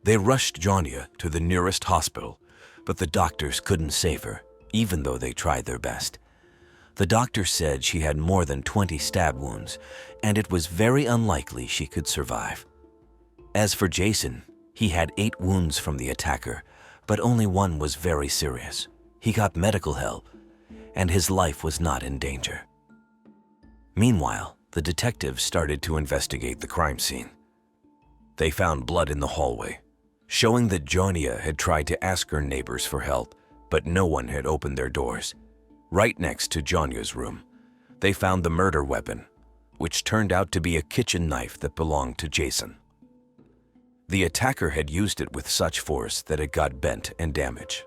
They rushed Johnny to the nearest hospital, but the doctors couldn't save her, even though they tried their best. The doctor said she had more than 20 stab wounds, and it was very unlikely she could survive. As for Jason, he had 8 wounds from the attacker, but only one was very serious. He got medical help, and his life was not in danger. Meanwhile, the detectives started to investigate the crime scene. They found blood in the hallway, showing that Johnny had tried to ask her neighbors for help, but no one had opened their doors. Right next to Johnny's room, they found the murder weapon, which turned out to be a kitchen knife that belonged to Jason. The attacker had used it with such force that it got bent and damaged.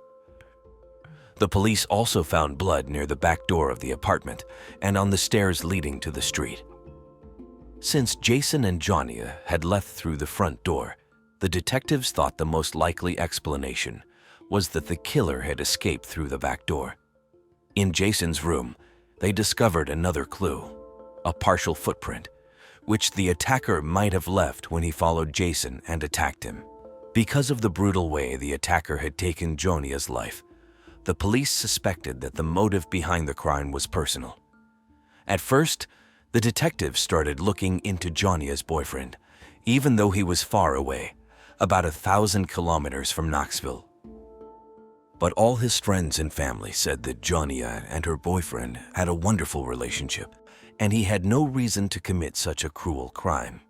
The police also found blood near the back door of the apartment and on the stairs leading to the street. Since Jason and Johnny had left through the front door, the detectives thought the most likely explanation was that the killer had escaped through the back door. In Jason's room, they discovered another clue, a partial footprint, which the attacker might have left when he followed Jason and attacked him. Because of the brutal way the attacker had taken Johnny's life, the police suspected that the motive behind the crime was personal. At first, the detectives started looking into Johnny's boyfriend, even though he was far away, about 1,000 kilometers from Knoxville. But all his friends and family said that Jonia and her boyfriend had a wonderful relationship, and he had no reason to commit such a cruel crime.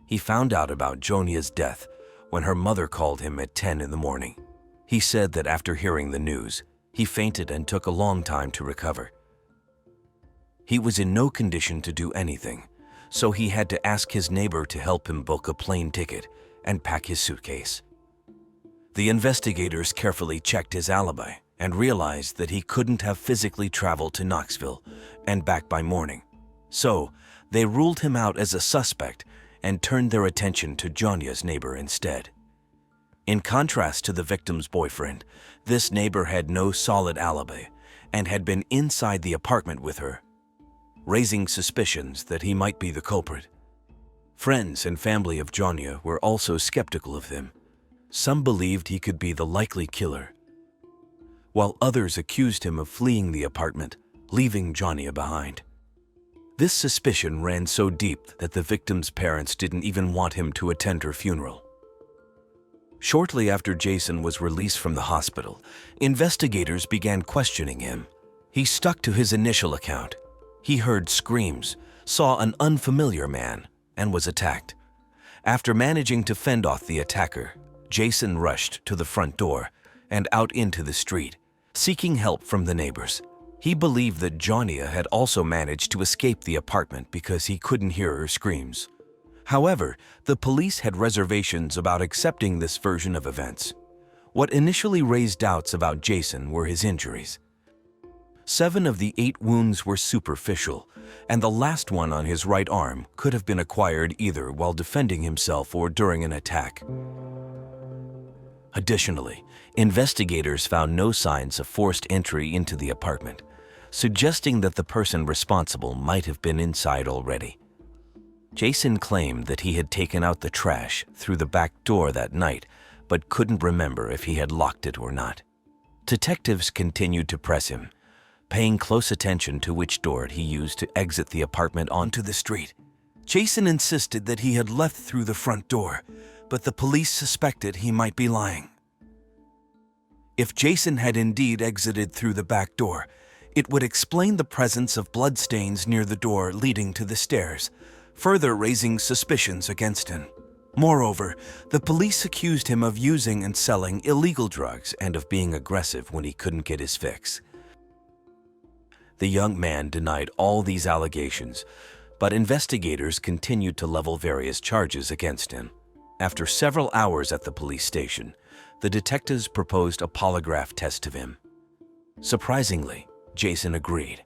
He found out about Jonia's death when her mother called him at 10 in the morning. He said that after hearing the news, he fainted and took a long time to recover. He was in no condition to do anything, so he had to ask his neighbor to help him book a plane ticket and pack his suitcase. The investigators carefully checked his alibi and realized that he couldn't have physically traveled to Knoxville and back by morning. So, they ruled him out as a suspect and turned their attention to Jonia's neighbor instead. In contrast to the victim's boyfriend, this neighbor had no solid alibi and had been inside the apartment with her, raising suspicions that he might be the culprit. Friends and family of Jonia were also skeptical of him. Some believed he could be the likely killer, while others accused him of fleeing the apartment, leaving Jonia behind. This suspicion ran so deep that the victim's parents didn't even want him to attend her funeral. Shortly after Jason was released from the hospital, investigators began questioning him. He stuck to his initial account. He heard screams, saw an unfamiliar man, and was attacked. After managing to fend off the attacker, Jason rushed to the front door and out into the street, seeking help from the neighbors. He believed that Jonia had also managed to escape the apartment because he couldn't hear her screams. However, the police had reservations about accepting this version of events. What initially raised doubts about Jason were his injuries. 7 of the 8 wounds were superficial, and the last one on his right arm could have been acquired either while defending himself or during an attack. Additionally, investigators found no signs of forced entry into the apartment, suggesting that the person responsible might have been inside already. Jason claimed that he had taken out the trash through the back door that night, but couldn't remember if he had locked it or not. Detectives continued to press him, paying close attention to which door he used to exit the apartment onto the street. Jason insisted that he had left through the front door, but the police suspected he might be lying. If Jason had indeed exited through the back door, it would explain the presence of bloodstains near the door leading to the stairs, further raising suspicions against him. Moreover, the police accused him of using and selling illegal drugs and of being aggressive when he couldn't get his fix. The young man denied all these allegations, but investigators continued to level various charges against him. After several hours at the police station, the detectives proposed a polygraph test of him. Surprisingly, Jason agreed.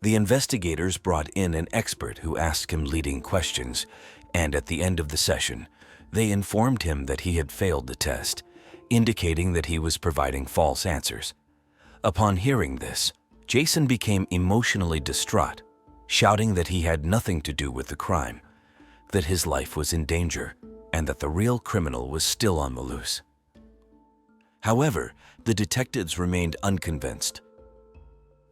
The investigators brought in an expert who asked him leading questions, and at the end of the session, they informed him that he had failed the test, indicating that he was providing false answers. Upon hearing this, Jason became emotionally distraught, shouting that he had nothing to do with the crime, that his life was in danger, and that the real criminal was still on the loose. However, the detectives remained unconvinced.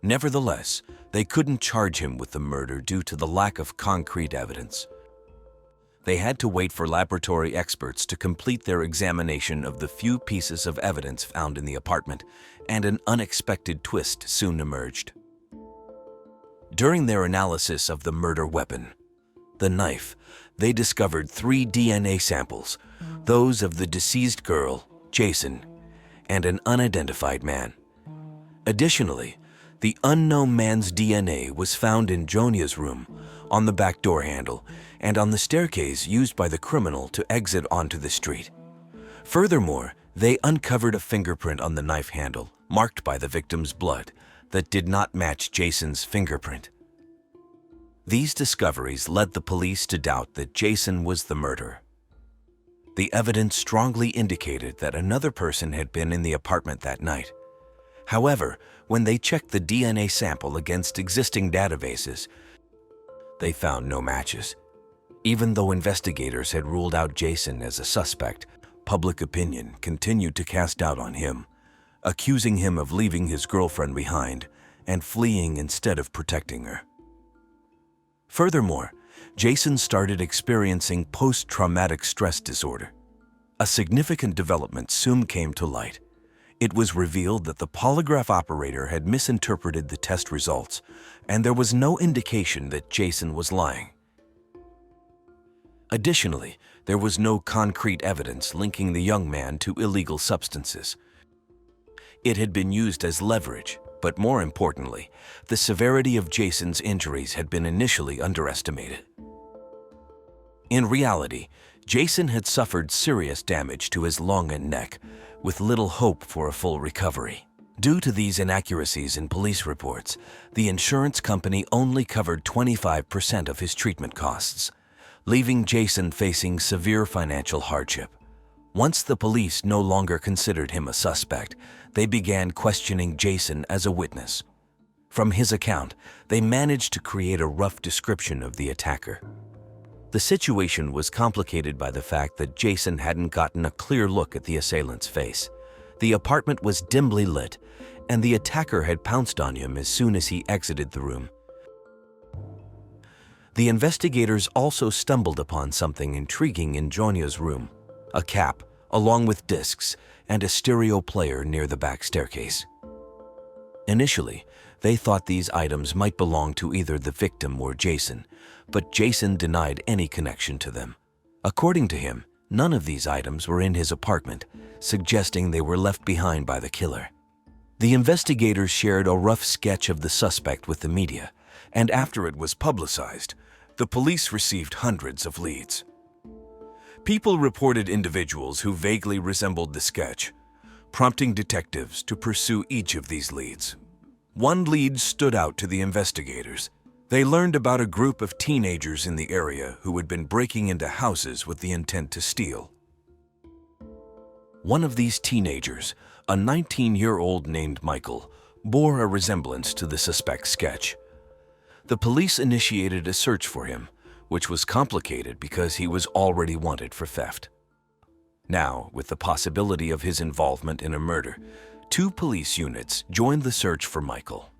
Nevertheless, they couldn't charge him with the murder due to the lack of concrete evidence. They had to wait for laboratory experts to complete their examination of the few pieces of evidence found in the apartment, and an unexpected twist soon emerged. During their analysis of the murder weapon, the knife, they discovered 3 DNA samples, those of the deceased girl, Jason, and an unidentified man. Additionally, the unknown man's DNA was found in Jonia's room, on the back door handle, and on the staircase used by the criminal to exit onto the street. Furthermore, they uncovered a fingerprint on the knife handle, marked by the victim's blood, that did not match Jason's fingerprint. These discoveries led the police to doubt that Jason was the murderer. The evidence strongly indicated that another person had been in the apartment that night. However, when they checked the DNA sample against existing databases, they found no matches. Even though investigators had ruled out Jason as a suspect, public opinion continued to cast doubt on him, accusing him of leaving his girlfriend behind and fleeing instead of protecting her. Furthermore, Jason started experiencing post-traumatic stress disorder. A significant development soon came to light. It was revealed that the polygraph operator had misinterpreted the test results, and there was no indication that Jason was lying. Additionally, there was no concrete evidence linking the young man to illegal substances. It had been used as leverage, but more importantly, the severity of Jason's injuries had been initially underestimated. In reality, Jason had suffered serious damage to his lung and neck, with little hope for a full recovery. Due to these inaccuracies in police reports, the insurance company only covered 25% of his treatment costs, leaving Jason facing severe financial hardship. Once the police no longer considered him a suspect, they began questioning Jason as a witness. From his account, they managed to create a rough description of the attacker. The situation was complicated by the fact that Jason hadn't gotten a clear look at the assailant's face. The apartment was dimly lit, and the attacker had pounced on him as soon as he exited the room. The investigators also stumbled upon something intriguing in Jonia's room: a cap, along with discs, and a stereo player near the back staircase. Initially, they thought these items might belong to either the victim or Jason, but Jason denied any connection to them. According to him, none of these items were in his apartment, suggesting they were left behind by the killer. The investigators shared a rough sketch of the suspect with the media, and after it was publicized, the police received hundreds of leads. People reported individuals who vaguely resembled the sketch, prompting detectives to pursue each of these leads. One lead stood out to the investigators. They learned about a group of teenagers in the area who had been breaking into houses with the intent to steal. One of these teenagers, a 19-year-old named Michael, bore a resemblance to the suspect's sketch. The police initiated a search for him, which was complicated because he was already wanted for theft. Now, with the possibility of his involvement in a murder, 2 police units joined the search for Michael.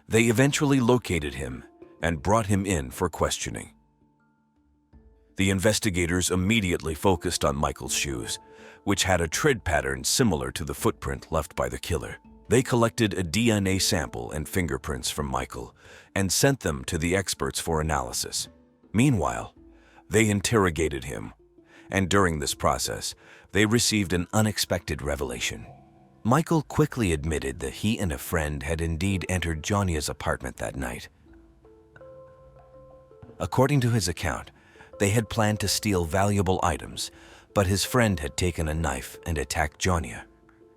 They eventually located him and brought him in for questioning. The investigators immediately focused on Michael's shoes, which had a tread pattern similar to the footprint left by the killer. They collected a DNA sample and fingerprints from Michael and sent them to the experts for analysis. Meanwhile, they interrogated him, and during this process, they received an unexpected revelation. Michael quickly admitted that he and a friend had indeed entered Jonia's apartment that night. According to his account, they had planned to steal valuable items, but his friend had taken a knife and attacked Jonia.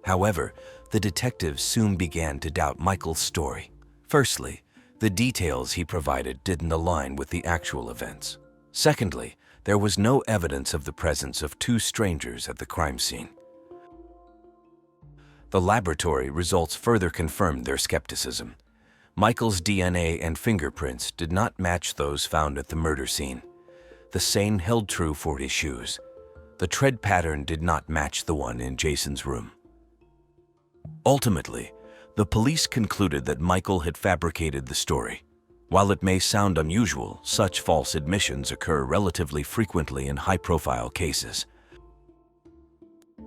However, the detectives soon began to doubt Michael's story. Firstly, the details he provided didn't align with the actual events. Secondly, there was no evidence of the presence of 2 strangers at the crime scene. The laboratory results further confirmed their skepticism. Michael's DNA and fingerprints did not match those found at the murder scene. The same held true for his shoes. The tread pattern did not match the one in Jason's room. Ultimately, the police concluded that Michael had fabricated the story. While it may sound unusual, such false admissions occur relatively frequently in high-profile cases.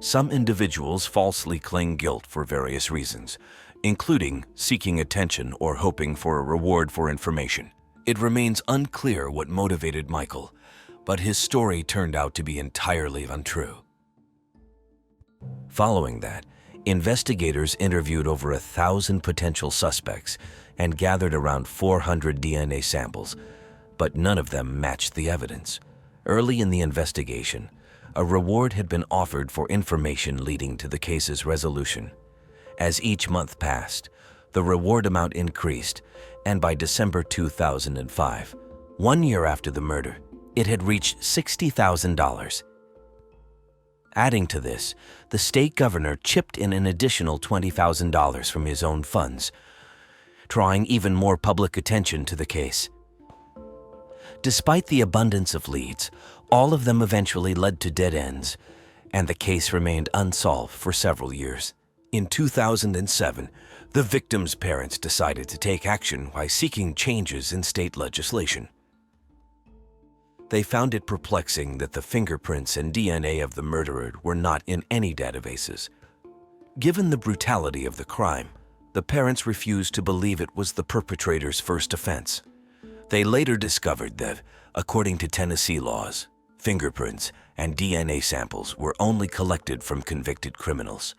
Some individuals falsely claim guilt for various reasons, including seeking attention or hoping for a reward for information. It remains unclear what motivated Michael, but his story turned out to be entirely untrue. Following that, investigators interviewed over 1,000 potential suspects and gathered around 400 DNA samples, but none of them matched the evidence. Early in the investigation, a reward had been offered for information leading to the case's resolution. As each month passed, the reward amount increased, and by December 2005, 1 year after the murder, it had reached $60,000. Adding to this, the state governor chipped in an additional $20,000 from his own funds, drawing even more public attention to the case. Despite the abundance of leads, all of them eventually led to dead ends, and the case remained unsolved for several years. In 2007, the victim's parents decided to take action by seeking changes in state legislation. They found it perplexing that the fingerprints and DNA of the murderer were not in any databases. Given the brutality of the crime, the parents refused to believe it was the perpetrator's first offense. They later discovered that, according to Tennessee laws, fingerprints and DNA samples were only collected from convicted criminals.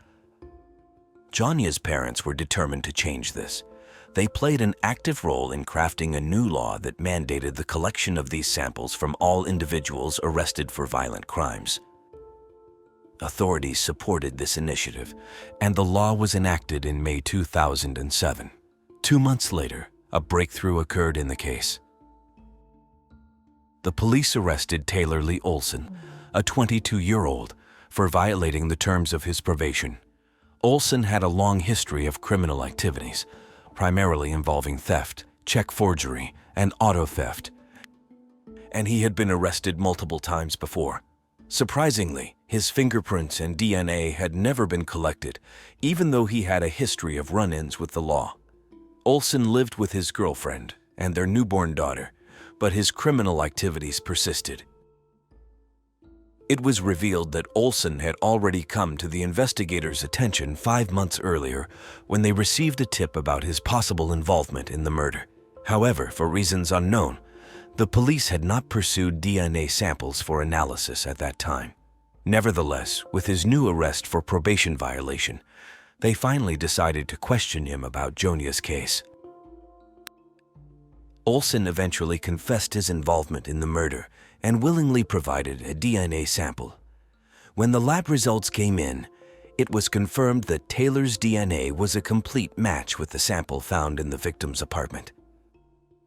Jonia's parents were determined to change this. They played an active role in crafting a new law that mandated the collection of these samples from all individuals arrested for violent crimes. Authorities supported this initiative, and the law was enacted in May 2007. 2 months later, a breakthrough occurred in the case. The police arrested Taylor Lee Olson, a 22-year-old, for violating the terms of his probation. Olson had a long history of criminal activities, primarily involving theft, check forgery, and auto theft, and he had been arrested multiple times before. Surprisingly, his fingerprints and DNA had never been collected, even though he had a history of run-ins with the law. Olson lived with his girlfriend and their newborn daughter, but his criminal activities persisted. It was revealed that Olson had already come to the investigators' attention 5 months earlier when they received a tip about his possible involvement in the murder. However, for reasons unknown, the police had not pursued DNA samples for analysis at that time. Nevertheless, with his new arrest for probation violation, they finally decided to question him about Jonia's case. Olson eventually confessed his involvement in the murder and willingly provided a DNA sample. When the lab results came in, it was confirmed that Taylor's DNA was a complete match with the sample found in the victim's apartment.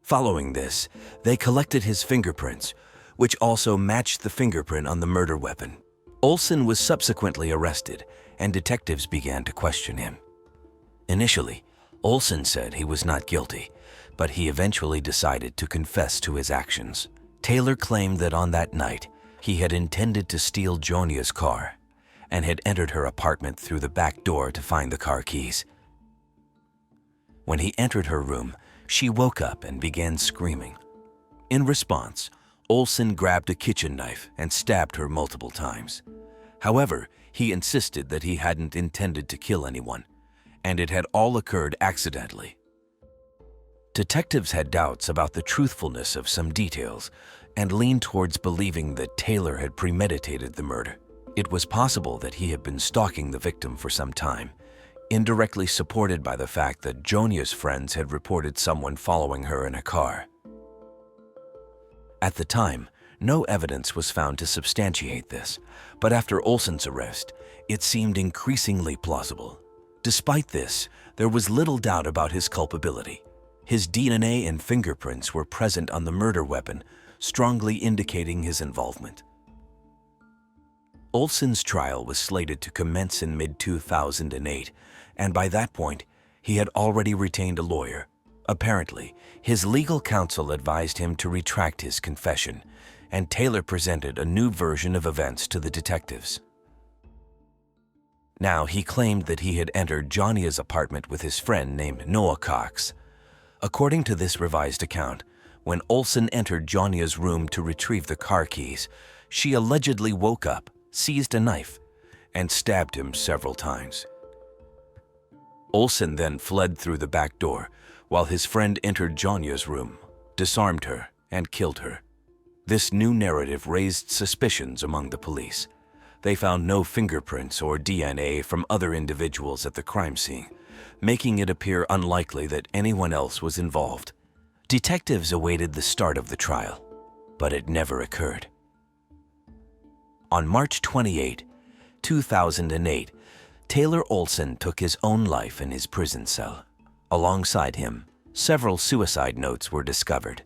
Following this, they collected his fingerprints, which also matched the fingerprint on the murder weapon. Olson was subsequently arrested, and detectives began to question him. Initially, Olson said he was not guilty, but he eventually decided to confess to his actions. Taylor claimed that on that night, he had intended to steal Jonia's car and had entered her apartment through the back door to find the car keys. When he entered her room, she woke up and began screaming. In response, Olson grabbed a kitchen knife and stabbed her multiple times. However, he insisted that he hadn't intended to kill anyone, and it had all occurred accidentally. Detectives had doubts about the truthfulness of some details and leaned towards believing that Taylor had premeditated the murder. It was possible that he had been stalking the victim for some time, indirectly supported by the fact that Jonia's friends had reported someone following her in a car. At the time, no evidence was found to substantiate this, but after Olson's arrest, it seemed increasingly plausible. Despite this, there was little doubt about his culpability. His DNA and fingerprints were present on the murder weapon, strongly indicating his involvement. Olson's trial was slated to commence in mid-2008, and by that point, he had already retained a lawyer. Apparently, his legal counsel advised him to retract his confession, and Taylor presented a new version of events to the detectives. Now, he claimed that he had entered Jonia's apartment with his friend named Noah Cox. According to this revised account, when Olson entered Jonia's room to retrieve the car keys, she allegedly woke up, seized a knife, and stabbed him several times. Olson then fled through the back door, while his friend entered Jonia's room, disarmed her, and killed her. This new narrative raised suspicions among the police. They found no fingerprints or DNA from other individuals at the crime scene, making it appear unlikely that anyone else was involved. Detectives awaited the start of the trial, but it never occurred. On March 28, 2008, Taylor Olson took his own life in his prison cell. Alongside him, several suicide notes were discovered,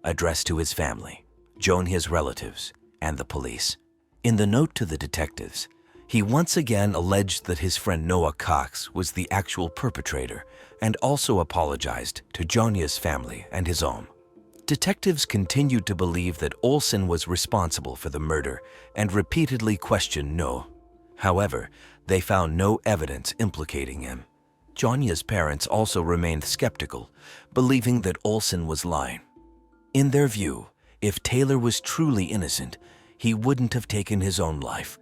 addressed to his family, Jonia's relatives, and the police. In the note to the detectives, he once again alleged that his friend Noah Cox was the actual perpetrator and also apologized to Jonia's family and his own. Detectives continued to believe that Olson was responsible for the murder and repeatedly questioned Noah. However, they found no evidence implicating him. Jonia's parents also remained skeptical, believing that Olson was lying. In their view, if Taylor was truly innocent, he wouldn't have taken his own life.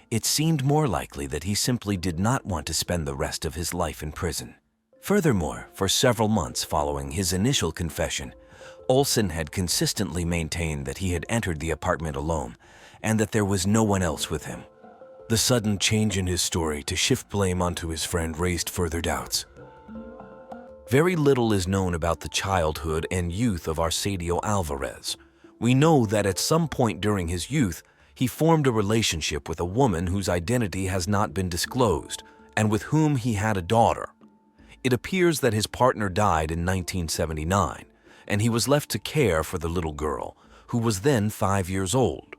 it seemed more likely that he simply did not want to spend the rest of his life in prison. Furthermore, for several months following his initial confession, Olson had consistently maintained that he had entered the apartment alone and that there was no one else with him. The sudden change in his story to shift blame onto his friend raised further doubts. Very little is known about the childhood and youth of Arcadio Alvarez. We know that at some point during his youth, he formed a relationship with a woman whose identity has not been disclosed and with whom he had a daughter. It appears that his partner died in 1979, and he was left to care for the little girl, who was then 5 years old.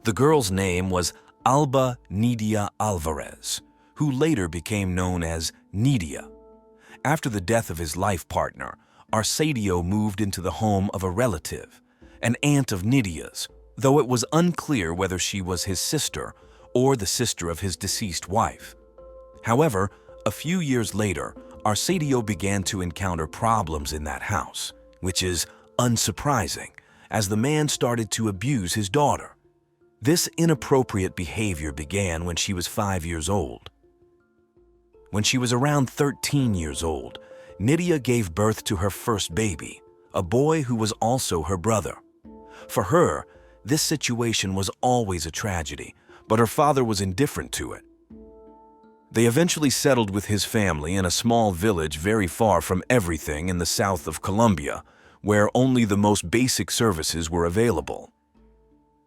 The girl's name was Alba Nidia Alvarez, who later became known as Nidia. After the death of his life partner, Arcadio moved into the home of a relative, an aunt of Nidia's, though it was unclear whether she was his sister or the sister of his deceased wife. However, a few years later, Arcadio began to encounter problems in that house, which is unsurprising, as the man started to abuse his daughter. This inappropriate behavior began when she was 5 years old. When she was around 13 years old, Nidia gave birth to her first baby, a boy who was also her brother. For her, this situation was always a tragedy, but her father was indifferent to it. They eventually settled with his family in a small village very far from everything in the south of Colombia, where only the most basic services were available.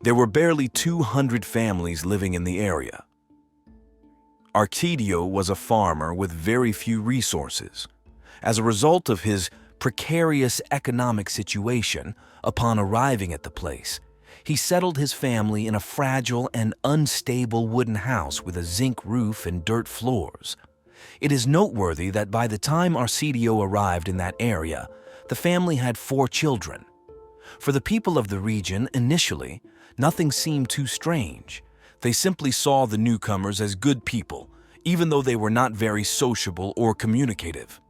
There were barely 200 families living in the area. Arcadio was a farmer with very few resources. As a result of his precarious economic situation, upon arriving at the place, he settled his family in a fragile and unstable wooden house with a zinc roof and dirt floors. It is noteworthy that by the time Arcadio arrived in that area, the family had 4 children. For the people of the region, initially, nothing seemed too strange. They simply saw the newcomers as good people, even though they were not very sociable or communicative.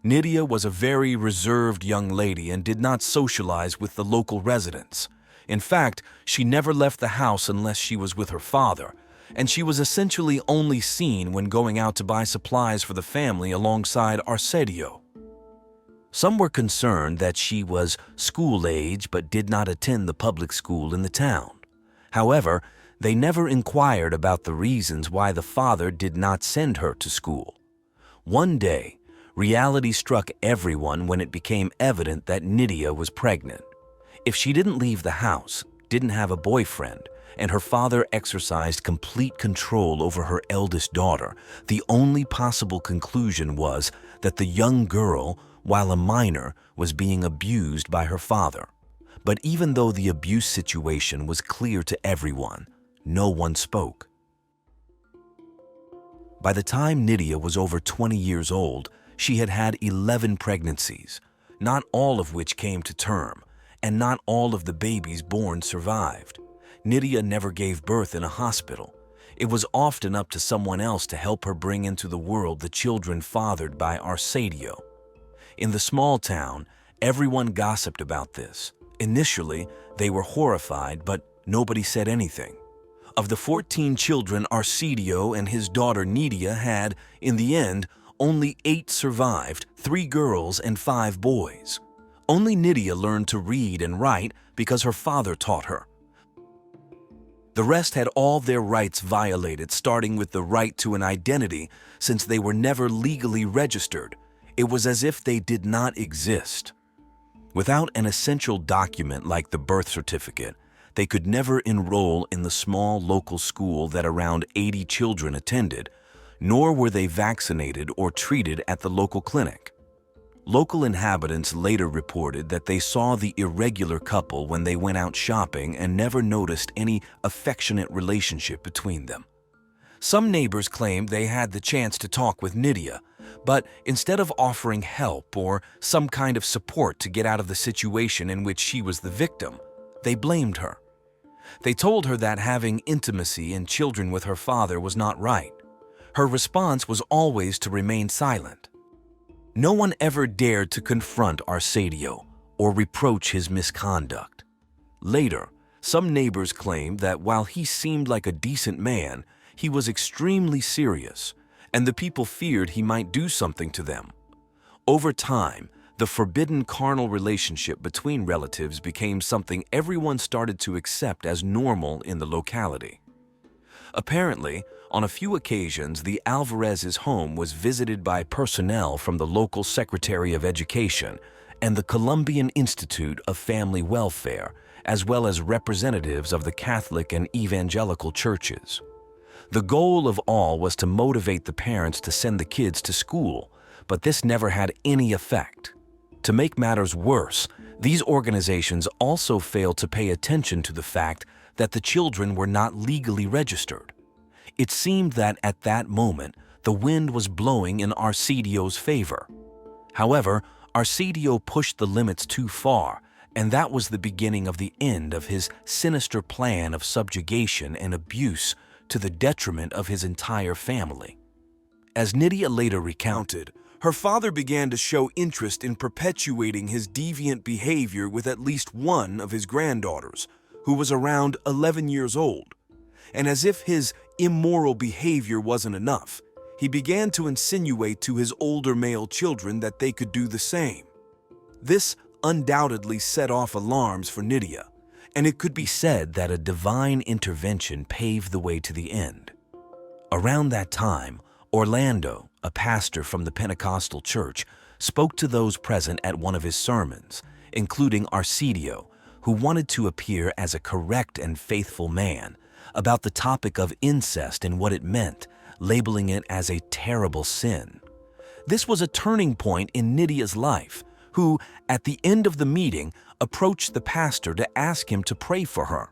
Nidia was a very reserved young lady and did not socialize with the local residents. In fact, she never left the house unless she was with her father, and she was essentially only seen when going out to buy supplies for the family alongside Arcadio. Some were concerned that she was school-age but did not attend the public school in the town. However, they never inquired about the reasons why the father did not send her to school. One day, reality struck everyone when it became evident that Nidia was pregnant. If she didn't leave the house, didn't have a boyfriend, and her father exercised complete control over her eldest daughter, the only possible conclusion was that the young girl, while a minor, was being abused by her father. But even though the abuse situation was clear to everyone, no one spoke. By the time Nidia was over 20 years old, she had had 11 pregnancies, not all of which came to term, and not all of the babies born survived. Nidia never gave birth in a hospital. It was often up to someone else to help her bring into the world the children fathered by Arcadio. In the small town, everyone gossiped about this. Initially, they were horrified, but nobody said anything. Of the 14 children Arcadio and his daughter Nidia had, in the end, only 8 survived, 3 girls and 5 boys. Only Nidia learned to read and write because her father taught her. The rest had all their rights violated, starting with the right to an identity, since they were never legally registered. It was as if they did not exist. Without an essential document like the birth certificate, they could never enroll in the small local school that around 80 children attended, nor were they vaccinated or treated at the local clinic. Local inhabitants later reported that they saw the irregular couple when they went out shopping and never noticed any affectionate relationship between them. Some neighbors claimed they had the chance to talk with Nidia, but instead of offering help or some kind of support to get out of the situation in which she was the victim, they blamed her. They told her that having intimacy and children with her father was not right. Her response was always to remain silent. No one ever dared to confront Arcadio or reproach his misconduct. Later, some neighbors claimed that while he seemed like a decent man, He was extremely serious, and the people feared he might do something to them. Over time, the forbidden carnal relationship between relatives became something everyone started to accept as normal in the locality. Apparently, on a few occasions, the Alvarez's home was visited by personnel from the local Secretary of Education and the Colombian Institute of Family Welfare, as well as representatives of the Catholic and evangelical churches. The goal of all was to motivate the parents to send the kids to school, but this never had any effect. To make matters worse, these organizations also failed to pay attention to the fact that the children were not legally registered. It seemed that at that moment, the wind was blowing in Arcedio's favor. However, Arcedio pushed the limits too far, and that was the beginning of the end of his sinister plan of subjugation and abuse to the detriment of his entire family. As Nydia later recounted, her father began to show interest in perpetuating his deviant behavior with at least one of his granddaughters, who was around 11 years old. And as if his immoral behavior wasn't enough, he began to insinuate to his older male children that they could do the same. This undoubtedly set off alarms for Nydia, and it could be said that a divine intervention paved the way to the end. Around that time, Orlando, a pastor from the Pentecostal church, spoke to those present at one of his sermons, including Arcedio, who wanted to appear as a correct and faithful man, about the topic of incest and what it meant, labeling it as a terrible sin. This was a turning point in Nydia's life, who, at the end of the meeting, approached the pastor to ask him to pray for her.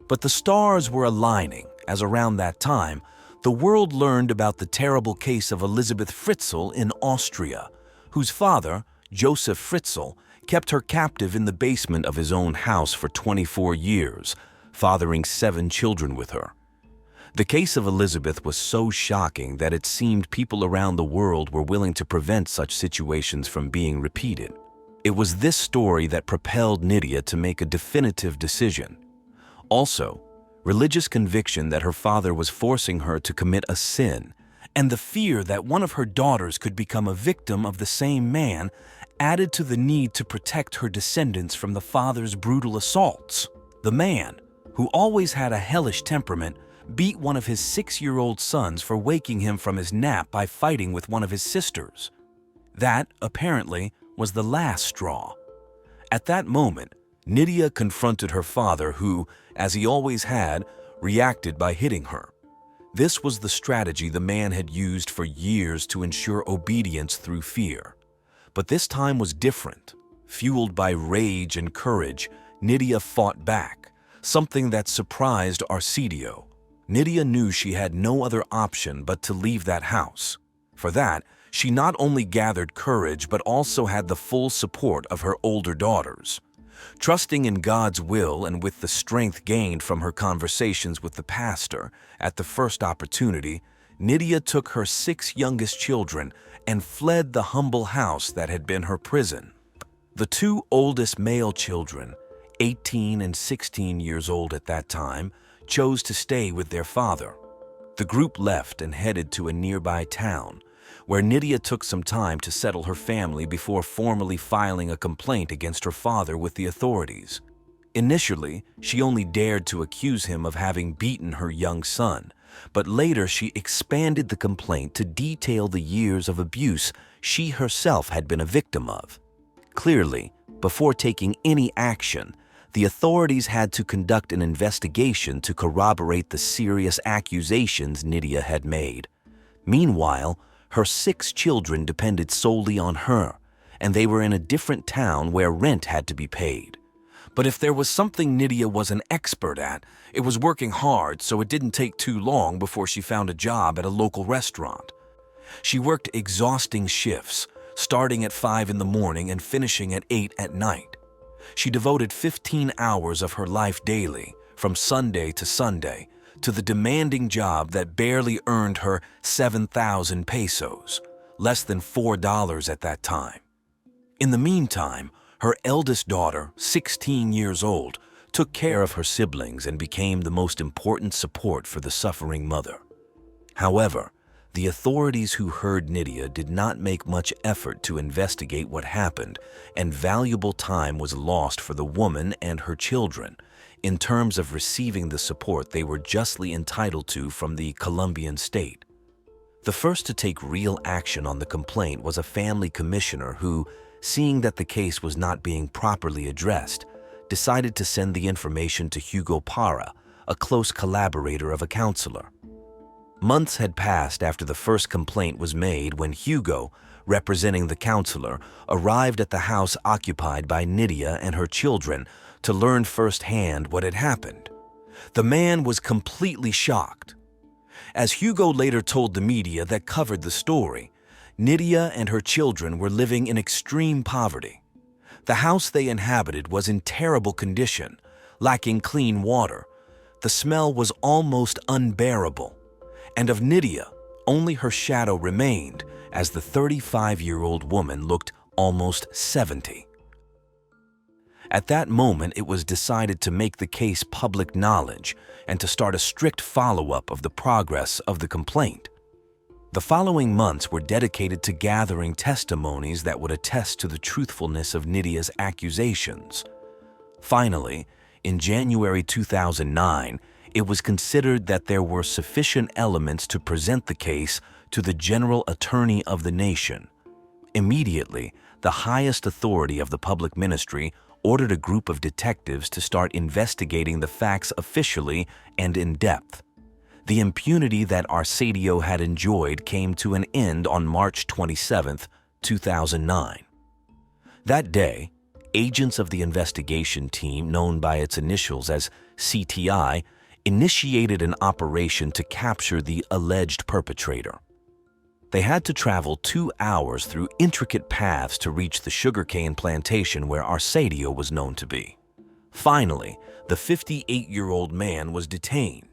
But the stars were aligning, as around that time, the world learned about the terrible case of Elisabeth Fritzl in Austria, whose father, Joseph Fritzl, kept her captive in the basement of his own house for 24 years, fathering 7 children with her. The case of Elisabeth was so shocking that it seemed people around the world were willing to prevent such situations from being repeated. It was this story that propelled Nydia to make a definitive decision. Also, religious conviction that her father was forcing her to commit a sin, and the fear that one of her daughters could become a victim of the same man added to the need to protect her descendants from the father's brutal assaults. The man, who always had a hellish temperament, beat one of his 6-year-old sons for waking him from his nap by fighting with one of his sisters. That, apparently, was the last straw. At that moment, Nydia confronted her father who, as he always had, reacted by hitting her. This was the strategy the man had used for years to ensure obedience through fear. But this time was different. Fueled by rage and courage, Nydia fought back, something that surprised Arcedio. Nydia knew she had no other option but to leave that house. For that, she not only gathered courage but also had the full support of her older daughters. Trusting in God's will and with the strength gained from her conversations with the pastor, at the first opportunity, Nydia took her 6 youngest children and fled the humble house that had been her prison. The 2 oldest male children, 18 and 16 years old at that time, chose to stay with their father. The group left and headed to a nearby town, where Nydia took some time to settle her family before formally filing a complaint against her father with the authorities. Initially, she only dared to accuse him of having beaten her young son, but later she expanded the complaint to detail the years of abuse she herself had been a victim of. Clearly, before taking any action, the authorities had to conduct an investigation to corroborate the serious accusations Nydia had made. Meanwhile, her 6 children depended solely on her, and they were in a different town where rent had to be paid. But if there was something Nydia was an expert at, it was working hard, so it didn't take too long before she found a job at a local restaurant. She worked exhausting shifts, starting at 5 in the morning and finishing at 8 at night. She devoted 15 hours of her life daily, from Sunday to Sunday, to the demanding job that barely earned her 7,000 pesos, less than $4 at that time. In the meantime, her eldest daughter, 16 years old, took care of her siblings and became the most important support for the suffering mother. However, the authorities who heard Nydia did not make much effort to investigate what happened, and valuable time was lost for the woman and her children in terms of receiving the support they were justly entitled to from the Colombian state. The first to take real action on the complaint was a family commissioner who, seeing that the case was not being properly addressed, decided to send the information to Hugo Parra, a close collaborator of a counselor. Months had passed after the first complaint was made when Hugo, representing the counselor, arrived at the house occupied by Nydia and her children to learn firsthand what had happened. The man was completely shocked. As Hugo later told the media that covered the story, Nydia and her children were living in extreme poverty. The house they inhabited was in terrible condition, lacking clean water. The smell was almost unbearable, and of Nydia, only her shadow remained, as the 35-year-old woman looked almost 70. At that moment, it was decided to make the case public knowledge and to start a strict follow-up of the progress of the complaint. The following months were dedicated to gathering testimonies that would attest to the truthfulness of Nydia's accusations. Finally, in January 2009, it was considered that there were sufficient elements to present the case to the General Attorney of the nation. Immediately, the highest authority of the public ministry ordered a group of detectives to start investigating the facts officially and in depth. The impunity that Arsadio had enjoyed came to an end on March 27, 2009. That day, agents of the investigation team, known by its initials as CTI, initiated an operation to capture the alleged perpetrator. They had to travel 2 hours through intricate paths to reach the sugarcane plantation where Arsadio was known to be. Finally, the 58-year-old man was detained.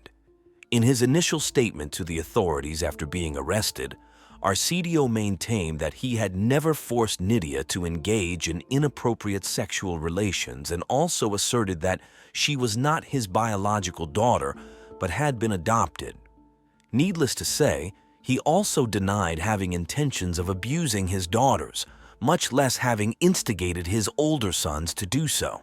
In his initial statement to the authorities after being arrested, Arsadio maintained that he had never forced Nydia to engage in inappropriate sexual relations and also asserted that she was not his biological daughter but had been adopted. Needless to say, he also denied having intentions of abusing his daughters, much less having instigated his older sons to do so.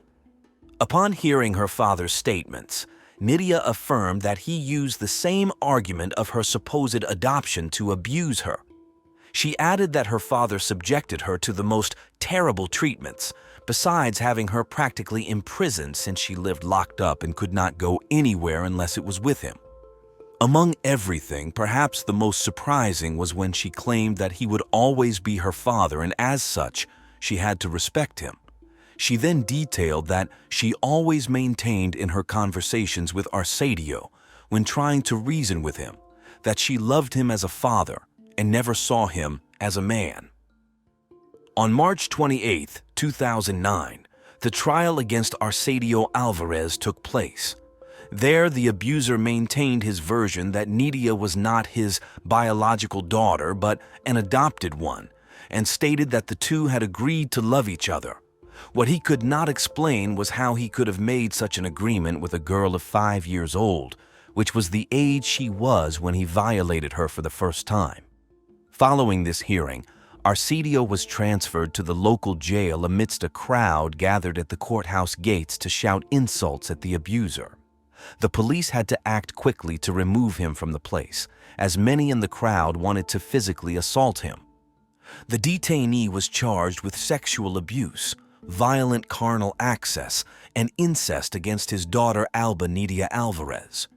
Upon hearing her father's statements, Nydia affirmed that he used the same argument of her supposed adoption to abuse her. She added that her father subjected her to the most terrible treatments, besides having her practically imprisoned since she lived locked up and could not go anywhere unless it was with him. Among everything, perhaps the most surprising was when she claimed that he would always be her father and as such, she had to respect him. She then detailed that she always maintained in her conversations with Arsadio, when trying to reason with him, that she loved him as a father and never saw him as a man. On March 28, 2009, the trial against Arsadio Alvarez took place. There, the abuser maintained his version that Nydia was not his biological daughter but an adopted one, and stated that the two had agreed to love each other. What he could not explain was how he could have made such an agreement with a girl of 5 years old, which was the age she was when he violated her for the first time. Following this hearing, Arsadio was transferred to the local jail amidst a crowd gathered at the courthouse gates to shout insults at the abuser. The police had to act quickly to remove him from the place, as many in the crowd wanted to physically assault him. The detainee was charged with sexual abuse, violent carnal access, and incest against his daughter Alba Nydia Alvarez.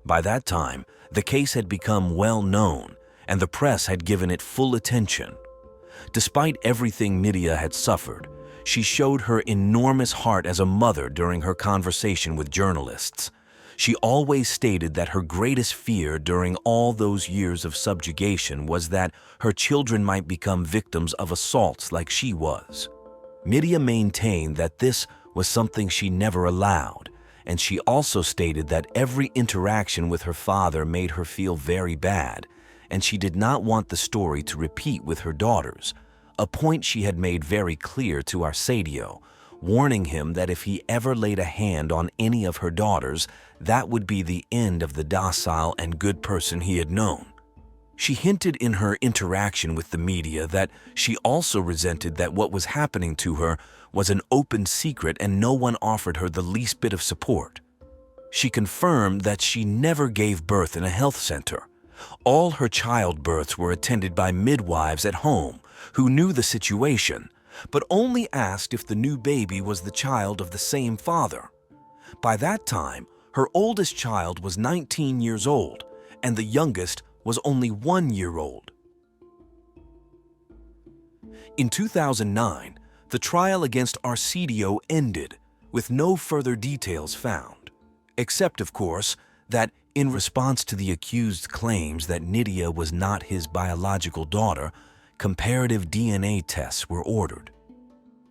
By that time, the case had become well known, and the press had given it full attention. Despite everything Nydia had suffered, she showed her enormous heart as a mother during her conversation with journalists. She always stated that her greatest fear during all those years of subjugation was that her children might become victims of assaults like she was. Nydia maintained that this was something she never allowed, and she also stated that every interaction with her father made her feel very bad, and she did not want the story to repeat with her daughters, a point she had made very clear to Arsadio, warning him that if he ever laid a hand on any of her daughters, that would be the end of the docile and good person he had known. She hinted in her interaction with the media that she also resented that what was happening to her was an open secret and no one offered her the least bit of support. She confirmed that she never gave birth in a health center. All her childbirths were attended by midwives at home who knew the situation, but only asked if the new baby was the child of the same father. By that time, her oldest child was 19 years old, and the youngest was only 1 year old. In 2009, the trial against Arcidio ended, with no further details found, except, of course, that in response to the accused's claims that Nydia was not his biological daughter, comparative DNA tests were ordered.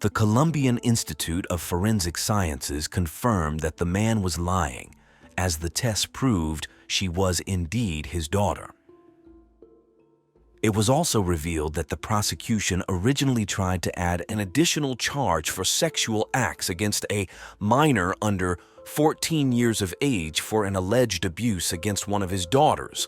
The Colombian Institute of Forensic Sciences confirmed that the man was lying, as the tests proved she was indeed his daughter. It was also revealed that the prosecution originally tried to add an additional charge for sexual acts against a minor under 14 years of age for an alleged abuse against one of his daughters,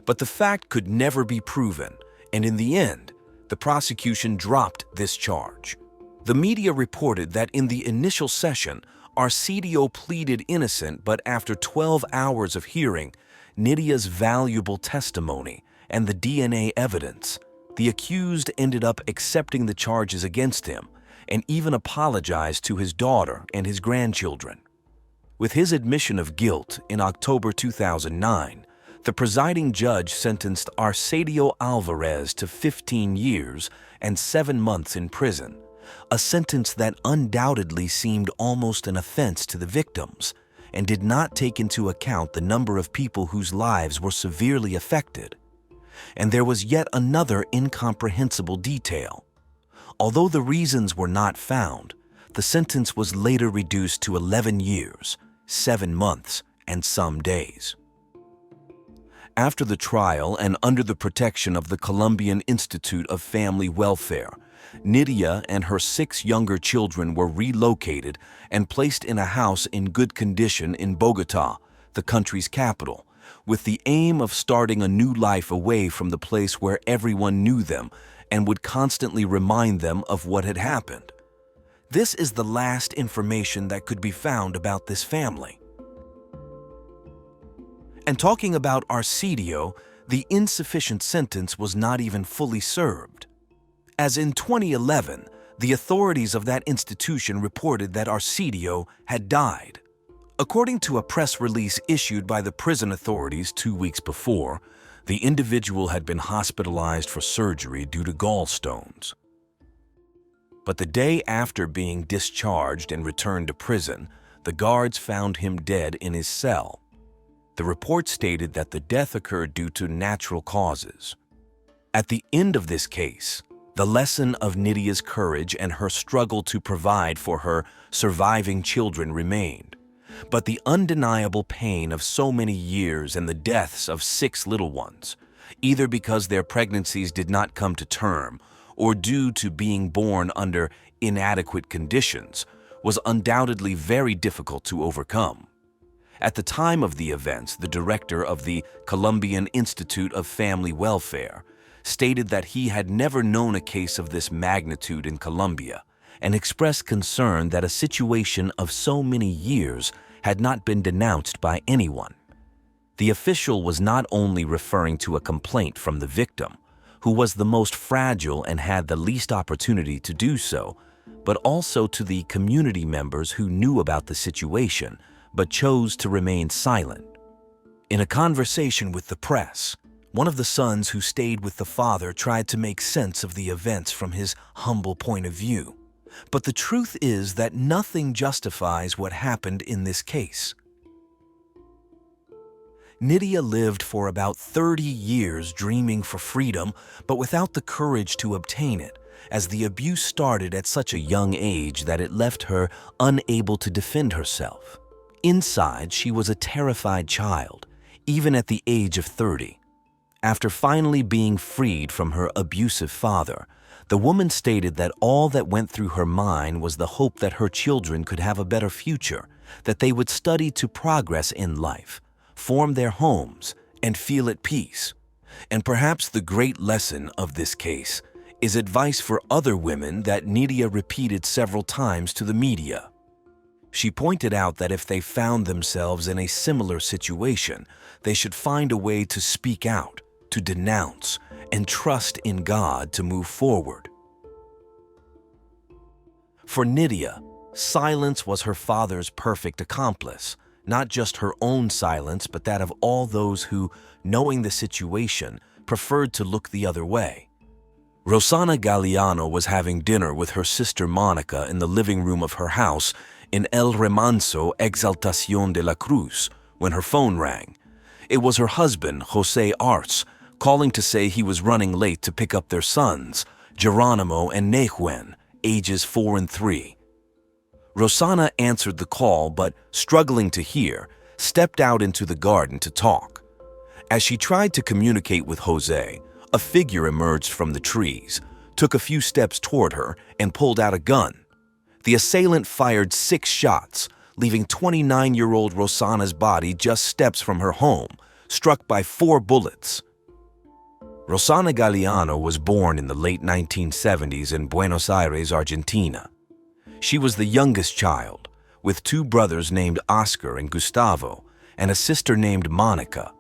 but the fact could never be proven, and in the end, the prosecution dropped this charge. The media reported that in the initial session, Arcidio pleaded innocent, but after 12 hours of hearing Nydia's valuable testimony and the DNA evidence, the accused ended up accepting the charges against him and even apologized to his daughter and his grandchildren. With his admission of guilt in October 2009, the presiding judge sentenced Arcidio Alvarez to 15 years and 7 months in prison, a sentence that undoubtedly seemed almost an offense to the victims and did not take into account the number of people whose lives were severely affected. And there was yet another incomprehensible detail. Although the reasons were not found, the sentence was later reduced to 11 years, 7 months, and some days. After the trial and under the protection of the Colombian Institute of Family Welfare, Nydia and her 6 younger children were relocated and placed in a house in good condition in Bogotá, the country's capital, with the aim of starting a new life away from the place where everyone knew them and would constantly remind them of what had happened. This is the last information that could be found about this family. And talking about Arcidio, the insufficient sentence was not even fully served. As in 2011, the authorities of that institution reported that Arcidio had died. According to a press release issued by the prison authorities 2 weeks before, the individual had been hospitalized for surgery due to gallstones. But the day after being discharged and returned to prison, the guards found him dead in his cell. The report stated that the death occurred due to natural causes. At the end of this case, the lesson of Nydia's courage and her struggle to provide for her surviving children remained. But the undeniable pain of so many years and the deaths of 6 little ones, either because their pregnancies did not come to term or due to being born under inadequate conditions, was undoubtedly very difficult to overcome. At the time of the events, the director of the Colombian Institute of Family Welfare stated that he had never known a case of this magnitude in Colombia and expressed concern that a situation of so many years had not been denounced by anyone. The official was not only referring to a complaint from the victim, who was the most fragile and had the least opportunity to do so, but also to the community members who knew about the situation but chose to remain silent. In a conversation with the press, one of the sons who stayed with the father tried to make sense of the events from his humble point of view. But the truth is that nothing justifies what happened in this case. Nydia lived for about 30 years dreaming for freedom, but without the courage to obtain it, as the abuse started at such a young age that it left her unable to defend herself. Inside, she was a terrified child, even at the age of 30. After finally being freed from her abusive father, The woman stated that all that went through her mind was the hope that her children could have a better future, that they would study to progress in life, form their homes, and feel at peace. And perhaps the great lesson of this case is advice for other women that Nidia repeated several times to the media. She pointed out that if they found themselves in a similar situation, they should find a way to speak out, to denounce, and trust in God to move forward. For Nidia, silence was her father's perfect accomplice, not just her own silence, but that of all those who, knowing the situation, preferred to look the other way. Rossana Galliano was having dinner with her sister Monica in the living room of her house in El Remanso Exaltación de la Cruz when her phone rang. It was her husband, Jose Arts, calling to say he was running late to pick up their sons, Geronimo and Nehuen, ages 4 and 3. Rossana answered the call, but, struggling to hear, stepped out into the garden to talk. As she tried to communicate with Jose, a figure emerged from the trees, took a few steps toward her, and pulled out a gun. The assailant fired 6 shots, leaving 29-year-old Rossana's body just steps from her home, struck by 4 bullets. Rossana Galliano was born in the late 1970s in Buenos Aires, Argentina. She was the youngest child, with 2 brothers named Oscar and Gustavo, and a sister named Monica.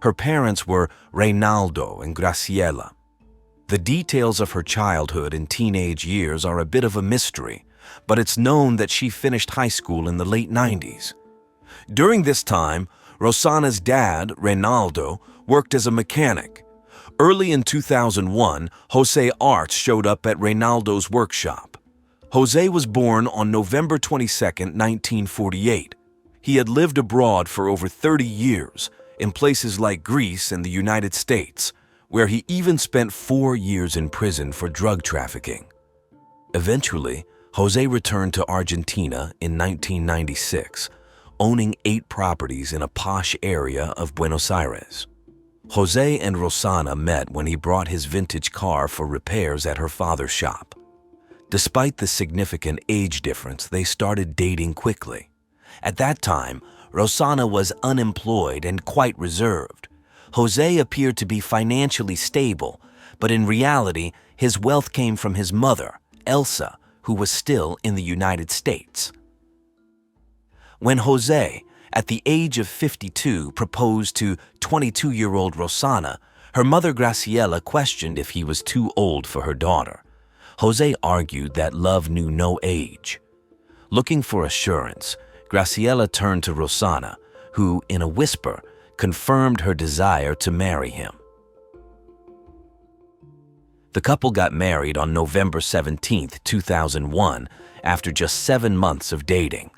Her parents were Reynaldo and Graciela. The details of her childhood and teenage years are a bit of a mystery, but it's known that she finished high school in the late 90s. During this time, Rossana's dad, Reynaldo, worked as a mechanic. Early in 2001, Jose Arts showed up at Reynaldo's workshop. Jose was born on November 22, 1948. He had lived abroad for over 30 years, in places like Greece and the United States, where he even spent 4 years in prison for drug trafficking. Eventually, Jose returned to Argentina in 1996, owning 8 properties in a posh area of Buenos Aires. Jose and Rossana met when he brought his vintage car for repairs at her father's shop. Despite the significant age difference, they started dating quickly. At that time, Rossana was unemployed and quite reserved. Jose appeared to be financially stable, but in reality, his wealth came from his mother, Elsa, who was still in the United States. When Jose, at the age of 52, proposed to 22-year-old Rossana, her mother Graciela questioned if he was too old for her daughter. Jose argued that love knew no age. Looking for assurance, Graciela turned to Rossana, who, in a whisper, confirmed her desire to marry him. The couple got married on November 17, 2001, after just 7 months of dating.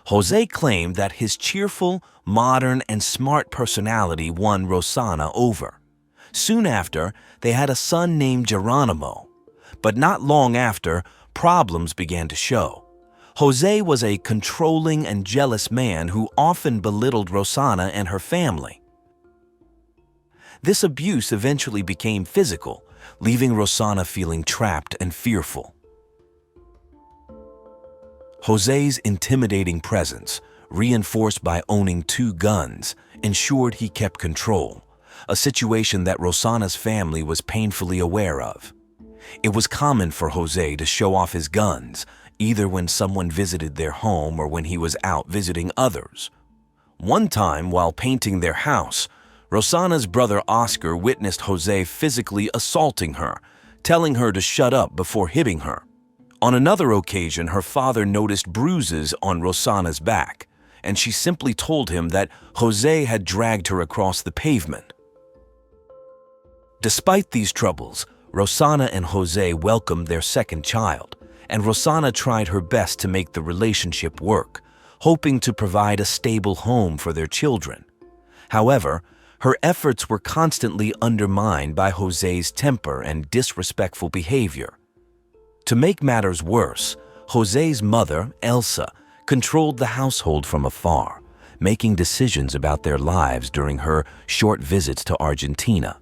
Jose claimed that his cheerful, modern, and smart personality won Rossana over. Soon after, they had a son named Geronimo. But not long after, problems began to show. Jose was a controlling and jealous man who often belittled Rossana and her family. This abuse eventually became physical, leaving Rossana feeling trapped and fearful. Jose's intimidating presence, reinforced by owning 2 guns, ensured he kept control, a situation that Rossana's family was painfully aware of. It was common for Jose to show off his guns, either when someone visited their home or when he was out visiting others. One time, while painting their house, Rossana's brother Oscar witnessed Jose physically assaulting her, telling her to shut up before hitting her. On another occasion, her father noticed bruises on Rossana's back, and she simply told him that Jose had dragged her across the pavement. Despite these troubles, Rossana and Jose welcomed their second child, and Rossana tried her best to make the relationship work, hoping to provide a stable home for their children. However, her efforts were constantly undermined by Jose's temper and disrespectful behavior. To make matters worse, Jose's mother, Elsa, controlled the household from afar, making decisions about their lives during her short visits to Argentina.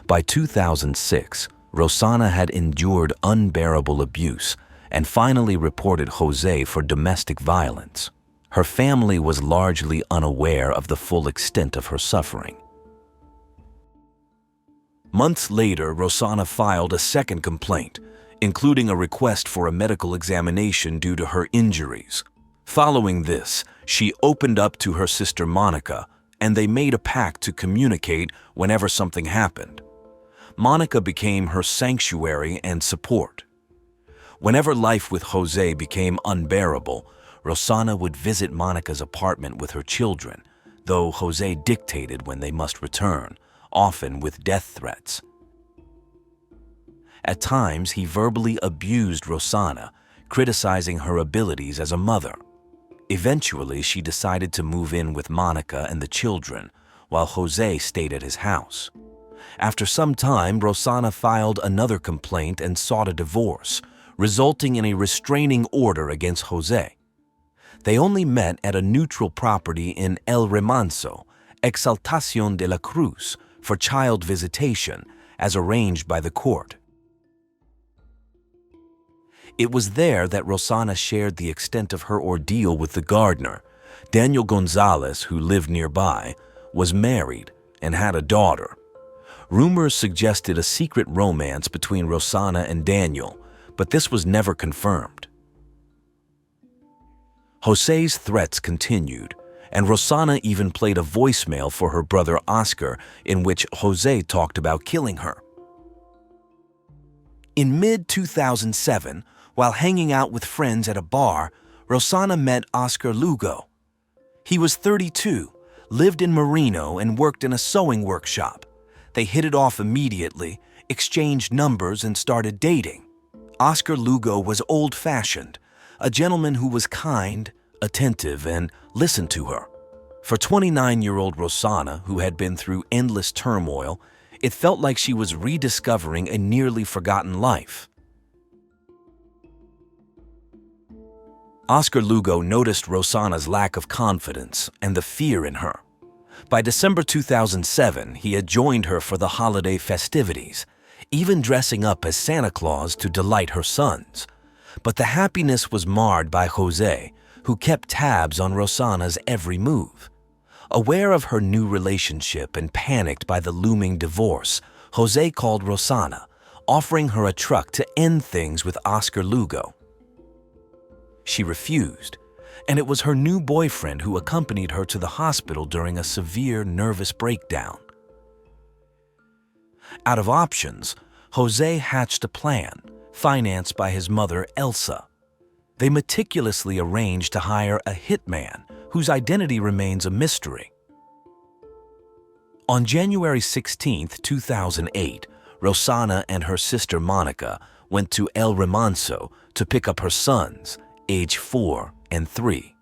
By 2006, Rosanna had endured unbearable abuse and finally reported Jose for domestic violence. Her family was largely unaware of the full extent of her suffering. Months later, Rosanna filed a second complaint, including a request for a medical examination due to her injuries. Following this, she opened up to her sister Monica, and they made a pact to communicate whenever something happened. Monica became her sanctuary and support. Whenever life with Jose became unbearable, Rosanna would visit Monica's apartment with her children, though Jose dictated when they must return, often with death threats. At times, he verbally abused Rosanna, criticizing her abilities as a mother. Eventually, she decided to move in with Monica and the children, while Jose stayed at his house. After some time, Rosanna filed another complaint and sought a divorce, resulting in a restraining order against Jose. They only met at a neutral property in El Remanso, Exaltación de la Cruz, for child visitation, as arranged by the court. It was there that Rosanna shared the extent of her ordeal with the gardener. Daniel Gonzalez, who lived nearby, was married and had a daughter. Rumors suggested a secret romance between Rosanna and Daniel, but this was never confirmed. Jose's threats continued, and Rosanna even played a voicemail for her brother Oscar in which Jose talked about killing her. In mid-2007, while hanging out with friends at a bar, Rosanna met Oscar Lugo. He was 32, lived in Marino, and worked in a sewing workshop. They hit it off immediately, exchanged numbers, and started dating. Oscar Lugo was old-fashioned, a gentleman who was kind, attentive, and listened to her. For 29-year-old Rosanna, who had been through endless turmoil, it felt like she was rediscovering a nearly forgotten life. Oscar Lugo noticed Rosanna's lack of confidence and the fear in her. By December 2007, he had joined her for the holiday festivities, even dressing up as Santa Claus to delight her sons. But the happiness was marred by Jose, who kept tabs on Rosanna's every move. Aware of her new relationship and panicked by the looming divorce, Jose called Rosanna, offering her a truck to end things with Oscar Lugo. She refused, and it was her new boyfriend who accompanied her to the hospital during a severe nervous breakdown. Out of options, Jose hatched a plan, financed by his mother, Elsa. They meticulously arranged to hire a hitman whose identity remains a mystery. On January 16, 2008, Rosanna and her sister Monica went to El Remanso to pick up her sons, age 4 and 3.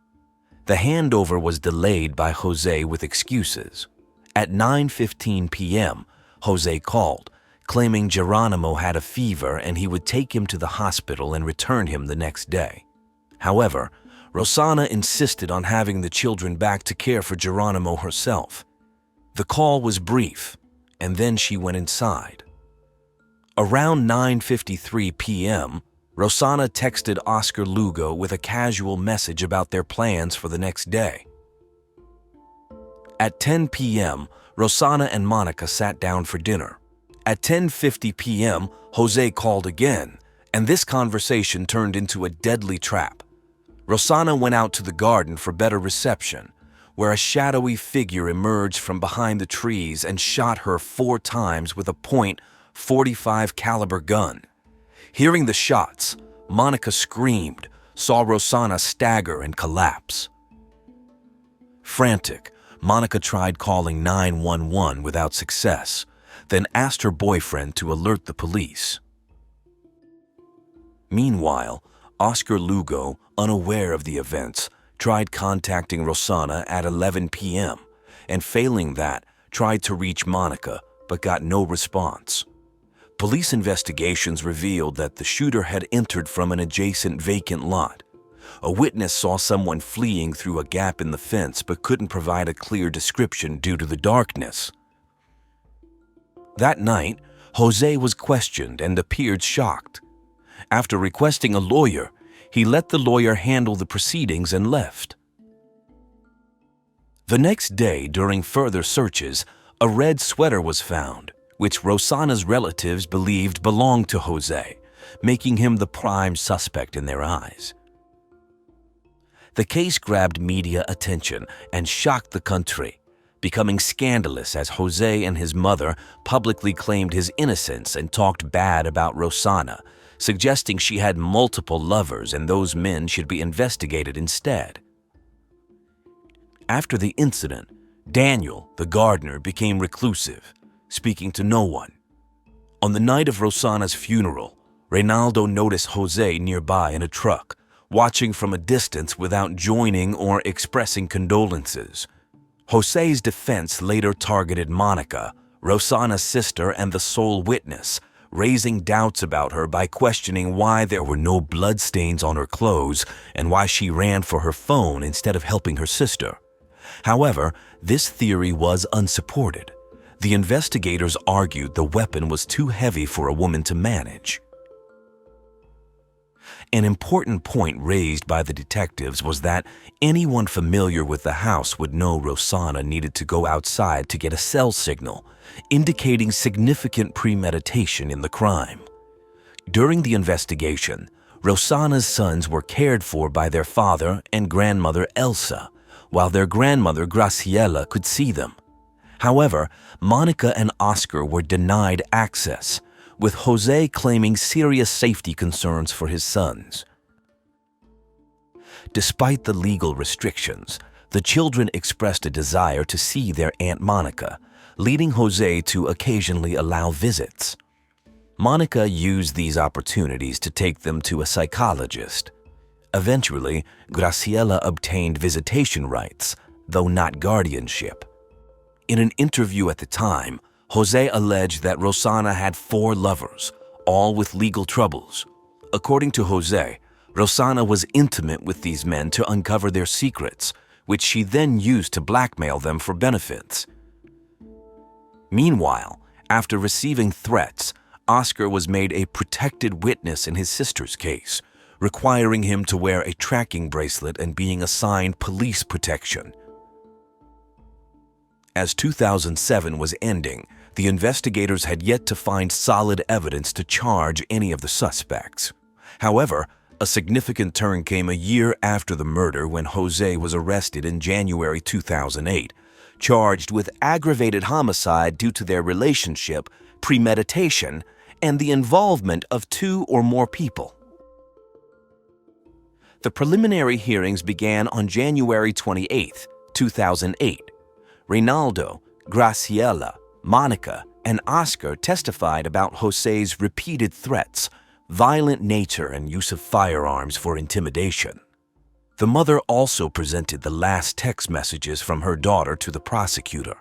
The handover was delayed by Jose with excuses. At 9:15 p.m., Jose called, claiming Geronimo had a fever and he would take him to the hospital and return him the next day. However, Rosanna insisted on having the children back to care for Geronimo herself. The call was brief, and then she went inside. Around 9:53 p.m., Rosanna texted Oscar Lugo with a casual message about their plans for the next day. At 10 p.m., Rosanna and Monica sat down for dinner. At 10:50 p.m., Jose called again, and this conversation turned into a deadly trap. Rosanna went out to the garden for better reception, where a shadowy figure emerged from behind the trees and shot her 4 times with a .45 caliber gun. Hearing the shots, Monica screamed, saw Rosanna stagger and collapse. Frantic, Monica tried calling 911 without success, then asked her boyfriend to alert the police. Meanwhile, Oscar Lugo, unaware of the events, tried contacting Rosanna at 11 p.m. and failing that, tried to reach Monica but got no response. Police investigations revealed that the shooter had entered from an adjacent vacant lot. A witness saw someone fleeing through a gap in the fence but couldn't provide a clear description due to the darkness. That night, Jose was questioned and appeared shocked. After requesting a lawyer, he let the lawyer handle the proceedings and left. The next day, during further searches, a red sweater was found, which Rosanna's relatives believed belonged to Jose, making him the prime suspect in their eyes. The case grabbed media attention and shocked the country, becoming scandalous as Jose and his mother publicly claimed his innocence and talked bad about Rosanna, suggesting she had multiple lovers and those men should be investigated instead. After the incident, Daniel, the gardener, became reclusive, speaking to no one. On the night of Rosanna's funeral, Reynaldo noticed Jose nearby in a truck, watching from a distance without joining or expressing condolences. Jose's defense later targeted Monica, Rosanna's sister and the sole witness, raising doubts about her by questioning why there were no bloodstains on her clothes and why she ran for her phone instead of helping her sister. However, this theory was unsupported. The investigators argued the weapon was too heavy for a woman to manage. An important point raised by the detectives was that anyone familiar with the house would know Rosanna needed to go outside to get a cell signal, indicating significant premeditation in the crime. During the investigation, Rosanna's sons were cared for by their father and grandmother Elsa, while their grandmother Graciela could see them. However, Monica and Oscar were denied access, with Jose claiming serious safety concerns for his sons. Despite the legal restrictions, the children expressed a desire to see their Aunt Monica, leading Jose to occasionally allow visits. Monica used these opportunities to take them to a psychologist. Eventually, Graciela obtained visitation rights, though not guardianship. In an interview at the time, Jose alleged that Rosanna had 4 lovers, all with legal troubles. According to Jose, Rosanna was intimate with these men to uncover their secrets, which she then used to blackmail them for benefits. Meanwhile, after receiving threats, Oscar was made a protected witness in his sister's case, requiring him to wear a tracking bracelet and being assigned police protection. As 2007 was ending, the investigators had yet to find solid evidence to charge any of the suspects. However, a significant turn came a year after the murder when Jose was arrested in January 2008, charged with aggravated homicide due to their relationship, premeditation, and the involvement of 2 or more people. The preliminary hearings began on January 28, 2008. Reynaldo, Graciela, Monica, and Oscar testified about Jose's repeated threats, violent nature, and use of firearms for intimidation. The mother also presented the last text messages from her daughter to the prosecutor.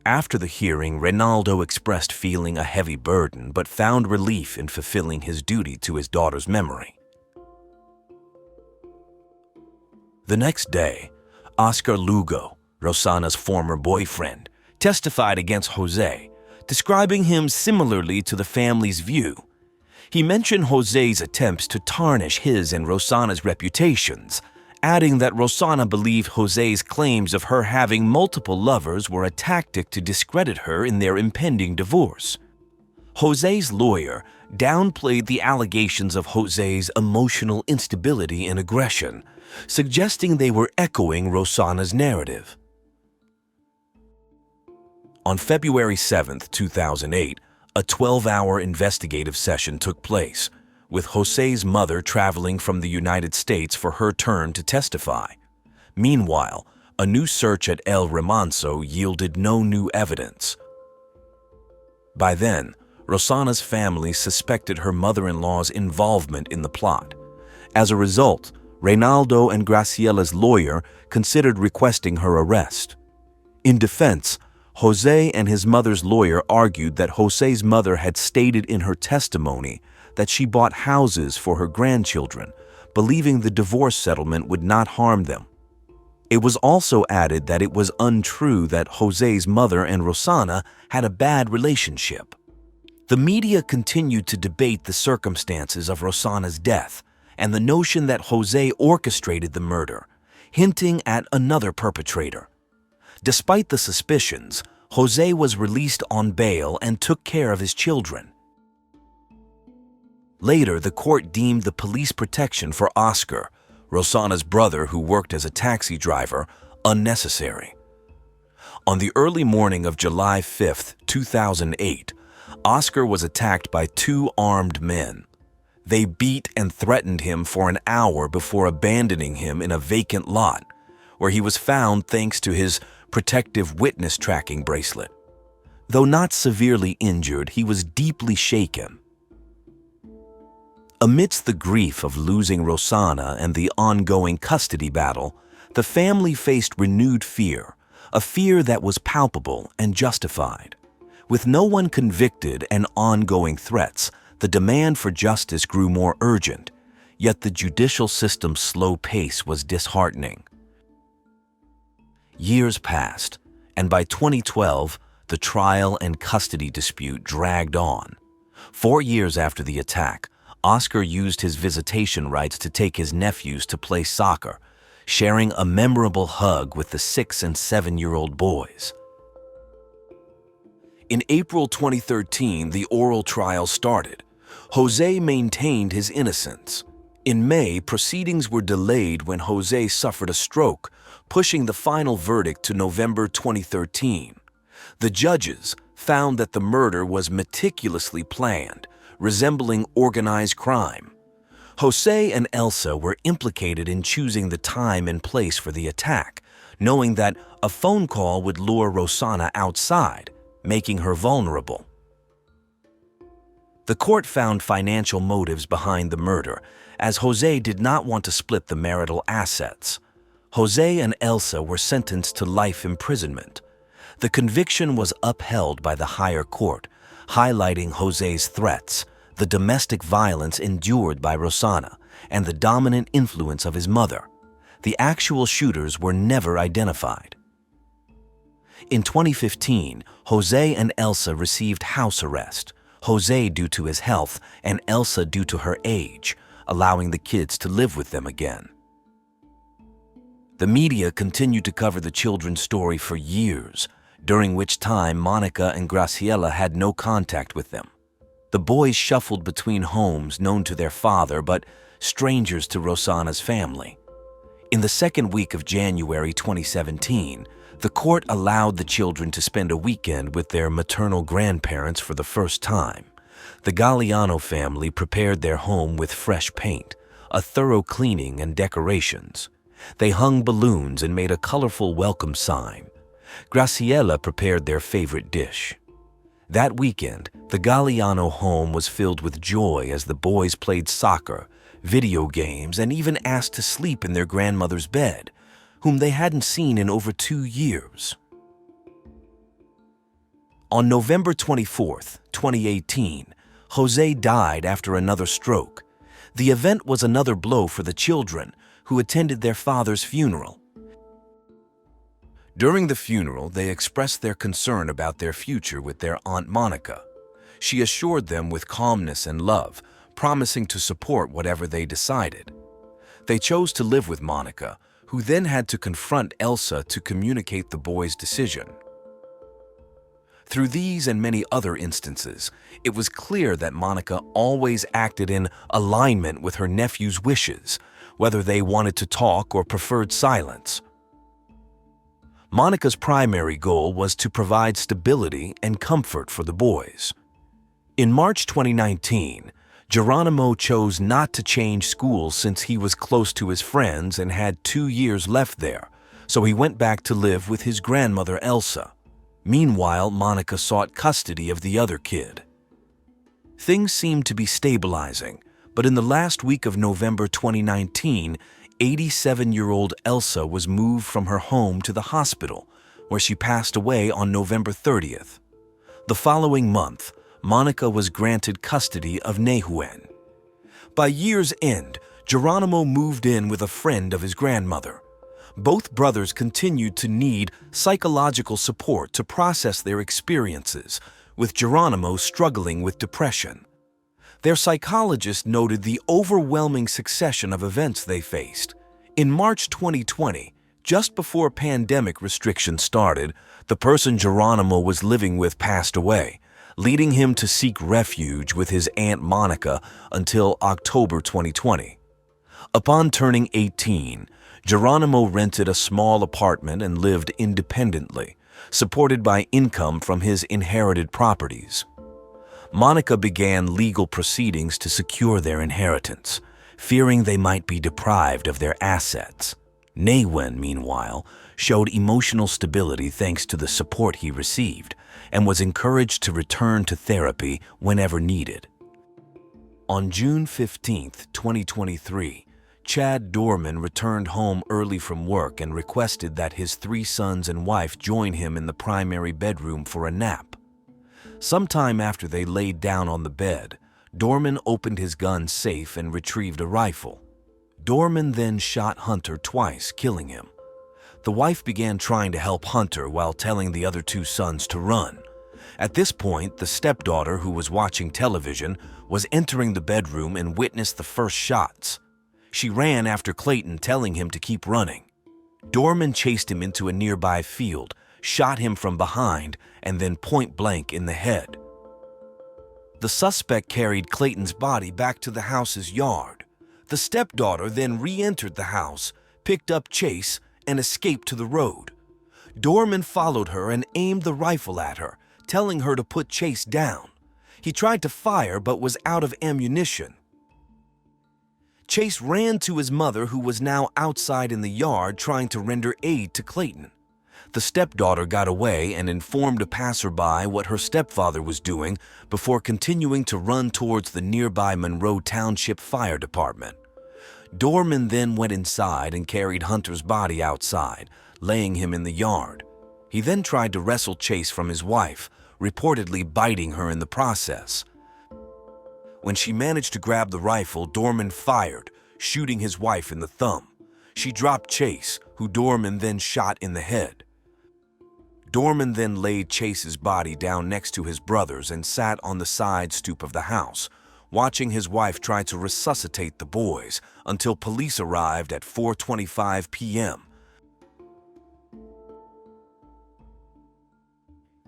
After the hearing, Reynaldo expressed feeling a heavy burden but found relief in fulfilling his duty to his daughter's memory. The next day, Oscar Lugo, Rosanna's former boyfriend, testified against Jose, describing him similarly to the family's view. He mentioned Jose's attempts to tarnish his and Rosanna's reputations, adding that Rosanna believed Jose's claims of her having multiple lovers were a tactic to discredit her in their impending divorce. Jose's lawyer downplayed the allegations of Jose's emotional instability and aggression, suggesting they were echoing Rosanna's narrative. On February 7, 2008, a 12-hour investigative session took place, with Jose's mother traveling from the United States for her turn to testify. Meanwhile, a new search at El Remanso yielded no new evidence. By then, Rosanna's family suspected her mother-in-law's involvement in the plot. As a result, Reynaldo and Graciela's lawyer considered requesting her arrest. In defense, Jose and his mother's lawyer argued that Jose's mother had stated in her testimony that she bought houses for her grandchildren, believing the divorce settlement would not harm them. It was also added that it was untrue that Jose's mother and Rosanna had a bad relationship. The media continued to debate the circumstances of Rosanna's death and the notion that Jose orchestrated the murder, hinting at another perpetrator. Despite the suspicions, Jose was released on bail and took care of his children. Later, the court deemed the police protection for Oscar, Rosanna's brother who worked as a taxi driver, unnecessary. On the early morning of July 5, 2008, Oscar was attacked by two armed men. They beat and threatened him for an hour before abandoning him in a vacant lot, where he was found thanks to his protective witness tracking bracelet. Though not severely injured, he was deeply shaken. Amidst the grief of losing Rosanna and the ongoing custody battle, the family faced renewed fear, a fear that was palpable and justified. With no one convicted and ongoing threats, the demand for justice grew more urgent, yet the judicial system's slow pace was disheartening. Years passed, and by 2012, the trial and custody dispute dragged on. 4 years after the attack, Oscar used his visitation rights to take his nephews to play soccer, sharing a memorable hug with the 6- and 7-year-old boys. In April 2013, the oral trial started. Jose maintained his innocence. In May, proceedings were delayed when Jose suffered a stroke, pushing the final verdict to November 2013. The judges found that the murder was meticulously planned, resembling organized crime. Jose and Elsa were implicated in choosing the time and place for the attack, knowing that a phone call would lure Rosanna outside, making her vulnerable. The court found financial motives behind the murder, as Jose did not want to split the marital assets. Jose and Elsa were sentenced to life imprisonment. The conviction was upheld by the higher court, highlighting Jose's threats, the domestic violence endured by Rosanna, and the dominant influence of his mother. The actual shooters were never identified. In 2015, Jose and Elsa received house arrest, Jose due to his health and Elsa due to her age, allowing the kids to live with them again. The media continued to cover the children's story for years, during which time Monica and Graciela had no contact with them. The boys shuffled between homes known to their father but strangers to Rosanna's family. In the second week of January 2017, the court allowed the children to spend a weekend with their maternal grandparents for the first time. The Galliano family prepared their home with fresh paint, a thorough cleaning and decorations. They hung balloons and made a colorful welcome sign. Graciela prepared their favorite dish. That weekend, the Galliano home was filled with joy as the boys played soccer, video games, and even asked to sleep in their grandmother's bed, whom they hadn't seen in over 2 years. On November 24, 2018, Jose died after another stroke. The event was another blow for the children, who attended their father's funeral. During the funeral, they expressed their concern about their future with their Aunt Monica. She assured them with calmness and love, promising to support whatever they decided. They chose to live with Monica, who then had to confront Elsa to communicate the boys' decision. Through these and many other instances, it was clear that Monica always acted in alignment with her nephew's wishes, whether they wanted to talk or preferred silence. Monica's primary goal was to provide stability and comfort for the boys. In March 2019, Geronimo chose not to change schools since he was close to his friends and had 2 years left there, so he went back to live with his grandmother Elsa. Meanwhile, Monica sought custody of the other kid. Things seemed to be stabilizing, but in the last week of November 2019, 87-year-old Elsa was moved from her home to the hospital, where she passed away on November 30th. The following month, Monica was granted custody of Nahuen. By year's end, Geronimo moved in with a friend of his grandmother. Both brothers continued to need psychological support to process their experiences, with Geronimo struggling with depression. Their psychologist noted the overwhelming succession of events they faced. In March 2020, just before pandemic restrictions started, the person Geronimo was living with passed away, leading him to seek refuge with his Aunt Monica until October 2020. Upon turning 18, Geronimo rented a small apartment and lived independently, supported by income from his inherited properties. Monica began legal proceedings to secure their inheritance, fearing they might be deprived of their assets. Naywin, meanwhile, showed emotional stability thanks to the support he received and was encouraged to return to therapy whenever needed. On June 15, 2023, Chad Dorman returned home early from work and requested that his 3 sons and wife join him in the primary bedroom for a nap. Sometime after they laid down on the bed, Dorman opened his gun safe and retrieved a rifle. Dorman then shot Hunter twice, killing him. The wife began trying to help Hunter while telling the other 2 sons to run. At this point, the stepdaughter, who was watching television, was entering the bedroom and witnessed the first shots. She ran after Clayton, telling him to keep running. Dorman chased him into a nearby field, shot him from behind, and then point blank in the head. The suspect carried Clayton's body back to the house's yard. The stepdaughter then re-entered the house, picked up Chase, and escaped to the road. Dorman followed her and aimed the rifle at her, telling her to put Chase down. He tried to fire but was out of ammunition. Chase ran to his mother, who was now outside in the yard trying to render aid to Clayton. The stepdaughter got away and informed a passerby what her stepfather was doing before continuing to run towards the nearby Monroe Township Fire Department. Dorman then went inside and carried Hunter's body outside, laying him in the yard. He then tried to wrestle Chase from his wife, reportedly biting her in the process. When she managed to grab the rifle, Dorman fired, shooting his wife in the thumb. She dropped Chase, who Dorman then shot in the head. Dorman then laid Chase's body down next to his brother's and sat on the side stoop of the house, watching his wife try to resuscitate the boys until police arrived at 4:25 p.m.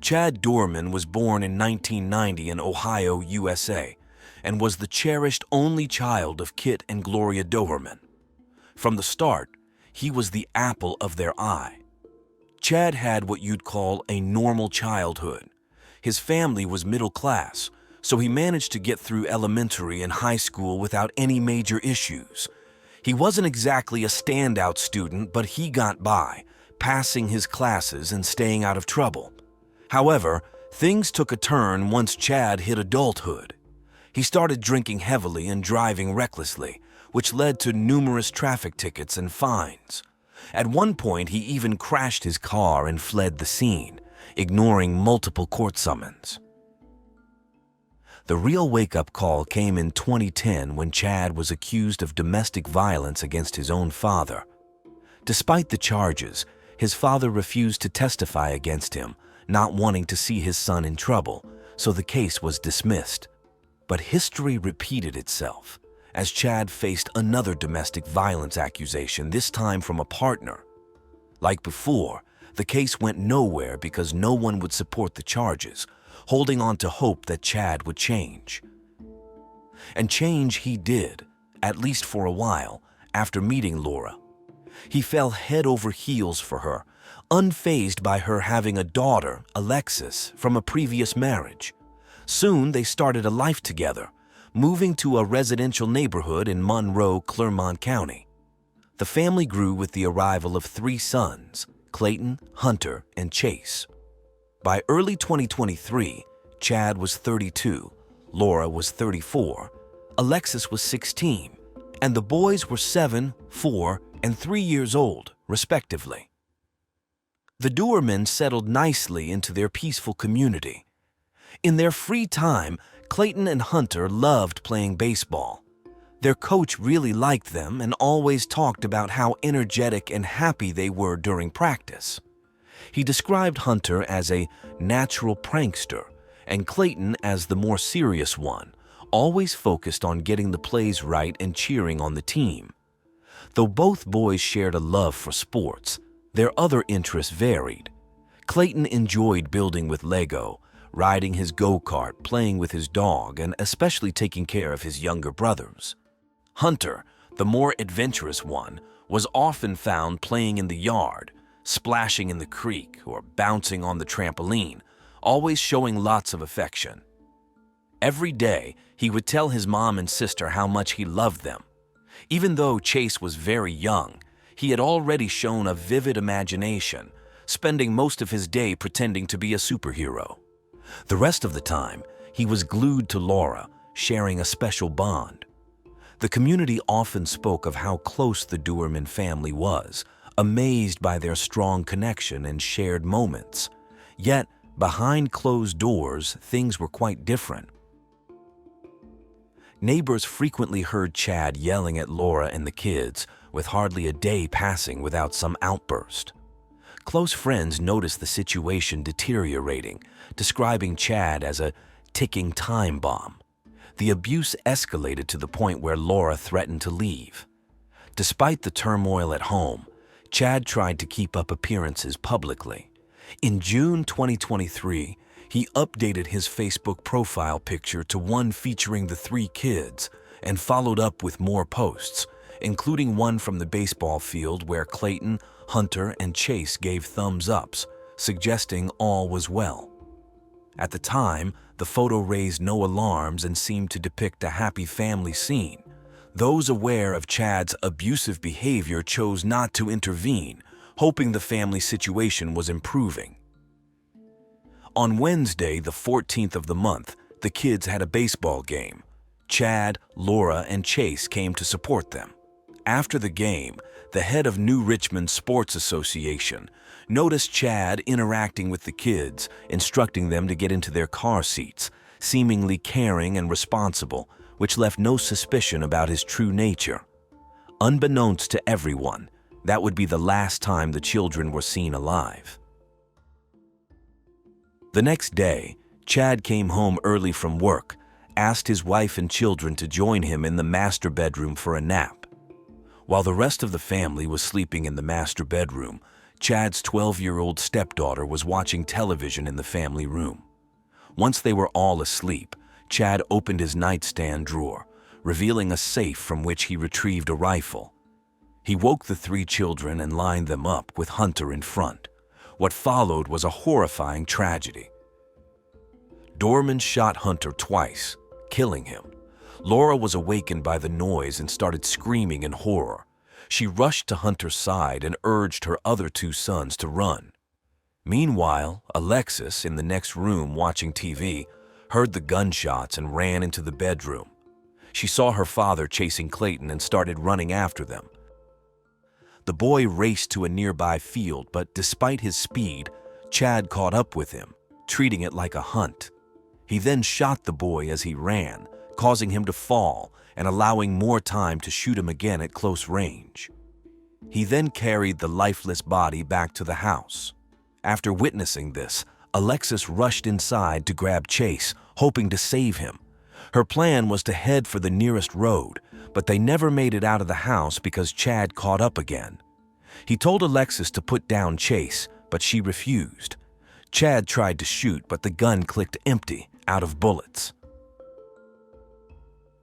Chad Dorman was born in 1990 in Ohio, USA, and was the cherished only child of Kit and Gloria Doherman. From the start, he was the apple of their eye. Chad had what you'd call a normal childhood. His family was middle class, so he managed to get through elementary and high school without any major issues. He wasn't exactly a standout student, but he got by, passing his classes and staying out of trouble. However, things took a turn once Chad hit adulthood. He started drinking heavily and driving recklessly, which led to numerous traffic tickets and fines. At one point, he even crashed his car and fled the scene, ignoring multiple court summons. The real wake-up call came in 2010 when Chad was accused of domestic violence against his own father. Despite the charges, his father refused to testify against him, not wanting to see his son in trouble, so the case was dismissed. But history repeated itself, as Chad faced another domestic violence accusation, this time from a partner. Like before, the case went nowhere because no one would support the charges, holding on to hope that Chad would change. And change he did, at least for a while, after meeting Laura. He fell head over heels for her, unfazed by her having a daughter, Alexis, from a previous marriage. Soon they started a life together, moving to a residential neighborhood in Monroe, Clermont County. The family grew with the arrival of 3 sons, Clayton, Hunter, and Chase. By early 2023, Chad was 32, Laura was 34, Alexis was 16, and the boys were 7, 4, and 3 years old, respectively. The Doermans settled nicely into their peaceful community. In their free time, Clayton and Hunter loved playing baseball. Their coach really liked them and always talked about how energetic and happy they were during practice. He described Hunter as a natural prankster and Clayton as the more serious one, always focused on getting the plays right and cheering on the team. Though both boys shared a love for sports, their other interests varied. Clayton enjoyed building with Lego, riding his go-kart, playing with his dog, and especially taking care of his younger brothers. Hunter, the more adventurous one, was often found playing in the yard, splashing in the creek, or bouncing on the trampoline, always showing lots of affection. Every day, he would tell his mom and sister how much he loved them. Even though Chase was very young, he had already shown a vivid imagination, spending most of his day pretending to be a superhero. The rest of the time, he was glued to Laura, sharing a special bond. The community often spoke of how close the Doorman family was, amazed by their strong connection and shared moments. Yet, behind closed doors, things were quite different. Neighbors frequently heard Chad yelling at Laura and the kids, with hardly a day passing without some outburst. Close friends noticed the situation deteriorating, describing Chad as a ticking time bomb. The abuse escalated to the point where Laura threatened to leave. Despite the turmoil at home, Chad tried to keep up appearances publicly. In June 2023, he updated his Facebook profile picture to one featuring the 3 kids and followed up with more posts, including one from the baseball field where Clayton, Hunter, and Chase gave thumbs ups, suggesting all was well. At the time, the photo raised no alarms and seemed to depict a happy family scene. Those aware of Chad's abusive behavior chose not to intervene, hoping the family situation was improving. On Wednesday, the 14th of the month, the kids had a baseball game. Chad, Laura, and Chase came to support them. After the game, the head of New Richmond Sports Association noticed Chad interacting with the kids, instructing them to get into their car seats, seemingly caring and responsible, which left no suspicion about his true nature. Unbeknownst to everyone, that would be the last time the children were seen alive. The next day, Chad came home early from work, asked his wife and children to join him in the master bedroom for a nap. While the rest of the family was sleeping in the master bedroom, Chad's 12-year-old stepdaughter was watching television in the family room. Once they were all asleep, Chad opened his nightstand drawer, revealing a safe from which he retrieved a rifle. He woke the 3 children and lined them up with Hunter in front. What followed was a horrifying tragedy. Doorman shot Hunter twice, killing him. Laura was awakened by the noise and started screaming in horror. She rushed to Hunter's side and urged her other 2 sons to run. Meanwhile, Alexis, in the next room watching TV, heard the gunshots and ran into the bedroom. She saw her father chasing Clayton and started running after them. The boy raced to a nearby field, but despite his speed, Chad caught up with him, treating it like a hunt. He then shot the boy as he ran, causing him to fall and allowing more time to shoot him again at close range. He then carried the lifeless body back to the house. After witnessing this, Alexis rushed inside to grab Chase, hoping to save him. Her plan was to head for the nearest road, but they never made it out of the house because Chad caught up again. He told Alexis to put down Chase, but she refused. Chad tried to shoot, but the gun clicked empty, out of bullets.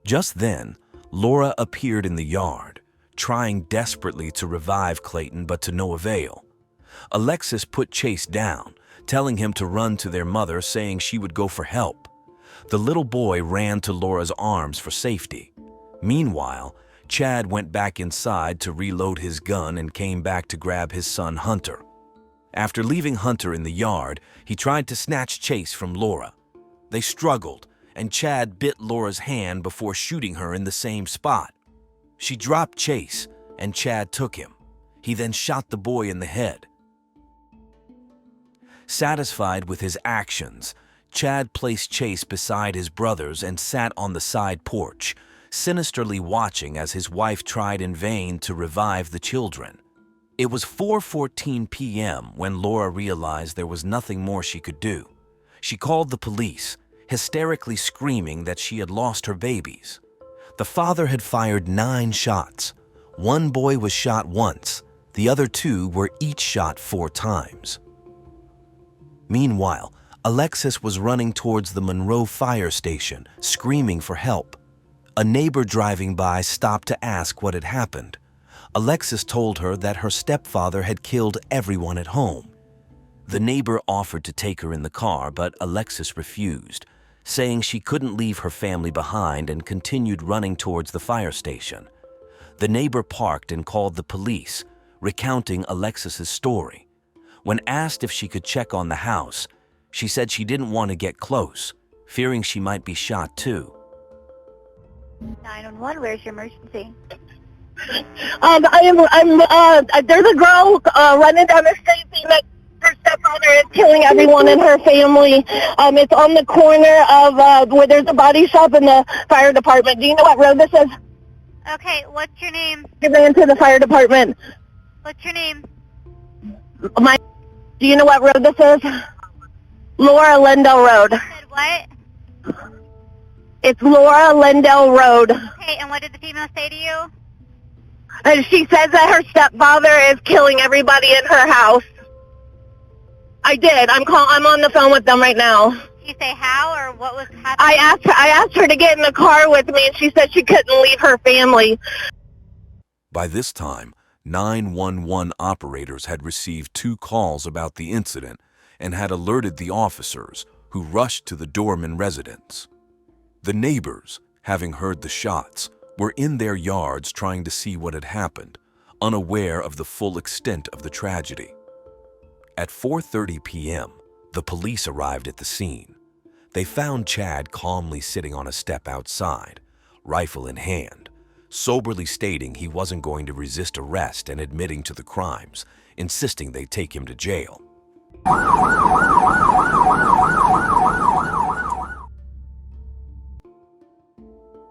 Just then, Laura appeared in the yard, trying desperately to revive Clayton, but to no avail. Alexis put Chase down, telling him to run to their mother, saying she would go for help. The little boy ran to Laura's arms for safety. Meanwhile, Chad went back inside to reload his gun and came back to grab his son Hunter. After leaving Hunter in the yard, he tried to snatch Chase from Laura. They struggled, and Chad bit Laura's hand before shooting her in the same spot. She dropped Chase, and Chad took him. He then shot the boy in the head. Satisfied with his actions, Chad placed Chase beside his brothers and sat on the side porch, sinisterly watching as his wife tried in vain to revive the children. It was 4:14 p.m. when Laura realized there was nothing more she could do. She called the police, hysterically screaming that she had lost her babies. The father had fired 9 shots. One boy was shot once. The other 2 were each shot 4 times. Meanwhile, Alexis was running towards the Monroe fire station, screaming for help. A neighbor driving by stopped to ask what had happened. Alexis told her that her stepfather had killed everyone at home. The neighbor offered to take her in the car, but Alexis refused, saying she couldn't leave her family behind, and continued running towards the fire station. The neighbor parked and called the police, recounting Alexis's story. When asked if she could check on the house, she said she didn't want to get close, fearing she might be shot too. 911, where's your emergency? There's a girl running down the street saying that her stepfather is killing everyone in her family. It's on the corner of where there's a body shop and the fire department. Do you know what road this is? Okay, what's your name? Get into the fire department. What's your name? Do you know what road this is? Laura Lindell Road. You said what? It's Laura Lindell Road. Okay, and what did the female say to you? And she says that her stepfather is killing everybody in her house. I did. I'm on the phone with them right now. Did you say how or what was happening? I asked her to get in the car with me, and she said she couldn't leave her family. By this time, 911 operators had received 2 calls about the incident and had alerted the officers, who rushed to the Dorman residence. The neighbors, having heard the shots, were in their yards trying to see what had happened, unaware of the full extent of the tragedy. At 4:30 p.m., the police arrived at the scene. They found Chad calmly sitting on a step outside, rifle in hand, soberly stating he wasn't going to resist arrest and admitting to the crimes, insisting they take him to jail.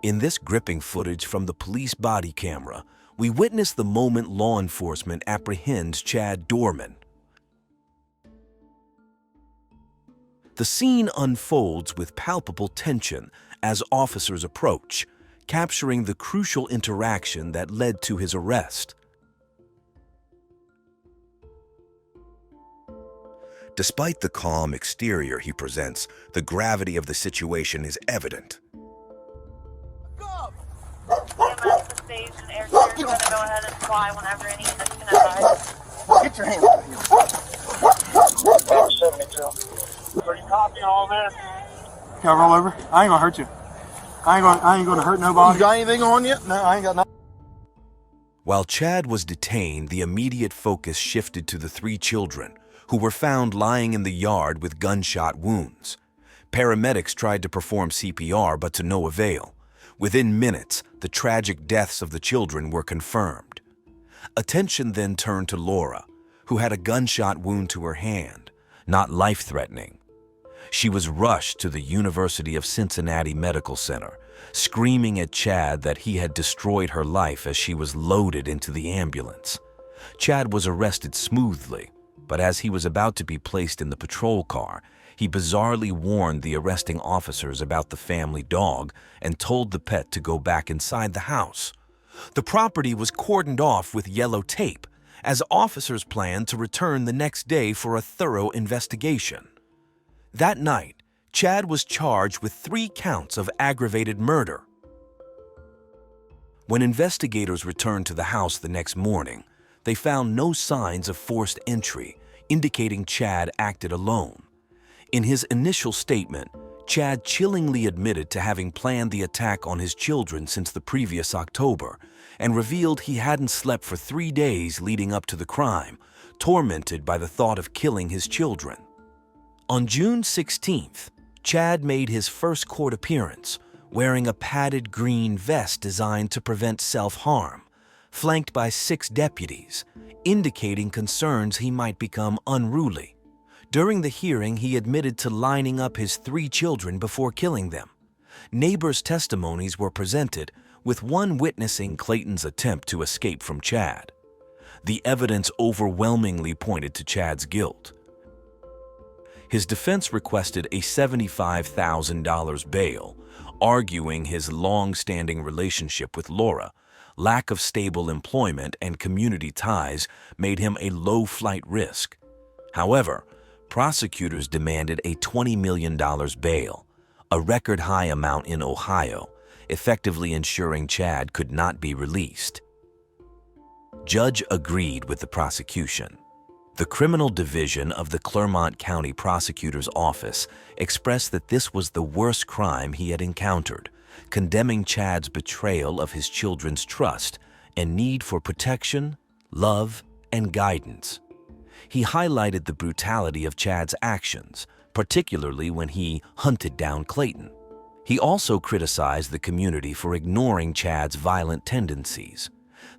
In this gripping footage from the police body camera, we witness the moment law enforcement apprehends Chad Dorman. The scene unfolds with palpable tension as officers approach, capturing the crucial interaction that led to his arrest. Despite the calm exterior he presents, the gravity of the situation is evident. Get your hands out of here. Are you copying all this? Can I roll over? I ain't gonna hurt you. I ain't gonna hurt nobody. You got anything on you? No, I ain't got nothing. While Chad was detained, the immediate focus shifted to the 3 children, who were found lying in the yard with gunshot wounds. Paramedics tried to perform CPR, but to no avail. Within minutes, the tragic deaths of the children were confirmed. Attention then turned to Laura, who had a gunshot wound to her hand, not life-threatening. She was rushed to the University of Cincinnati Medical Center, screaming at Chad that he had destroyed her life as she was loaded into the ambulance. Chad was arrested smoothly, but as he was about to be placed in the patrol car, he bizarrely warned the arresting officers about the family dog and told the pet to go back inside the house. The property was cordoned off with yellow tape, as officers planned to return the next day for a thorough investigation. That night, Chad was charged with 3 counts of aggravated murder. When investigators returned to the house the next morning, they found no signs of forced entry, indicating Chad acted alone. In his initial statement, Chad chillingly admitted to having planned the attack on his children since the previous October and revealed he hadn't slept for 3 days leading up to the crime, tormented by the thought of killing his children. On June 16th, Chad made his first court appearance, wearing a padded green vest designed to prevent self-harm, flanked by 6 deputies, indicating concerns he might become unruly. During the hearing, he admitted to lining up his 3 children before killing them. Neighbors' testimonies were presented, with one witnessing Clayton's attempt to escape from Chad. The evidence overwhelmingly pointed to Chad's guilt. His defense requested a $75,000 bail, arguing his long-standing relationship with Laura, lack of stable employment, and community ties made him a low flight risk. However, prosecutors demanded a $20 million bail, a record high amount in Ohio, effectively ensuring Chad could not be released. Judge agreed with the prosecution. The Criminal Division of the Clermont County Prosecutor's Office expressed that this was the worst crime he had encountered, condemning Chad's betrayal of his children's trust and need for protection, love, and guidance. He highlighted the brutality of Chad's actions, particularly when he hunted down Clayton. He also criticized the community for ignoring Chad's violent tendencies.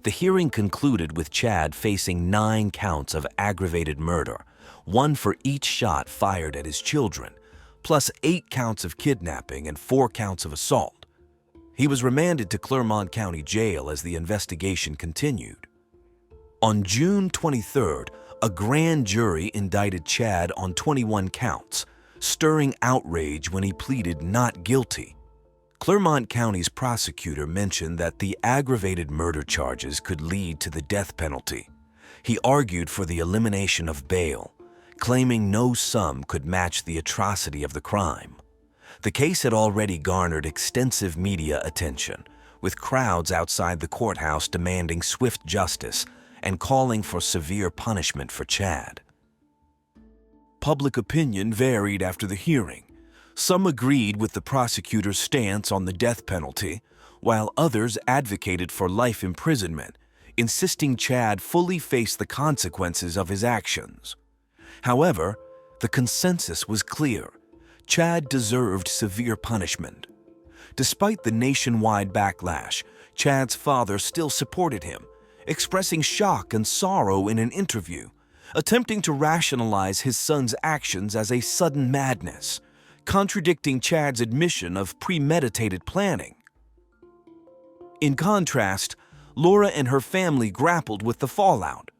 The hearing concluded with Chad facing 9 counts of aggravated murder, 1 for each shot fired at his children, plus 8 counts of kidnapping and 4 counts of assault. He was remanded to Clermont County Jail as the investigation continued. On June 23rd, a grand jury indicted Chad on 21 counts, stirring outrage when he pleaded not guilty. Clermont County's prosecutor mentioned that the aggravated murder charges could lead to the death penalty. He argued for the elimination of bail, claiming no sum could match the atrocity of the crime. The case had already garnered extensive media attention, with crowds outside the courthouse demanding swift justice and calling for severe punishment for Chad. Public opinion varied after the hearing. Some agreed with the prosecutor's stance on the death penalty, while others advocated for life imprisonment, insisting Chad fully face the consequences of his actions. However, the consensus was clear. Chad deserved severe punishment. Despite the nationwide backlash, Chad's father still supported him, expressing shock and sorrow in an interview, attempting to rationalize his son's actions as a sudden madness, contradicting Chad's admission of premeditated planning. In contrast, Laura and her family grappled with the fallout.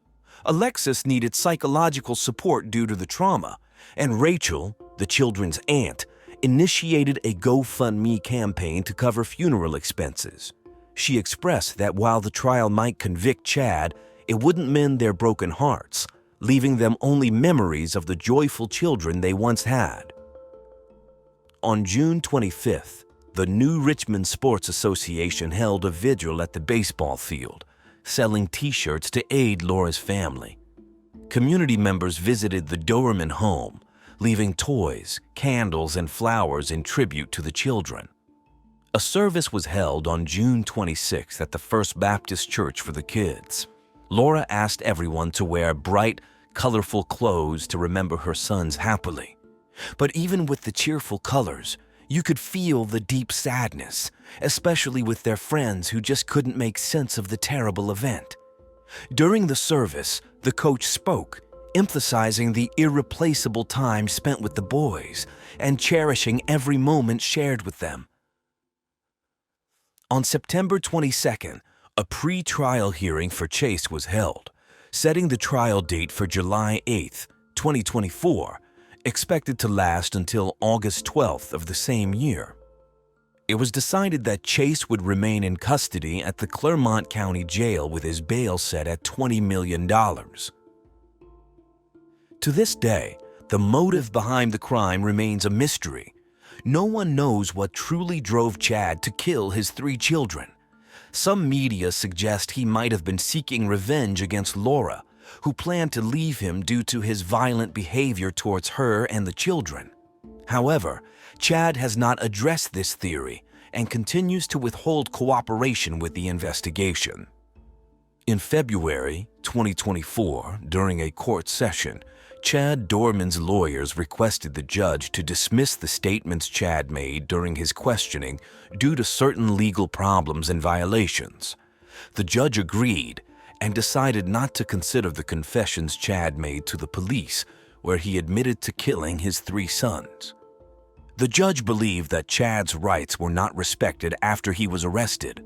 Alexis needed psychological support due to the trauma, and Rachel, the children's aunt, initiated a GoFundMe campaign to cover funeral expenses. She expressed that while the trial might convict Chad, it wouldn't mend their broken hearts, leaving them only memories of the joyful children they once had. On June 25th, the New Richmond Sports Association held a vigil at the baseball field, selling T-shirts to aid Laura's family. Community members visited the Doberman home, leaving toys, candles, and flowers in tribute to the children. A service was held on June 26th at the First Baptist Church for the kids. Laura asked everyone to wear bright, colorful clothes to remember her sons happily. But even with the cheerful colors, you could feel the deep sadness, especially with their friends who just couldn't make sense of the terrible event. During the service, the coach spoke, emphasizing the irreplaceable time spent with the boys and cherishing every moment shared with them. On September 22nd, a pre-trial hearing for Chase was held, setting the trial date for July 8, 2024, expected to last until August 12th of the same year. It was decided that Chase would remain in custody at the Clermont County Jail with his bail set at $20 million. To this day, the motive behind the crime remains a mystery. No one knows what truly drove Chad to kill his 3 children. Some media suggest he might have been seeking revenge against Laura, who planned to leave him due to his violent behavior towards her and the children. However, Chad has not addressed this theory and continues to withhold cooperation with the investigation. In February 2024, during a court session, Chad Dorman's lawyers requested the judge to dismiss the statements Chad made during his questioning due to certain legal problems and violations. The judge agreed and decided not to consider the confessions Chad made to the police, where he admitted to killing his 3 sons. The judge believed that Chad's rights were not respected after he was arrested.